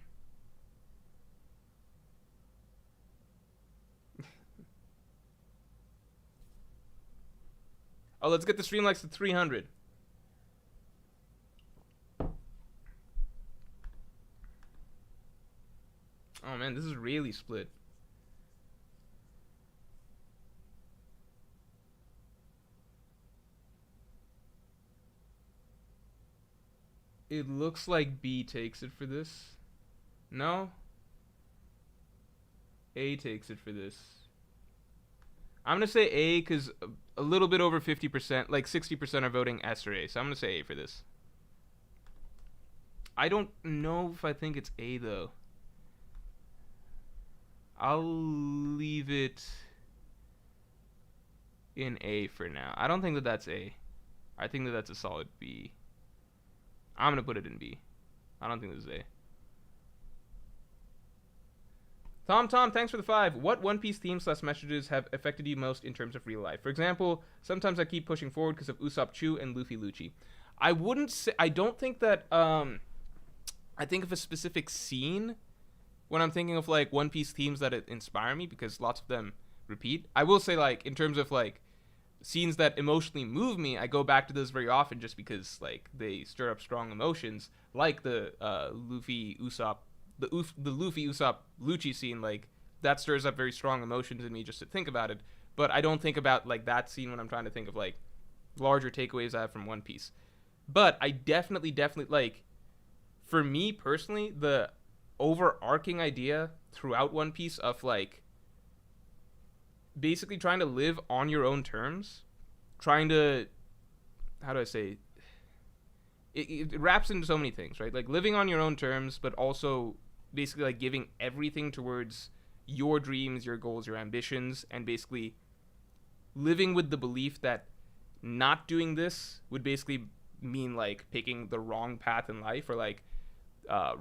Oh, let's get the stream likes to 300. Oh man, this is really split. It looks like B takes it for this. No? A takes it for this. I'm going to say A because a little bit over 50%, like 60% are voting S or A. So I'm going to say A for this. I don't know if I think it's A though. I'll leave it in A for now. I don't think that that's A. I think that that's a solid B. I'm going to put it in B. I don't think this is A. Tom, thanks for the 5. What One Piece themes/messages have affected you most in terms of real life? For example, sometimes I keep pushing forward because of Usopp Chu and Luffy Lucci. I wouldn't say, I don't think that, I think of a specific scene when I'm thinking of like One Piece themes that inspire me because lots of them repeat. I will say like in terms of like scenes that emotionally move me, I go back to those very often just because like they stir up strong emotions, like the Luffy Usopp Lucci scene. Like that stirs up very strong emotions in me just to think about it, but I don't think about like that scene when I'm trying to think of like larger takeaways I have from One Piece. But I definitely like, for me personally, the overarching idea throughout One Piece of like basically trying to live on your own terms, trying to, how do I say, it wraps into so many things, right? Like living on your own terms, but also basically like giving everything towards your dreams, your goals, your ambitions, and basically living with the belief that not doing this would basically mean like picking the wrong path in life, or like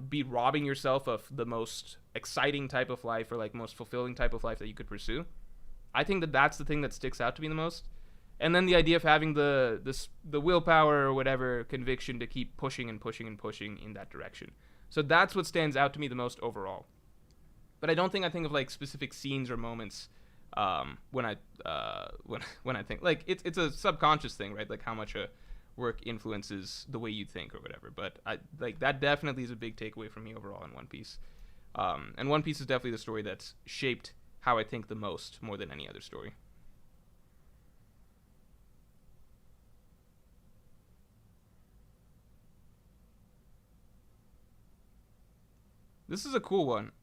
be robbing yourself of the most exciting type of life, or like most fulfilling type of life that you could pursue. I think that that's the thing that sticks out to me the most. And then the idea of having the willpower or whatever, conviction to keep pushing and pushing and pushing in that direction. So that's what stands out to me the most overall. But I don't think I think of like specific scenes or moments when I think, like it's a subconscious thing, right? Like how much a work influences the way you think or whatever. But I like that definitely is a big takeaway from me overall in One Piece. And One Piece is definitely the story that's shaped how I think the most, more than any other story. This is a cool one.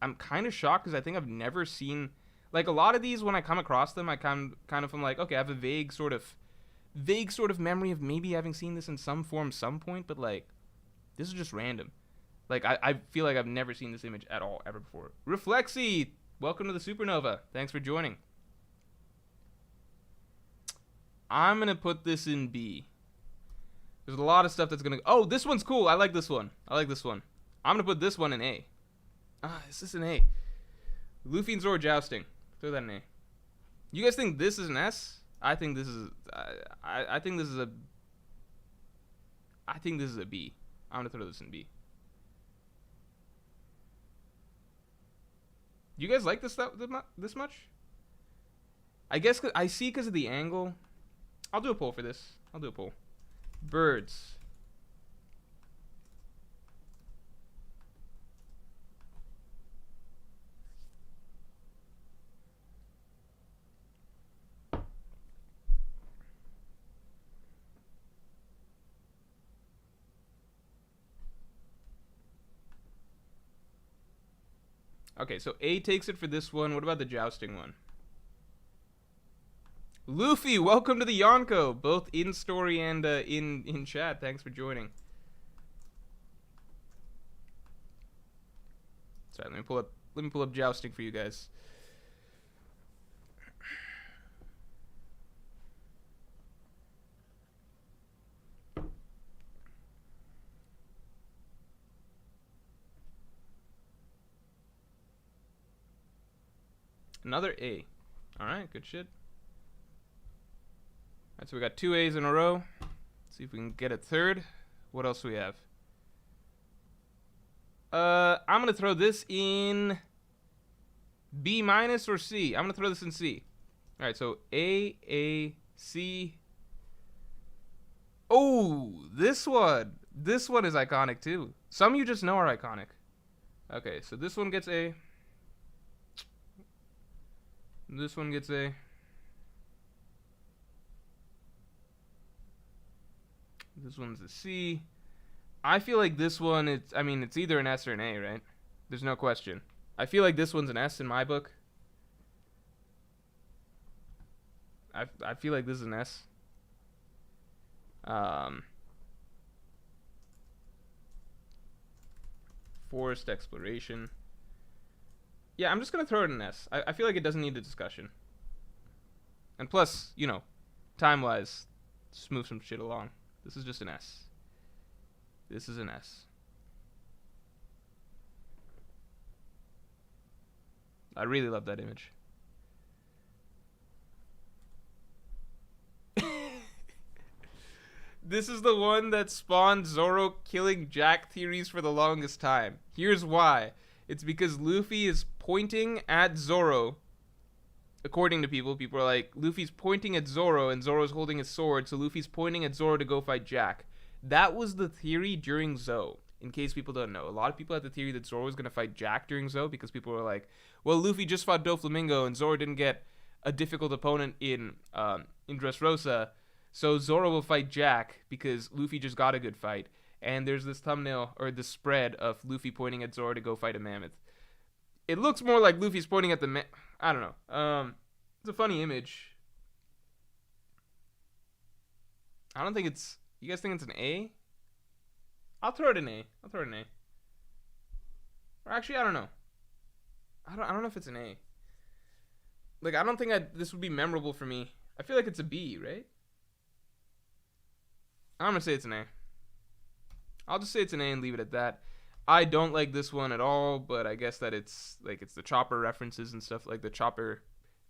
I'm kind of shocked because I think I've never seen, like, a lot of these. When I come across them, I kind of am like, okay, I have a vague sort of memory of maybe having seen this in some form some point, but like this is just random. Like I feel like I've never seen this image at all ever before. Reflexy, welcome to the Supernova. Thanks for joining. I'm gonna put this in B. There's a lot of stuff that's gonna. Oh, this one's cool. I like this one. I'm gonna put this one in A. Is this an A? Luffy and Zoro jousting. Throw that in A. You guys think this is an S? I think this is. I think this is a. I think this is a B. I'm gonna throw this in B. You guys like this much? I guess I see because of the angle. I'll do a poll for this. I'll do a poll. Birds. Okay, so A takes it for this one. What about the jousting one? Luffy, welcome to the Yonko, both in story and in chat. Thanks for joining. Sorry, let me pull up jousting for you guys. Another A. Alright, good shit. Alright, so we got 2 A's in a row. Let's see if we can get a third. What else do we have? I'm gonna throw this in B minus or C. I'm gonna throw this in C. Alright, so A, C. Oh, this one. This one is iconic too. Some you just know are iconic. Okay, so this one gets A. This one gets A. This one's a C. I feel like this one, it's either an S or an A, right? There's no question. I feel like this one's an S in my book. I feel like this is an S. Forest exploration. Yeah, I'm just going to throw it in an S. I feel like it doesn't need a discussion. And plus, you know, time-wise, just move some shit along. This is just an S. This is an S. I really love that image. This is the one that spawned Zoro killing Jack theories for the longest time. Here's why. It's because Luffy is pointing at Zoro. According to people are like, Luffy's pointing at Zoro and Zoro's holding his sword, so Luffy's pointing at Zoro to go fight Jack. That was the theory during Zou, in case people don't know. A lot of people had the theory that Zoro was going to fight Jack during Zou because people were like, well, Luffy just fought Doflamingo and Zoro didn't get a difficult opponent in Dressrosa, so Zoro will fight Jack because Luffy just got a good fight. And there's this thumbnail, or this spread of Luffy pointing at Zoro to go fight a mammoth. It looks more like Luffy's pointing at the I don't know. It's a funny image. I don't think it's... You guys think it's an A? I'll throw it in A. Or actually, I don't know. I don't know if it's an A. Like, I don't think this would be memorable for me. I feel like it's a B, right? I'm gonna say it's an A. I'll just say it's an A and leave it at that. I don't like this one at all, but I guess that it's the Chopper references and stuff, like the Chopper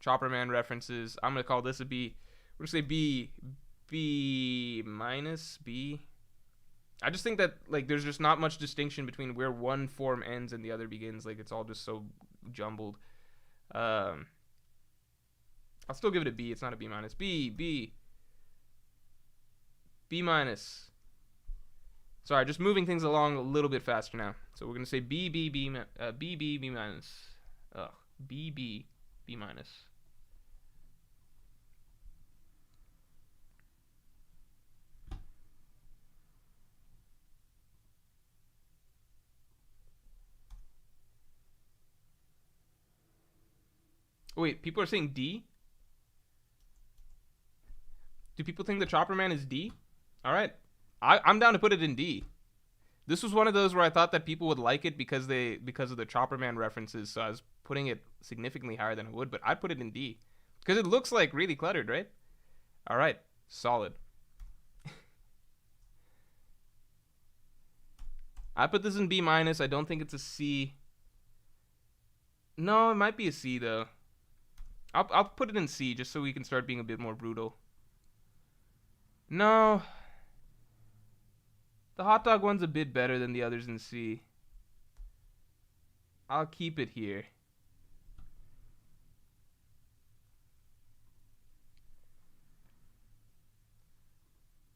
Man references. I'm gonna call this a B. We're gonna say B minus, B. I just think that like there's just not much distinction between where one form ends and the other begins. Like it's all just so jumbled. I'll still give it a B. It's not a B minus. B minus. Sorry, just moving things along a little bit faster now. So we're gonna say B minus. Ugh, B minus. Wait, people are saying D? Do people think the Chopper Man is D? All right. I'm down to put it in D. This was one of those where I thought that people would like it because of the Chopper Man references, so I was putting it significantly higher than I would, but I'd put it in D. Because it looks like really cluttered, right? Alright, solid. I put this in B minus. I don't think it's a C. No, it might be a C though. I'll put it in C just so we can start being a bit more brutal. No. The hot dog one's a bit better than the others in C. I'll keep it here.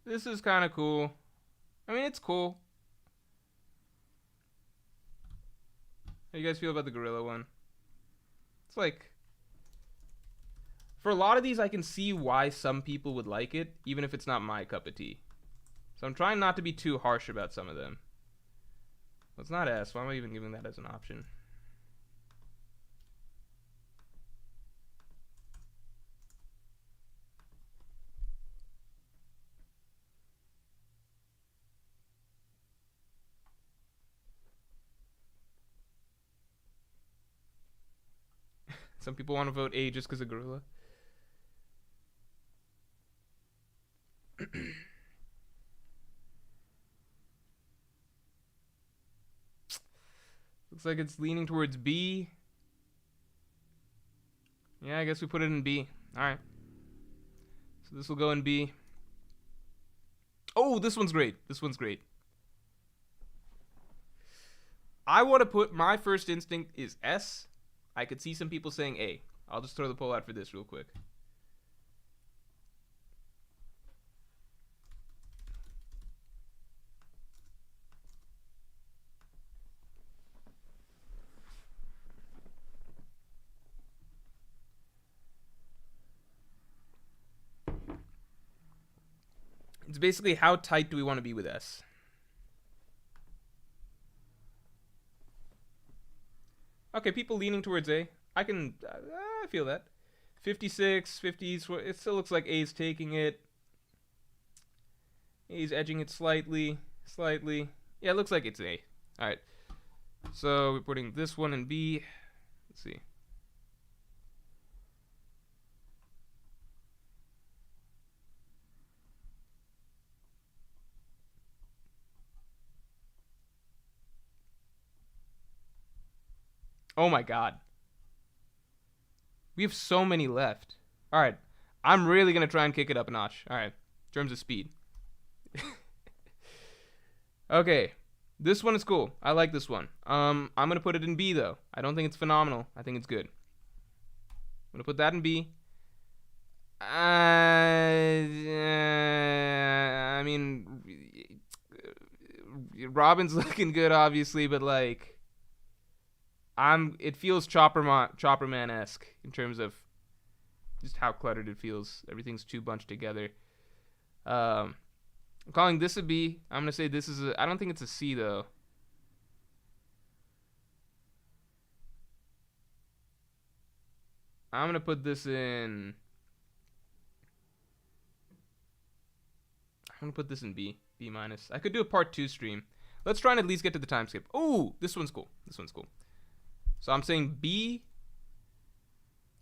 This is kind of cool. I mean, it's cool. How you guys feel about the gorilla one? It's like, for a lot of these, I can see why some people would like it, even if it's not my cup of tea. So I'm trying not to be too harsh about some of them. Well, it's not S. Why am I even giving that as an option? Some people want to vote A just because of gorilla. Looks like it's leaning towards B. Yeah, I guess we put it in B. Alright. So this will go in B. Oh, this one's great. This one's great. I want to put, my first instinct is S. I could see some people saying A. I'll just throw the poll out for this real quick. It's basically how tight do we want to be with S? Okay, people leaning towards A. I feel that. 56, 50s. It still looks like A's taking it. A's edging it slightly. Yeah, it looks like it's A. Alright. So we're putting this one in B. Let's see. Oh my god. We have so many left. Alright. I'm really going to try and kick it up a notch. Alright. In terms of speed. Okay. This one is cool. I like this one. I'm going to put it in B, though. I don't think it's phenomenal. I think it's good. I'm going to put that in B. I mean, Robin's looking good, obviously, but like, it feels Chopper Man-esque in terms of just how cluttered it feels. Everything's too bunched together. I'm calling this a B. I'm gonna say this is a. I don't think it's a C though. I'm gonna put this in. I'm gonna put this in B. B minus. I could do a part 2 stream. Let's try and at least get to the time skip. Ooh, this one's cool. This one's cool. So I'm saying B.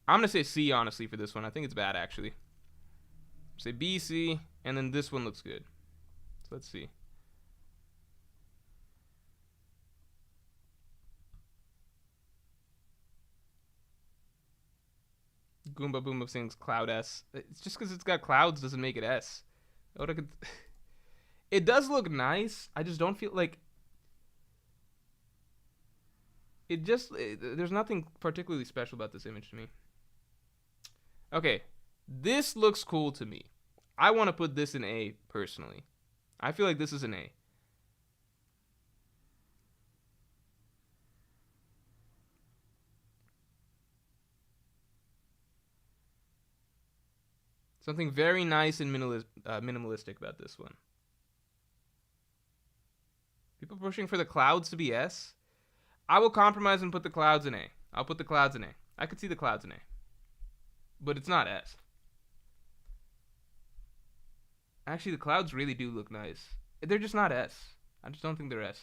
I'm gonna say C honestly for this one. I think it's bad actually. Say B, C, and then this one looks good. So let's see. Goomba Boomba sings Cloud S. It's just because it's got clouds doesn't make it S. It does look nice. I just don't feel like there's nothing particularly special about this image to me. Okay, this looks cool to me. I want to put this in A personally. I feel like this is an A. Something very nice and minimalistic about this one. People pushing for the clouds to be S. I will compromise and put the clouds in A. I'll put the clouds in A. I could see the clouds in A. But it's not S. Actually, the clouds really do look nice. They're just not S. I just don't think they're S.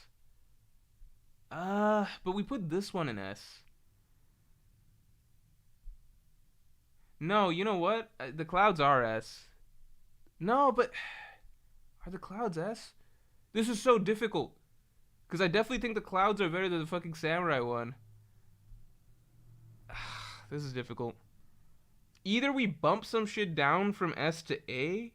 But we put this one in S. No, you know what? The clouds are S. No, but are the clouds S? This is so difficult. Because I definitely think the clouds are better than the fucking samurai one. This is difficult. Either we bump some shit down from S to A.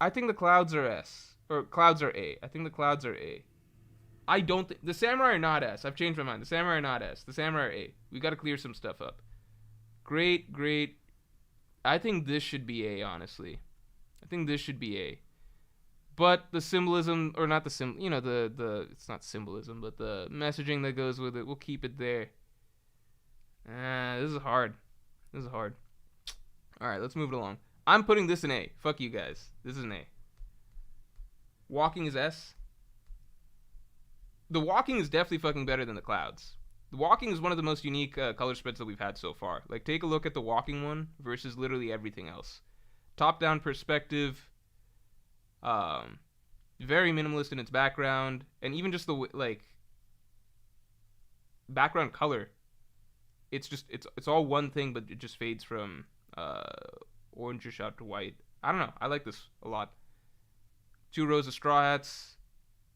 I think the clouds are S. Or clouds are A. I think the clouds are A. I don't think... The samurai are not S. I've changed my mind. The samurai are not S. The samurai are A. We gotta clear some stuff up. Great. I think this should be A, honestly. I think this should be A. But the symbolism, or not the it's not symbolism, but the messaging that goes with it, we'll keep it there. This is hard. This is hard. All right, let's move it along. I'm putting this in A. Fuck you guys. This is an A. Walking is S. The walking is definitely fucking better than the clouds. The walking is one of the most unique color spreads that we've had so far. Like, take a look at the walking one versus literally everything else. Top-down perspective, very minimalist in its background, and even just the like background color. It's just it's all one thing, but it just fades from orangish out to white. I don't know. I like this a lot. 2 rows of straw hats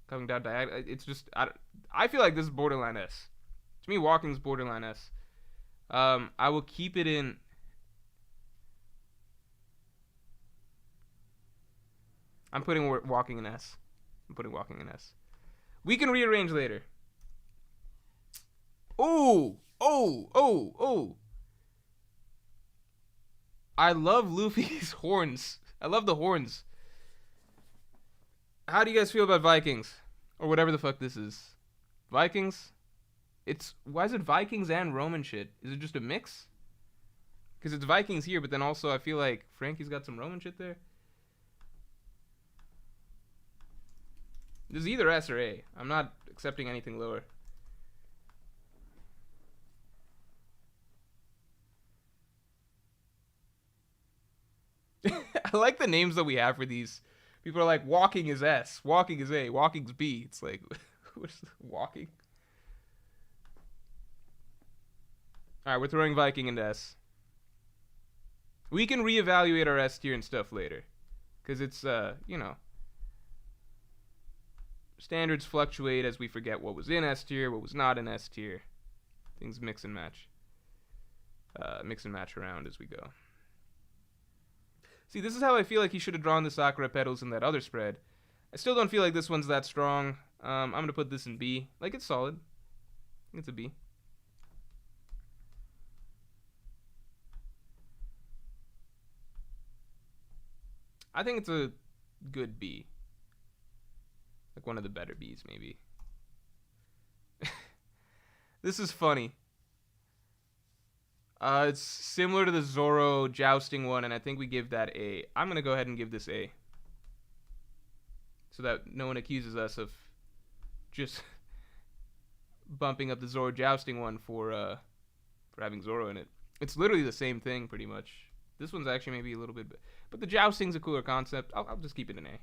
coming down diagonal. It's just I feel like this is borderline S. To me, walking's borderline S. I will keep it in. I'm putting walking in S. I'm putting walking in S. We can rearrange later. Oh. I love Luffy's horns. I love the horns. How do you guys feel about Vikings? Or whatever the fuck this is. Vikings? Why is it Vikings and Roman shit? Is it just a mix? Because it's Vikings here, but then also I feel like Frankie's got some Roman shit there. This is either S or A. I'm not accepting anything lower. I like the names that we have for these. People are like, walking is S, walking is A, walking's B. It's like, what's walking? Alright, we're throwing Viking into S. We can reevaluate our S tier and stuff later. Because it's, standards fluctuate as we forget what was in S tier, what was not in S tier. Things mix and match. Mix and match around as we go. See, this is how I feel like he should have drawn the Sakura petals in that other spread. I still don't feel like this one's that strong. I'm going to put this in B. Like, it's solid. It's a B. I think it's a good B. Like one of the better Bs, maybe. This is funny. It's similar to the Zoro jousting one, and I think we give that A. I'm going to go ahead and give this A. So that no one accuses us of just bumping up the Zoro jousting one for having Zoro in it. It's literally the same thing, pretty much. This one's actually maybe a little bit... But the jousting's a cooler concept. I'll just keep it an A.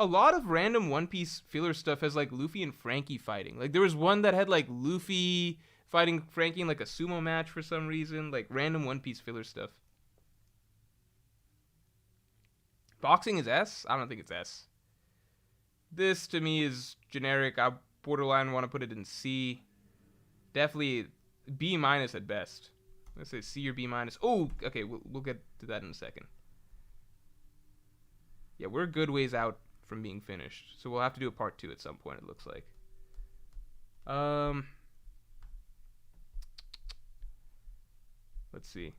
A lot of random One Piece filler stuff has like Luffy and Frankie fighting. Like there was one that had like Luffy fighting Frankie in like a sumo match for some reason. Like random One Piece filler stuff. Boxing is S? I don't think it's S. This to me is generic. I borderline want to put it in C. Definitely B minus at best. Let's say C or B minus. Oh, okay, we'll get to that in a second. Yeah, we're a good ways out from being finished, so we'll have to do a part 2 at some point, it looks like. Let's see.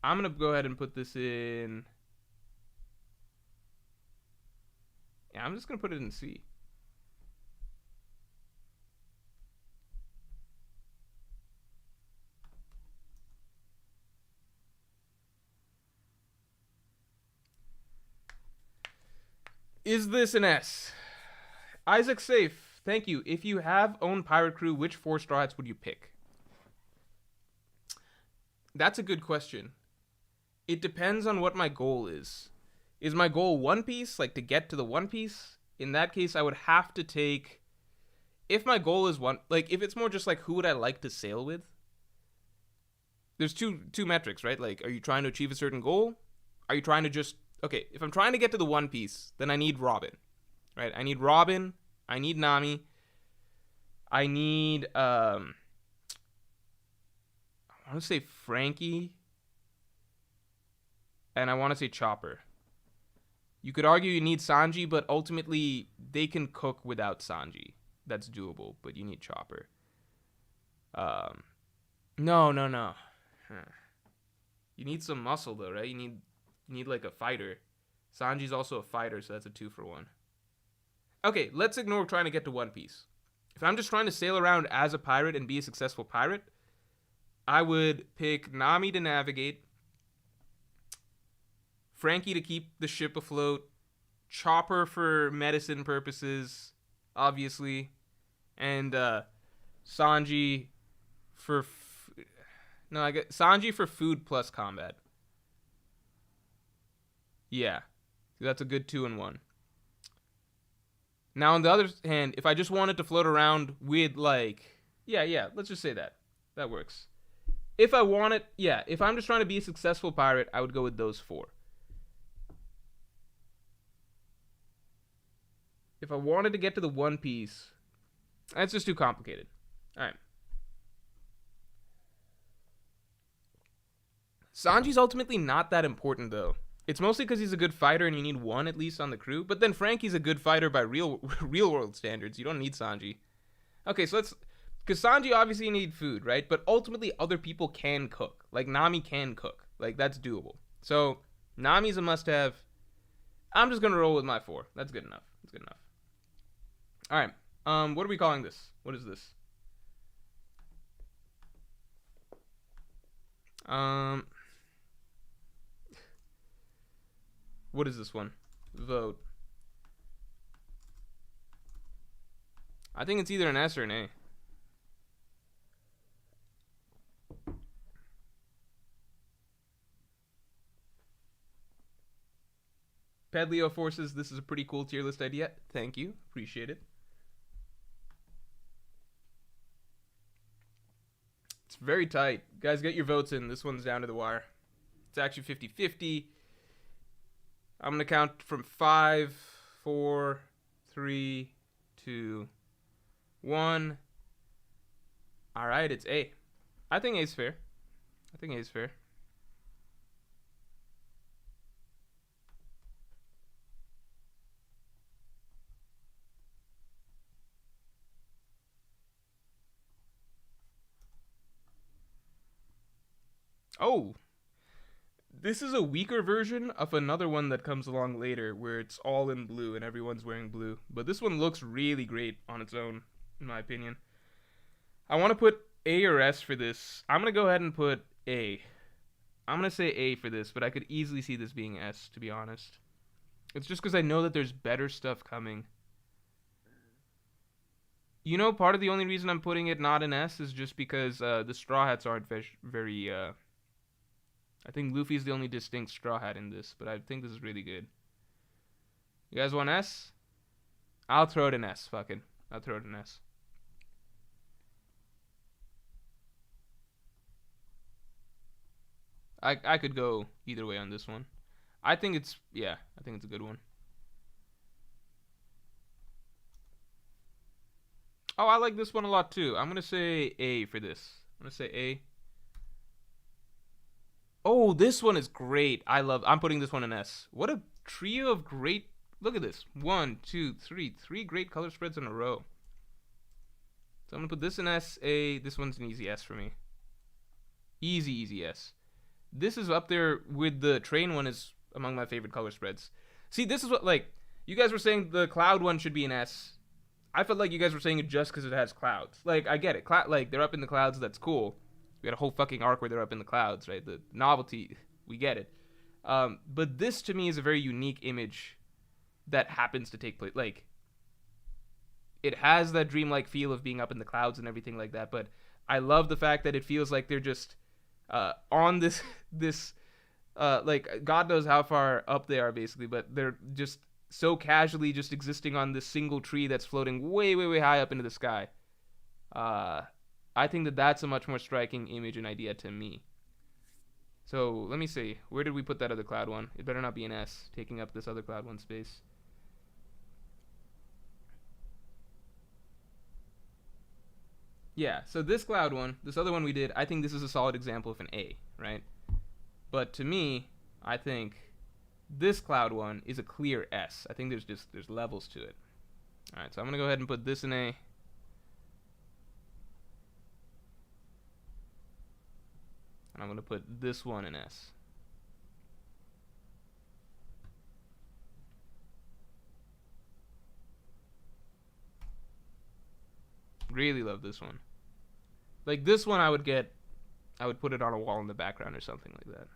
I'm gonna go ahead and put this in. Yeah, I'm just gonna put it in C. Is this an S? Isaac Safe, thank you. If you have owned Pirate Crew, which 4 Straw Hats would you pick? That's a good question. It depends on what my goal is. Is my goal One Piece, like to get to the One Piece? In that case, I would have to take... If my goal is one... Like, if it's more just like, who would I like to sail with? There's two metrics, right? Like, are you trying to achieve a certain goal? Are you trying to just... Okay, if I'm trying to get to the One Piece, then I need Robin, right? I need Robin. I need Nami. I need, I want to say Frankie. And I want to say Chopper. You could argue you need Sanji, but ultimately they can cook without Sanji. That's doable, but you need Chopper. Um, no, no, no. Huh. You need some muscle though, right? You need like a fighter. Sanji's also a fighter, so that's a 2-for-1. Okay, let's ignore trying to get to One Piece. If I'm just trying to sail around as a pirate and be a successful pirate, I would pick Nami to navigate, Frankie to keep the ship afloat, Chopper for medicine purposes, obviously, and Sanji for no, I get Sanji for food plus combat. Yeah, that's a good 2-in-1. Now, on the other hand, if I just wanted to float around with like, yeah, let's just say that works. If I want it, yeah, if I'm just trying to be a successful pirate, I would go with those 4. If I wanted to get to the One Piece, that's just too complicated. All right. Sanji's ultimately not that important though. It's mostly because he's a good fighter and you need one at least on the crew. But then Frankie's a good fighter by real world standards. You don't need Sanji. Okay, so let's, because Sanji obviously need food, right? But ultimately other people can cook. Like Nami can cook. Like that's doable. So Nami's a must-have. I'm just gonna roll with my 4. That's good enough. That's good enough. All right. What are we calling this? What is this? What is this one? Vote. I think it's either an S or an A. Pedleo Forces, this is a pretty cool tier list idea. Thank you. Appreciate it. It's very tight. Guys, get your votes in. This one's down to the wire. It's actually 50-50. I'm going to count from 5, 4, 3, 2, 1. All right, it's A. I think A's fair. I think A's fair. Oh, this is a weaker version of another one that comes along later where it's all in blue and everyone's wearing blue. But this one looks really great on its own, in my opinion. I want to put A or S for this. I'm going to go ahead and put A. I'm going to say A for this, but I could easily see this being S, to be honest. It's just because I know that there's better stuff coming. You know, part of the only reason I'm putting it not an S is just because the Straw Hats aren't very I think Luffy's the only distinct Straw Hat in this, but I think this is really good. You guys want S? I'll throw it an S, fucking. I'll throw it an S. I could go either way on this one. I think it's a good one. Oh, I like this one a lot too. I'm gonna say A for this. I'm gonna say A. Oh, this one is great. I'm putting this one in S. What a trio of great. Look at this. 1, 2, 3. 3 great color spreads in a row. So I'm gonna put this in S. A. This one's an easy S for me. Easy S. This is up there with the train one is among my favorite color spreads. See, this is what, like, you guys were saying the cloud one should be an S. I felt like you guys were saying it just because it has clouds. Like, I get it. Like, they're up in the clouds, that's cool. We got a whole fucking arc where they're up in the clouds, right? The novelty, we get it. But this, to me, is a very unique image that happens to take place. Like, it has that dreamlike feel of being up in the clouds and everything like that, but I love the fact that it feels like they're just on this like God knows how far up they are basically, but they're just so casually just existing on this single tree that's floating way high up into the sky. I think that that's a much more striking image and idea to me. So let me see, where did we put that other cloud one? It better not be an S taking up this other cloud one space. Yeah, so this cloud one, this other one we did, I think this is a solid example of an A, right? But to me, I think this cloud one is a clear S. I think there's levels to it. All right, so I'm gonna go ahead and put this in A. And I'm going to put this one in S. Really love this one. Like this one I would put it on a wall in the background or something like that.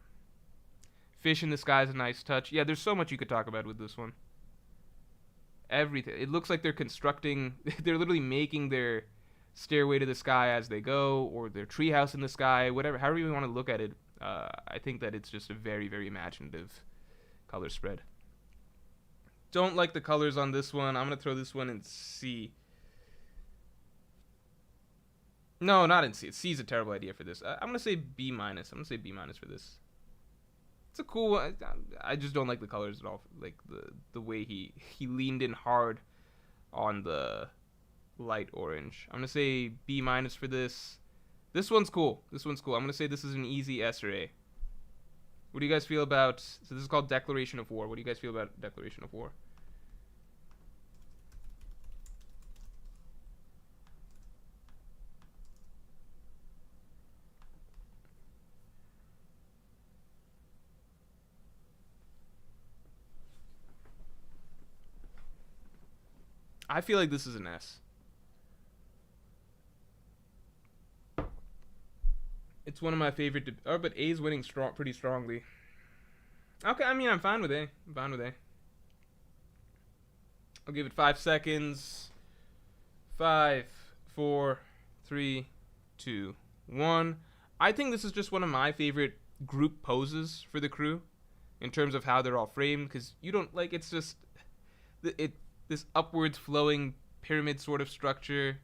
Fish in the sky is a nice touch. Yeah, there's so much you could talk about with this one. Everything. It looks like they're constructing, they're literally making their stairway to the sky as they go, or their treehouse in the sky, whatever, however you want to look at it. I think that it's just a very, very imaginative color spread. Don't like the colors on this one. I'm going to throw this one in C. No, not in C. C is a terrible idea for this. I'm going to say B minus. I'm going to say B minus for this. It's a cool one. I just don't like the colors at all. Like the way he leaned in hard on the light orange. I'm going to say B minus for this. This one's cool. This one's cool. I'm going to say this is an easy S or A. What do you guys feel about... So this is called Declaration of War. What do you guys feel about Declaration of War? I feel like this is an S. It's one of my favorite... Oh, but A's winning pretty strongly. Okay, I mean, I'm fine with A. I'm fine with A. I'll give it 5 seconds. 5, 4, 3, 2, 1. I think this is just one of my favorite group poses for the crew in terms of how they're all framed, because you don't... Like, it's just... This upwards flowing pyramid sort of structure.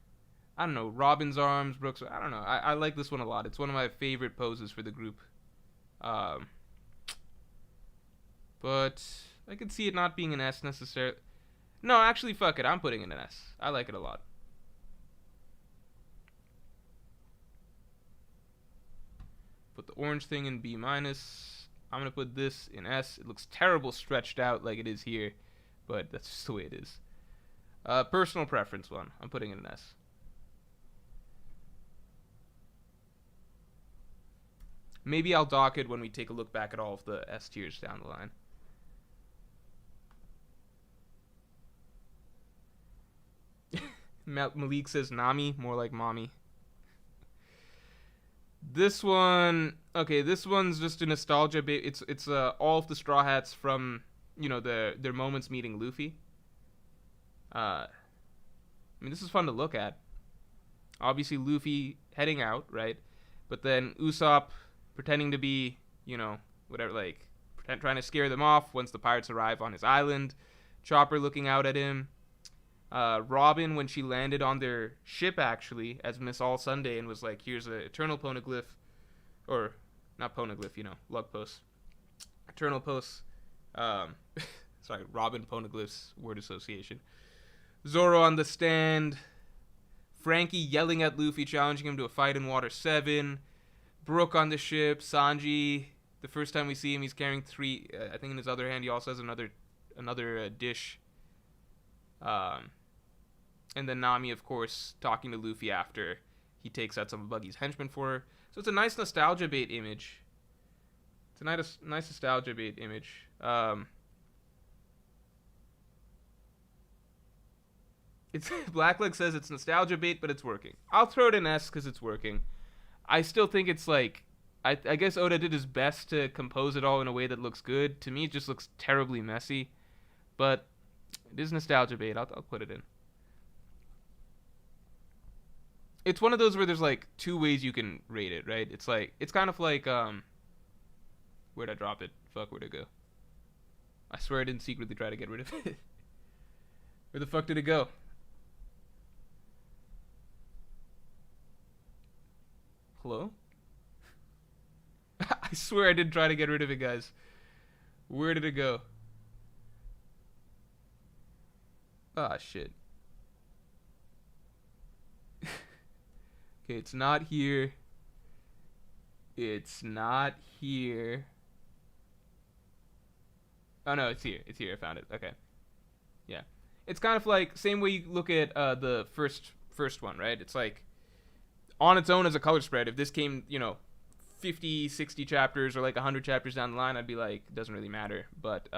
I don't know, Robin's arms, Brooks. I don't know. I like this one a lot. It's one of my favorite poses for the group. But I could see it not being an S necessarily. No, actually, fuck it. I'm putting it in an S. I like it a lot. Put the orange thing in B minus. I'm going to put this in S. It looks terrible stretched out like it is here, but that's just the way it is. Personal preference one. I'm putting it in S. Maybe I'll dock it when we take a look back at all of the S tiers down the line. Malik says Nami, more like mommy. This one, okay, this one's just a nostalgia bit. It's all of the Straw Hats from, you know, their moments meeting Luffy. I mean, this is fun to look at. Obviously, Luffy heading out, right? But then Usopp pretending to be, you know, whatever, like, trying to scare them off once the pirates arrive on his island. Chopper looking out at him. Robin, when she landed on their ship, actually, as Miss All Sunday, and was like, here's an eternal poneglyph. Or, not poneglyph, you know, lug post. Eternal post. Sorry, Robin poneglyphs, word association. Zoro on the stand. Frankie yelling at Luffy, challenging him to a fight in Water 7. Brook on the ship. Sanji, the first time we see him, he's carrying 3. I think in his other hand, he also has another dish. And then Nami, of course, talking to Luffy after he takes out some of Buggy's henchmen for her. So it's a nice nostalgia bait image. It's a nice nostalgia bait image. It's Blackleg says it's nostalgia bait, but it's working. I'll throw it in S because it's working. I still think it's like... I guess Oda did his best to compose it all in a way that looks good. To me, it just looks terribly messy. But it is nostalgia bait. I'll put it in. It's one of those where there's like 2 ways you can rate it, right? It's like... It's kind of like... Where'd I drop it? Fuck, where'd it go? I swear I didn't secretly try to get rid of it. Where the fuck did it go? Hello? I swear I didn't try to get rid of it, guys. Where did it go? Ah, shit. Okay, it's not here. It's not here. Oh, no, it's here. It's here. I found it. Okay. Yeah. It's kind of like, same way you look at the first one, right? It's like, on its own as a color spread, if this came, you know, 50, 60 chapters or like 100 chapters down the line, I'd be like, it doesn't really matter. But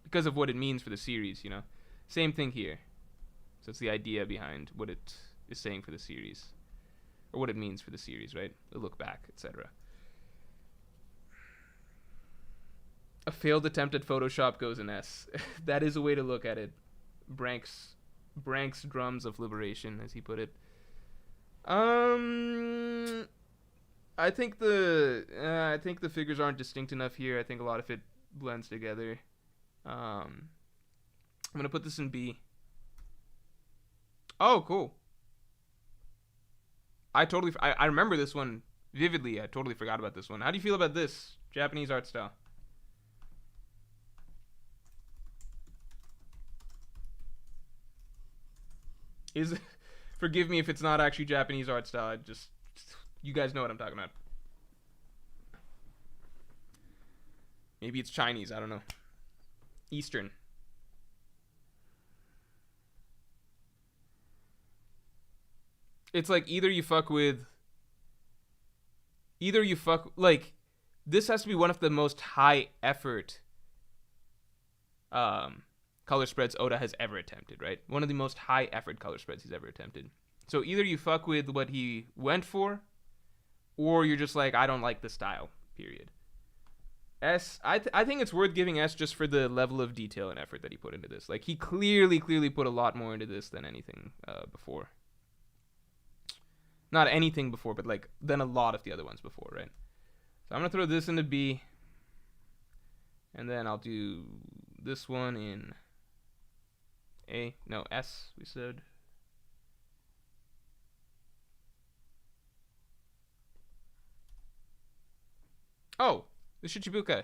because of what it means for the series, you know. Same thing here. So it's the idea behind what it is saying for the series. Or what it means for the series, right? A look back, etc. A failed attempt at Photoshop goes in S. That is a way to look at it. Brank's drums of liberation, as he put it. I think the figures aren't distinct enough here. I think a lot of it blends together. I'm gonna put this in B. Oh, cool. I remember this one vividly. I totally forgot about this one. How do you feel about this Japanese art style? Forgive me if it's not actually Japanese art style. You guys know what I'm talking about. Maybe it's Chinese. I don't know. Eastern. It's like either you fuck like this has to be one of the most high effort color spreads Oda has ever attempted, right? One of the most high effort color spreads he's ever attempted. So either you fuck with what he went for, or you're just like, I don't like the style, period. S, I think it's worth giving S just for the level of detail and effort that he put into this. Like, he clearly put a lot more into this than anything before. Not anything before, but like, than a lot of the other ones before, right? So I'm going to throw this into B. And then I'll do this one in A. No, S, we said. Oh, the Shichibukai. I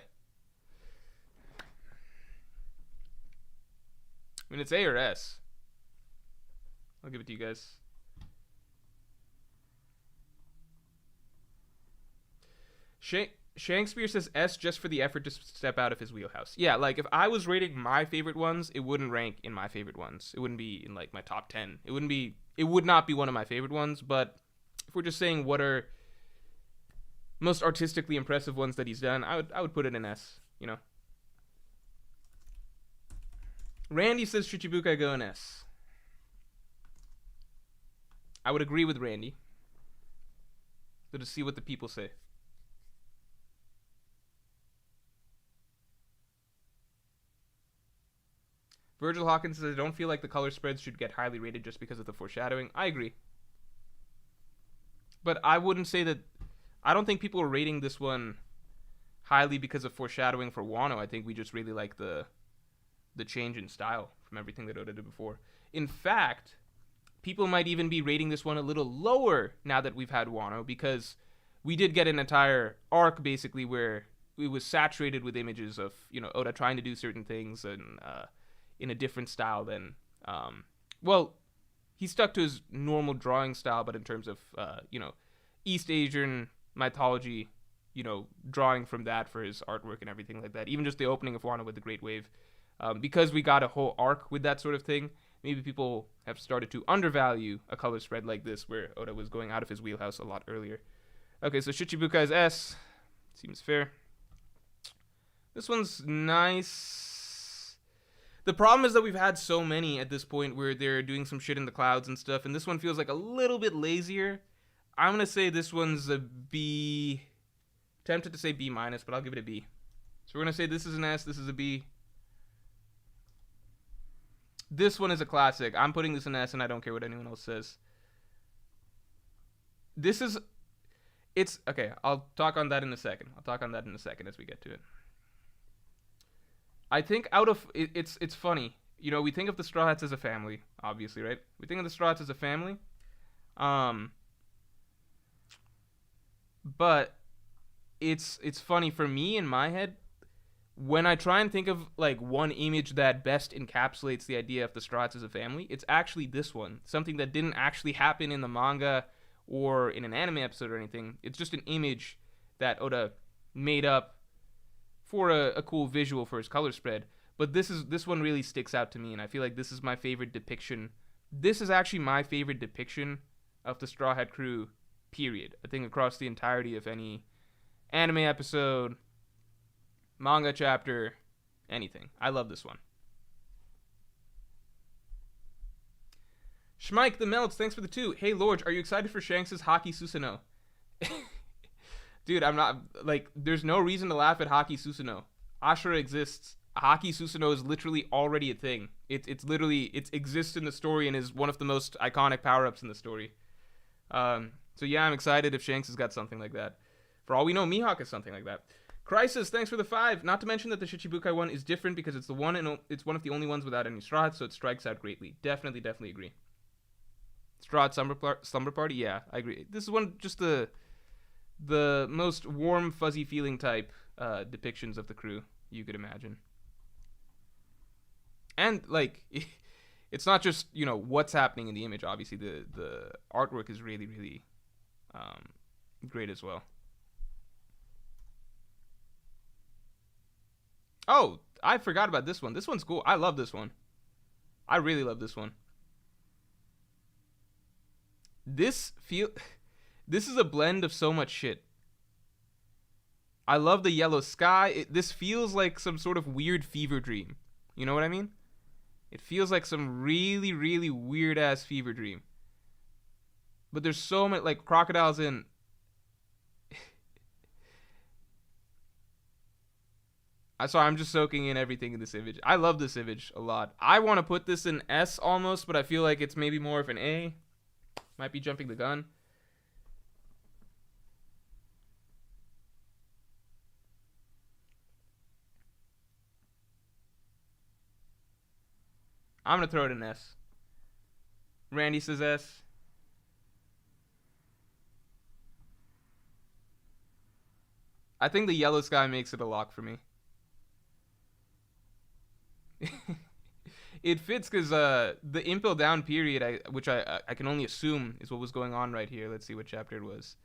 mean, it's A or S. I'll give it to you guys. Shakespeare says S just for the effort to step out of his wheelhouse. Yeah, like if I was rating my favorite ones, it wouldn't rank in my favorite ones. It wouldn't be in like my top 10. It would not be one of my favorite ones, but if we're just saying what are most artistically impressive ones that he's done, I would put it in S, you know. Randy says Shichibukai go in S. I would agree with Randy. So to see what the people say. Virgil Hawkins says, I don't feel like the color spreads should get highly rated just because of the foreshadowing. I agree. But I wouldn't say that... I don't think people are rating this one highly because of foreshadowing for Wano. I think we just really like the change in style from everything that Oda did before. In fact, people might even be rating this one a little lower now that we've had Wano, because we did get an entire arc, basically, where it was saturated with images of, you know, Oda trying to do certain things and... in a different style than, well, he stuck to his normal drawing style, but in terms of, you know, East Asian mythology, you know, drawing from that for his artwork and everything like that. Even just the opening of Wano with the Great Wave. Because we got a whole arc with that sort of thing, maybe people have started to undervalue a color spread like this, where Oda was going out of his wheelhouse a lot earlier. Okay, so Shichibukai's S. Seems fair. This one's nice. The problem is that we've had so many at this point where they're doing some shit in the clouds and stuff, and this one feels like a little bit lazier. I'm going to say this one's a B. Tempted to say B minus, but I'll give it a B. So we're going to say this is an S, this is a B. This one is a classic. I'm putting this in S, and I don't care what anyone else says. Okay, I'll talk on that in a second. As we get to it. I think it's funny. You know, we think of the Straw Hats as a family, obviously, right? We think of the Straw Hats as a family. But it's funny for me in my head when I try and think of like one image that best encapsulates the idea of the Straw Hats as a family. It's actually this one, something that didn't actually happen in the manga or in an anime episode or anything. It's just an image that Oda made up for a cool visual for his color spread. But this one really sticks out to me, and I feel like this is my favorite depiction. This is actually my favorite depiction of the Straw Hat Crew, period. I think across the entirety of any Anime episode, manga chapter, anything. I love this one. Schmike the Melts, thanks for the 2. Hey Lorge, are you excited for Shanks' Haki Susanoo? Dude, I'm not, like, there's no reason to laugh at Haki Susanoo. Ashura exists. Haki Susanoo is literally already a thing. It's literally, it exists in the story and is one of the most iconic power-ups in the story. So yeah, I'm excited if Shanks has got something like that. For all we know, Mihawk has something like that. Crisis, thanks for the 5. Not to mention that the Shichibukai one is different because it's one of the only ones without any Straw Hats, so it strikes out greatly. Definitely agree. Straw Hat Slumber Party, yeah, I agree. This is one just the most warm, fuzzy feeling type depictions of the crew you could imagine. And like, it's not just what's happening in the image. Obviously, the artwork is really great as well. Oh, I forgot about this one. This one's cool. I love this one. I really love this one. This is a blend of so much shit. I love the yellow sky. This feels like some sort of weird fever dream. You know what I mean? It feels like some really weird ass fever dream. But there's so many, like, crocodiles in. I'm just soaking in everything in this image. I love this image a lot. I want to put this in S almost, but I feel like it's maybe more of an A. Might be jumping the gun. I'm going to throw it in S. Randy says S. I think the yellow sky makes it a lock for me. It fits because the Impel Down period, which I can only assume is what was going on right here. Let's see what chapter it was.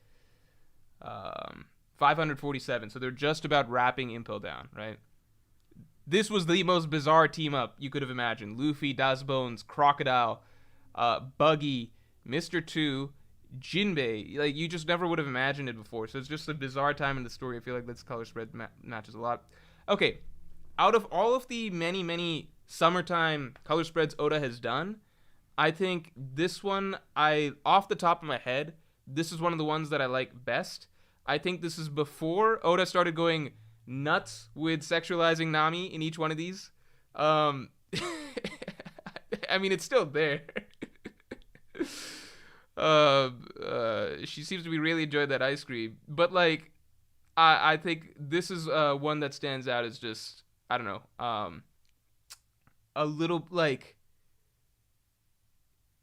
547. So they're just about wrapping Impel Down, right? This was the most bizarre team up you could have imagined. Luffy, Dazbones, Crocodile, Buggy, Mr. 2, Jinbei. Like, you just never would have imagined it before. So it's just a bizarre time in the story. I feel like this color spread matches a lot. Okay, out of all of the many summertime color spreads Oda has done, I think this one, off the top of my head, this is one of the ones that I like best. I think this is before Oda started going nuts with sexualizing Nami in each one of these. I mean, it's still there. She seems to be really enjoying that ice cream. But, like, I think this is one that stands out as just, I don't know, a little, like,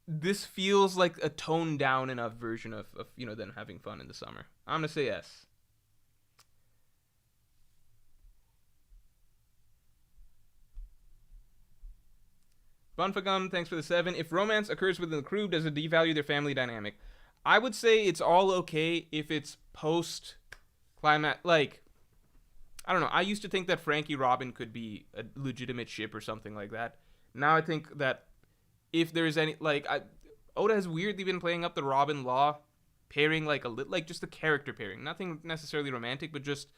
this feels like a toned down enough version of them having fun in the summer. I'm going to say yes. Bunfagum, thanks for the 7. If romance occurs within the crew, does it devalue their family dynamic? I would say it's all okay if it's post-climax. Like, I don't know. I used to think that Frankie Robin could be a legitimate ship or something like that. Now I think that if there's any, like, Oda has weirdly been playing up the Robin Law pairing, like just the character pairing. Nothing necessarily romantic, but just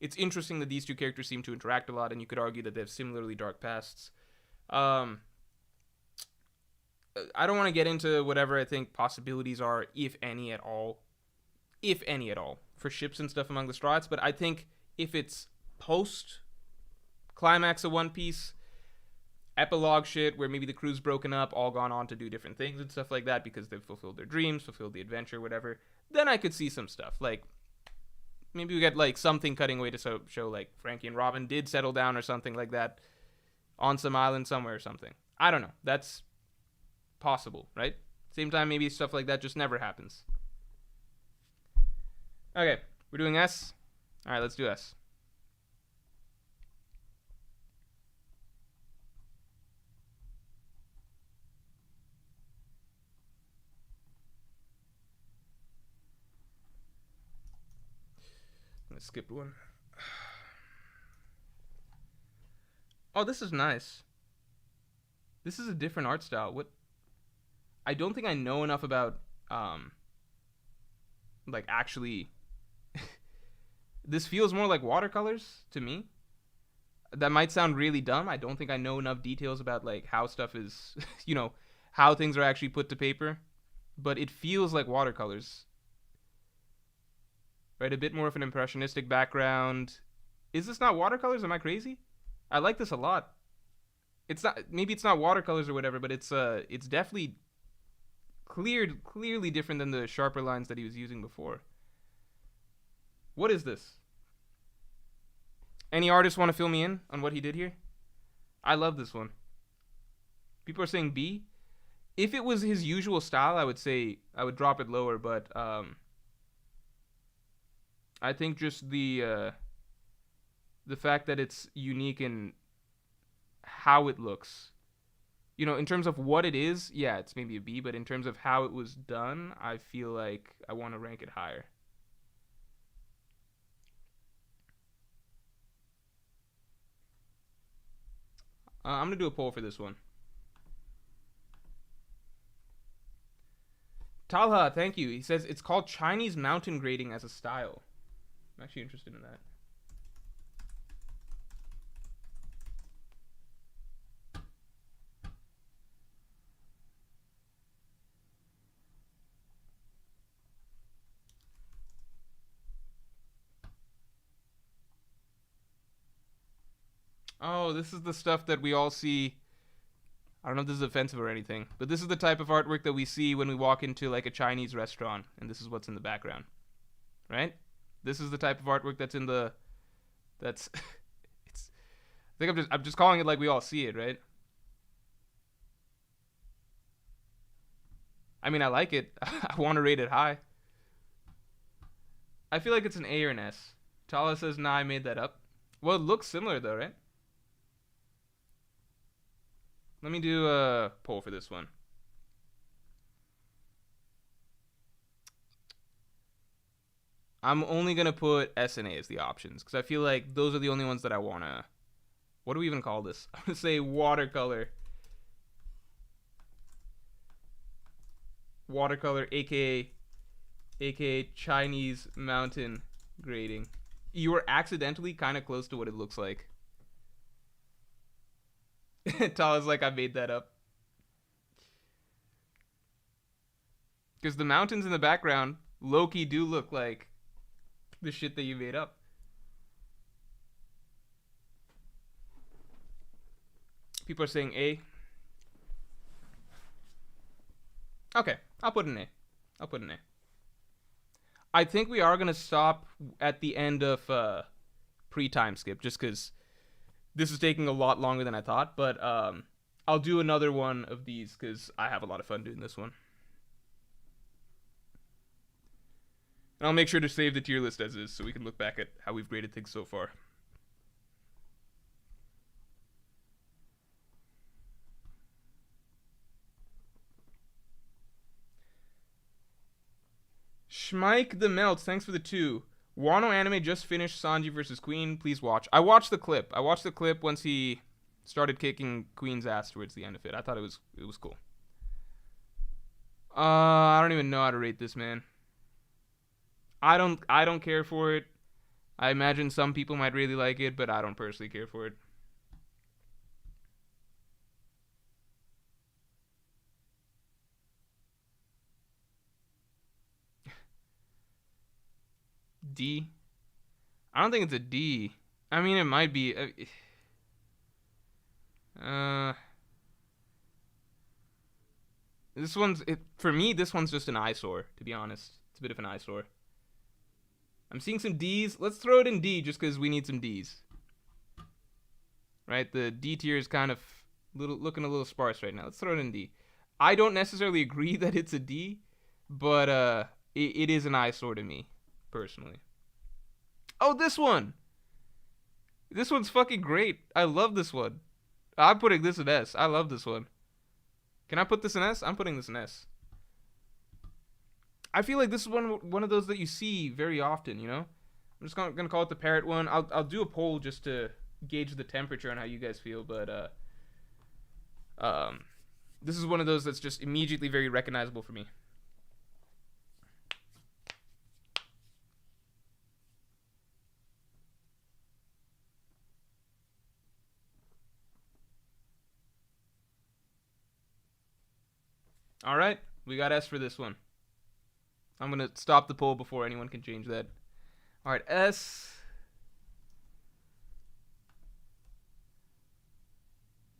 it's interesting that these two characters seem to interact a lot, and you could argue that they have similarly dark pasts. I don't want to get into whatever I think possibilities are, if any at all, for ships and stuff among the Straw Hats, but I think if it's post-climax of One Piece, epilogue shit, where maybe the crew's broken up, all gone on to do different things and stuff like that because they've fulfilled their dreams, fulfilled the adventure, whatever, then I could see some stuff. Like, maybe we get, like, something cutting away to show, like, Frankie and Robin did settle down or something like that on some island somewhere or something. I don't know. That's possible, right? Same time, maybe stuff like that just never happens. Okay, we're doing S. All right, let's do S. I'm gonna skip one. Oh, this is nice. This is a different art style. What? I don't think I know enough about, like, actually This feels more like watercolors to me. That might sound really dumb. I don't think I know enough details about like how stuff is, you know, how things are actually put to paper, but it feels like watercolors. Right, a bit more of an impressionistic background. Is this not watercolors? Am I crazy? I like this a lot. It's not, maybe it's not watercolors or whatever, but it's definitely clearly different than the sharper lines that he was using before. What is this? Any artists want to fill me in on what he did here? I love this one. People are saying B. If it was his usual style, I would say I would drop it lower, but I think just the fact that it's unique in how it looks. You know, in terms of what it is, yeah, it's maybe a B, but in terms of how it was done, I feel like I want to rank it higher. I'm going to do a poll for this one. Talha, thank you. He says it's called Chinese mountain grading as a style. I'm actually interested in that. Oh, this is the stuff that we all see. I don't know if this is offensive or anything, but this is the type of artwork that we see when we walk into like a Chinese restaurant, and this is what's in the background, right? This is the type of artwork that's in the. That's. It's. I think I'm just calling it like we all see it, right? I mean, I like it. I want to rate it high. I feel like it's an A or an S. Tala says, "Nah, I made that up." Well, it looks similar though, right? Let me do a poll for this one. I'm only gonna put S and A as the options because I feel like those are the only ones that I wanna. What do we even call this? I'm gonna say watercolor. Watercolor, aka Chinese mountain grading. You were accidentally kind of close to what it looks like. Tala's like, I made that up. Because the mountains in the background, low-key do look like the shit that you made up. People are saying A. Okay, I'll put an A. I'll put an A. I think we are going to stop at the end of Pre-Timeskip just because this is taking a lot longer than I thought. But I'll do another one of these because I have a lot of fun doing this one. And I'll make sure to save the tier list as is so we can look back at how we've graded things so far. Schmike the Melts, thanks for the 2. Wano Anime just finished Sanji versus Queen. Please watch. I watched the clip. I watched the clip once he started kicking Queen's ass towards the end of it. I thought it was cool. I don't even know how to rate this, man. I don't care for it. I imagine some people might really like it, but I don't personally care for it. D. I don't think it's a D. I mean, it might be. This one's for me. This one's just an eyesore, to be honest. It's a bit of an eyesore. I'm seeing some D's. Let's throw it in D just because we need some D's. Right? The D tier is kind of looking a little sparse right now. Let's throw it in D. I don't necessarily agree that it's a D, but it is an eyesore to me, personally. Oh, this one! This one's fucking great. I love this one. I'm putting this in S. I love this one. Can I put this in S? I'm putting this in S. I feel like this is one of those that you see very often, you know? I'm just gonna call it the parrot one. I'll do a poll just to gauge the temperature on how you guys feel, but this is one of those that's just immediately very recognizable for me. All right, we got S for this one. I'm gonna stop the poll before anyone can change that. All right, S.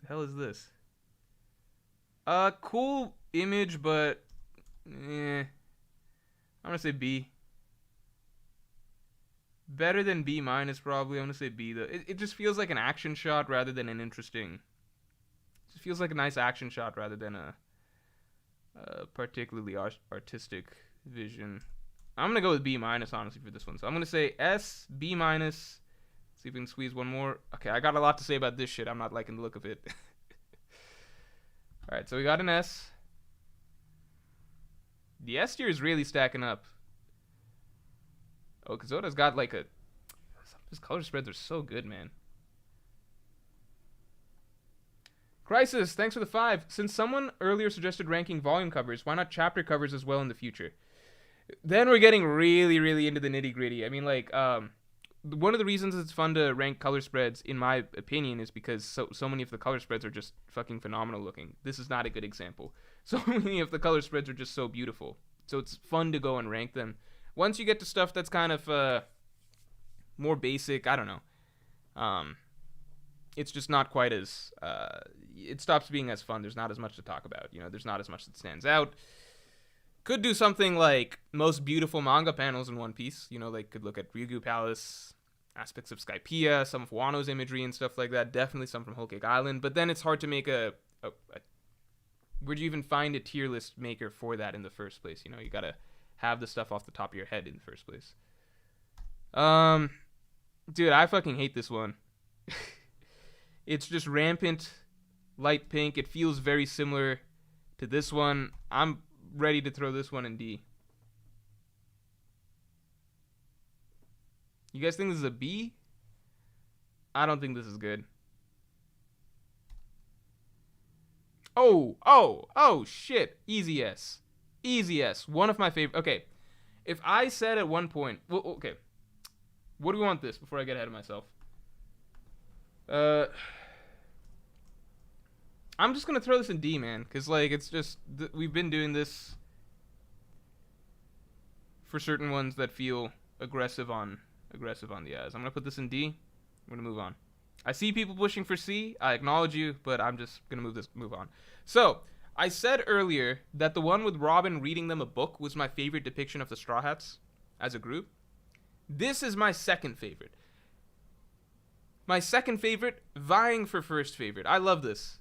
The hell is this? Cool image, but I'm gonna say B. Better than B minus probably. I'm gonna say B though. It just feels like an action shot rather than an interesting. It just feels like a nice action shot rather than a particularly artistic vision. I'm gonna go with B minus honestly for this one. So I'm gonna say S, B minus. See if we can squeeze one more. Okay, I got a lot to say about this shit. I'm not liking the look of it. All right, so we got an S. The S tier is really stacking up. Oh, Kazota's got like a... His color spreads are so good, man. Crisis, thanks for the 5. Since someone earlier suggested ranking volume covers, why not chapter covers as well in the future? Then we're getting really, really into the nitty gritty. I mean, like, one of the reasons it's fun to rank color spreads, in my opinion, is because so many of the color spreads are just fucking phenomenal looking. This is not a good example. So many of the color spreads are just so beautiful. So it's fun to go and rank them. Once you get to stuff that's kind of more basic, I don't know. It's just not quite as... it stops being as fun. There's not as much to talk about. You know, there's not as much that stands out. Could do something like most beautiful manga panels in One Piece. You know, like could look at Ryugu Palace, aspects of Skypiea, some of Wano's imagery and stuff like that. Definitely some from Whole Cake Island. But then it's hard to make a where'd you even find a tier list maker for that in the first place? You know, you gotta have the stuff off the top of your head in the first place. Dude, I fucking hate this one. It's just rampant light pink. It feels very similar to this one. I'm ready to throw this one in D. You guys think this is a B? I don't think this is good. Oh, shit. Easy S. Easy S. One of my favorite. Okay. If I said at one point, well, okay. What do we want this before I get ahead of myself? I'm just gonna throw this in D, man, because like it's just we've been doing this for certain ones that feel aggressive on the eyes. I'm gonna put this in D. I'm gonna move on. I see people pushing for C. I acknowledge you, but I'm just gonna move on. So I said earlier that the one with Robin reading them a book was my favorite depiction of the Straw Hats as a group. This is my second favorite. My second favorite, vying for first favorite. I love this.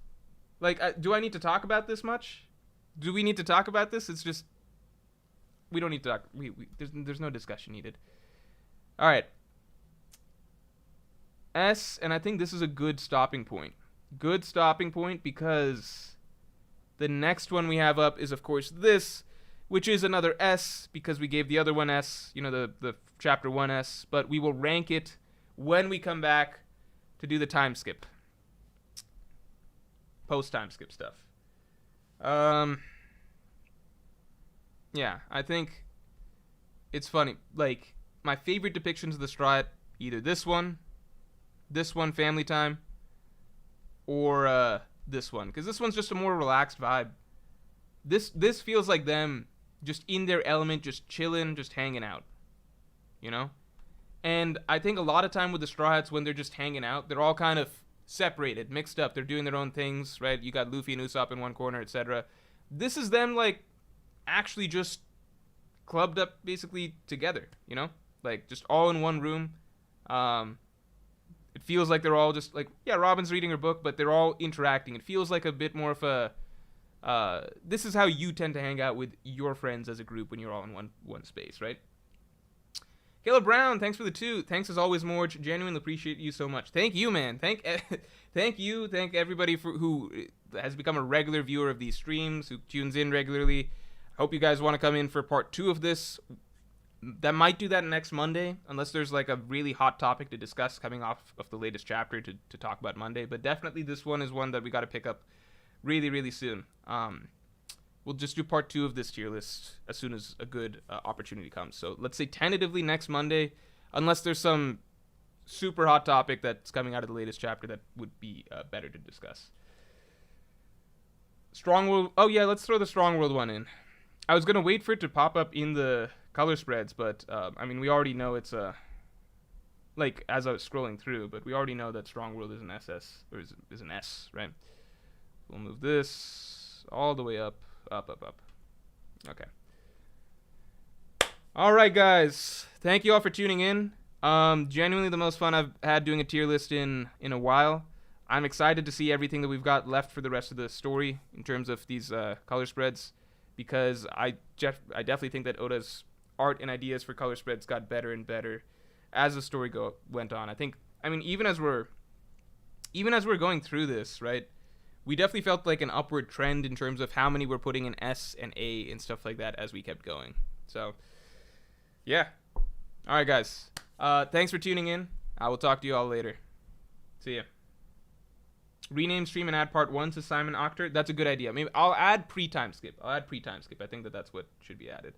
Like, do I need to talk about this much? Do we need to talk about this? It's just... We don't need to talk... There's no discussion needed. Alright. S, and I think this is a good stopping point. Good stopping point because the next one we have up is, of course, this, which is another S because we gave the other one S, you know, the chapter 1 S, but we will rank it when we come back to do the time skip. Post-time skip stuff. Yeah, I think it's funny. Like, my favorite depictions of the Strat, either this one, Family Time, or this one. Because this one's just a more relaxed vibe. This feels like them just in their element, just chilling, just hanging out. You know? And I think a lot of time with the Straw Hats, when they're just hanging out, they're all kind of separated, mixed up. They're doing their own things, right? You got Luffy and Usopp in one corner, etc. This is them, like, actually just clubbed up basically together, you know? Like, just all in one room. It feels like they're all just, like, yeah, Robin's reading her book, but they're all interacting. It feels like a bit more of a... this is how you tend to hang out with your friends as a group when you're all in one space, right? Caleb Brown, thanks for the 2. Thanks as always, Morj. Genuinely appreciate you so much. Thank you, man. Thank you. Thank everybody who has become a regular viewer of these streams, who tunes in regularly. Hope you guys want to come in for part 2 of this. That might do that next Monday, unless there's like a really hot topic to discuss coming off of the latest chapter to talk about Monday. But definitely this one is one that we got to pick up really, really soon. We'll just do part 2 of this tier list as soon as a good opportunity comes. So let's say tentatively next Monday, unless there's some super hot topic that's coming out of the latest chapter that would be better to discuss. Strong World. Oh yeah, let's throw the Strong World one in. I was gonna wait for it to pop up in the color spreads, but I mean, we already know it's a like as I was scrolling through, but we already know that Strong World is an SS or is an S, right? We'll move this all the way up, up, up, up. Okay. All right, guys. Thank you all for tuning in. Genuinely the most fun I've had doing a tier list in a while. I'm excited to see everything that we've got left for the rest of the story in terms of these color spreads, because I definitely think that Oda's art and ideas for color spreads got better and better as the story went on. I mean, even as we're going through this, right? We definitely felt like an upward trend in terms of how many we're putting in S and A and stuff like that as we kept going. So, yeah. All right, guys. Thanks for tuning in. I will talk to you all later. See ya. Rename stream and add part 1 to Simon Octor. That's a good idea. Maybe I'll add pre-timeskip. I think that's what should be added.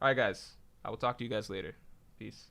All right, guys. I will talk to you guys later. Peace.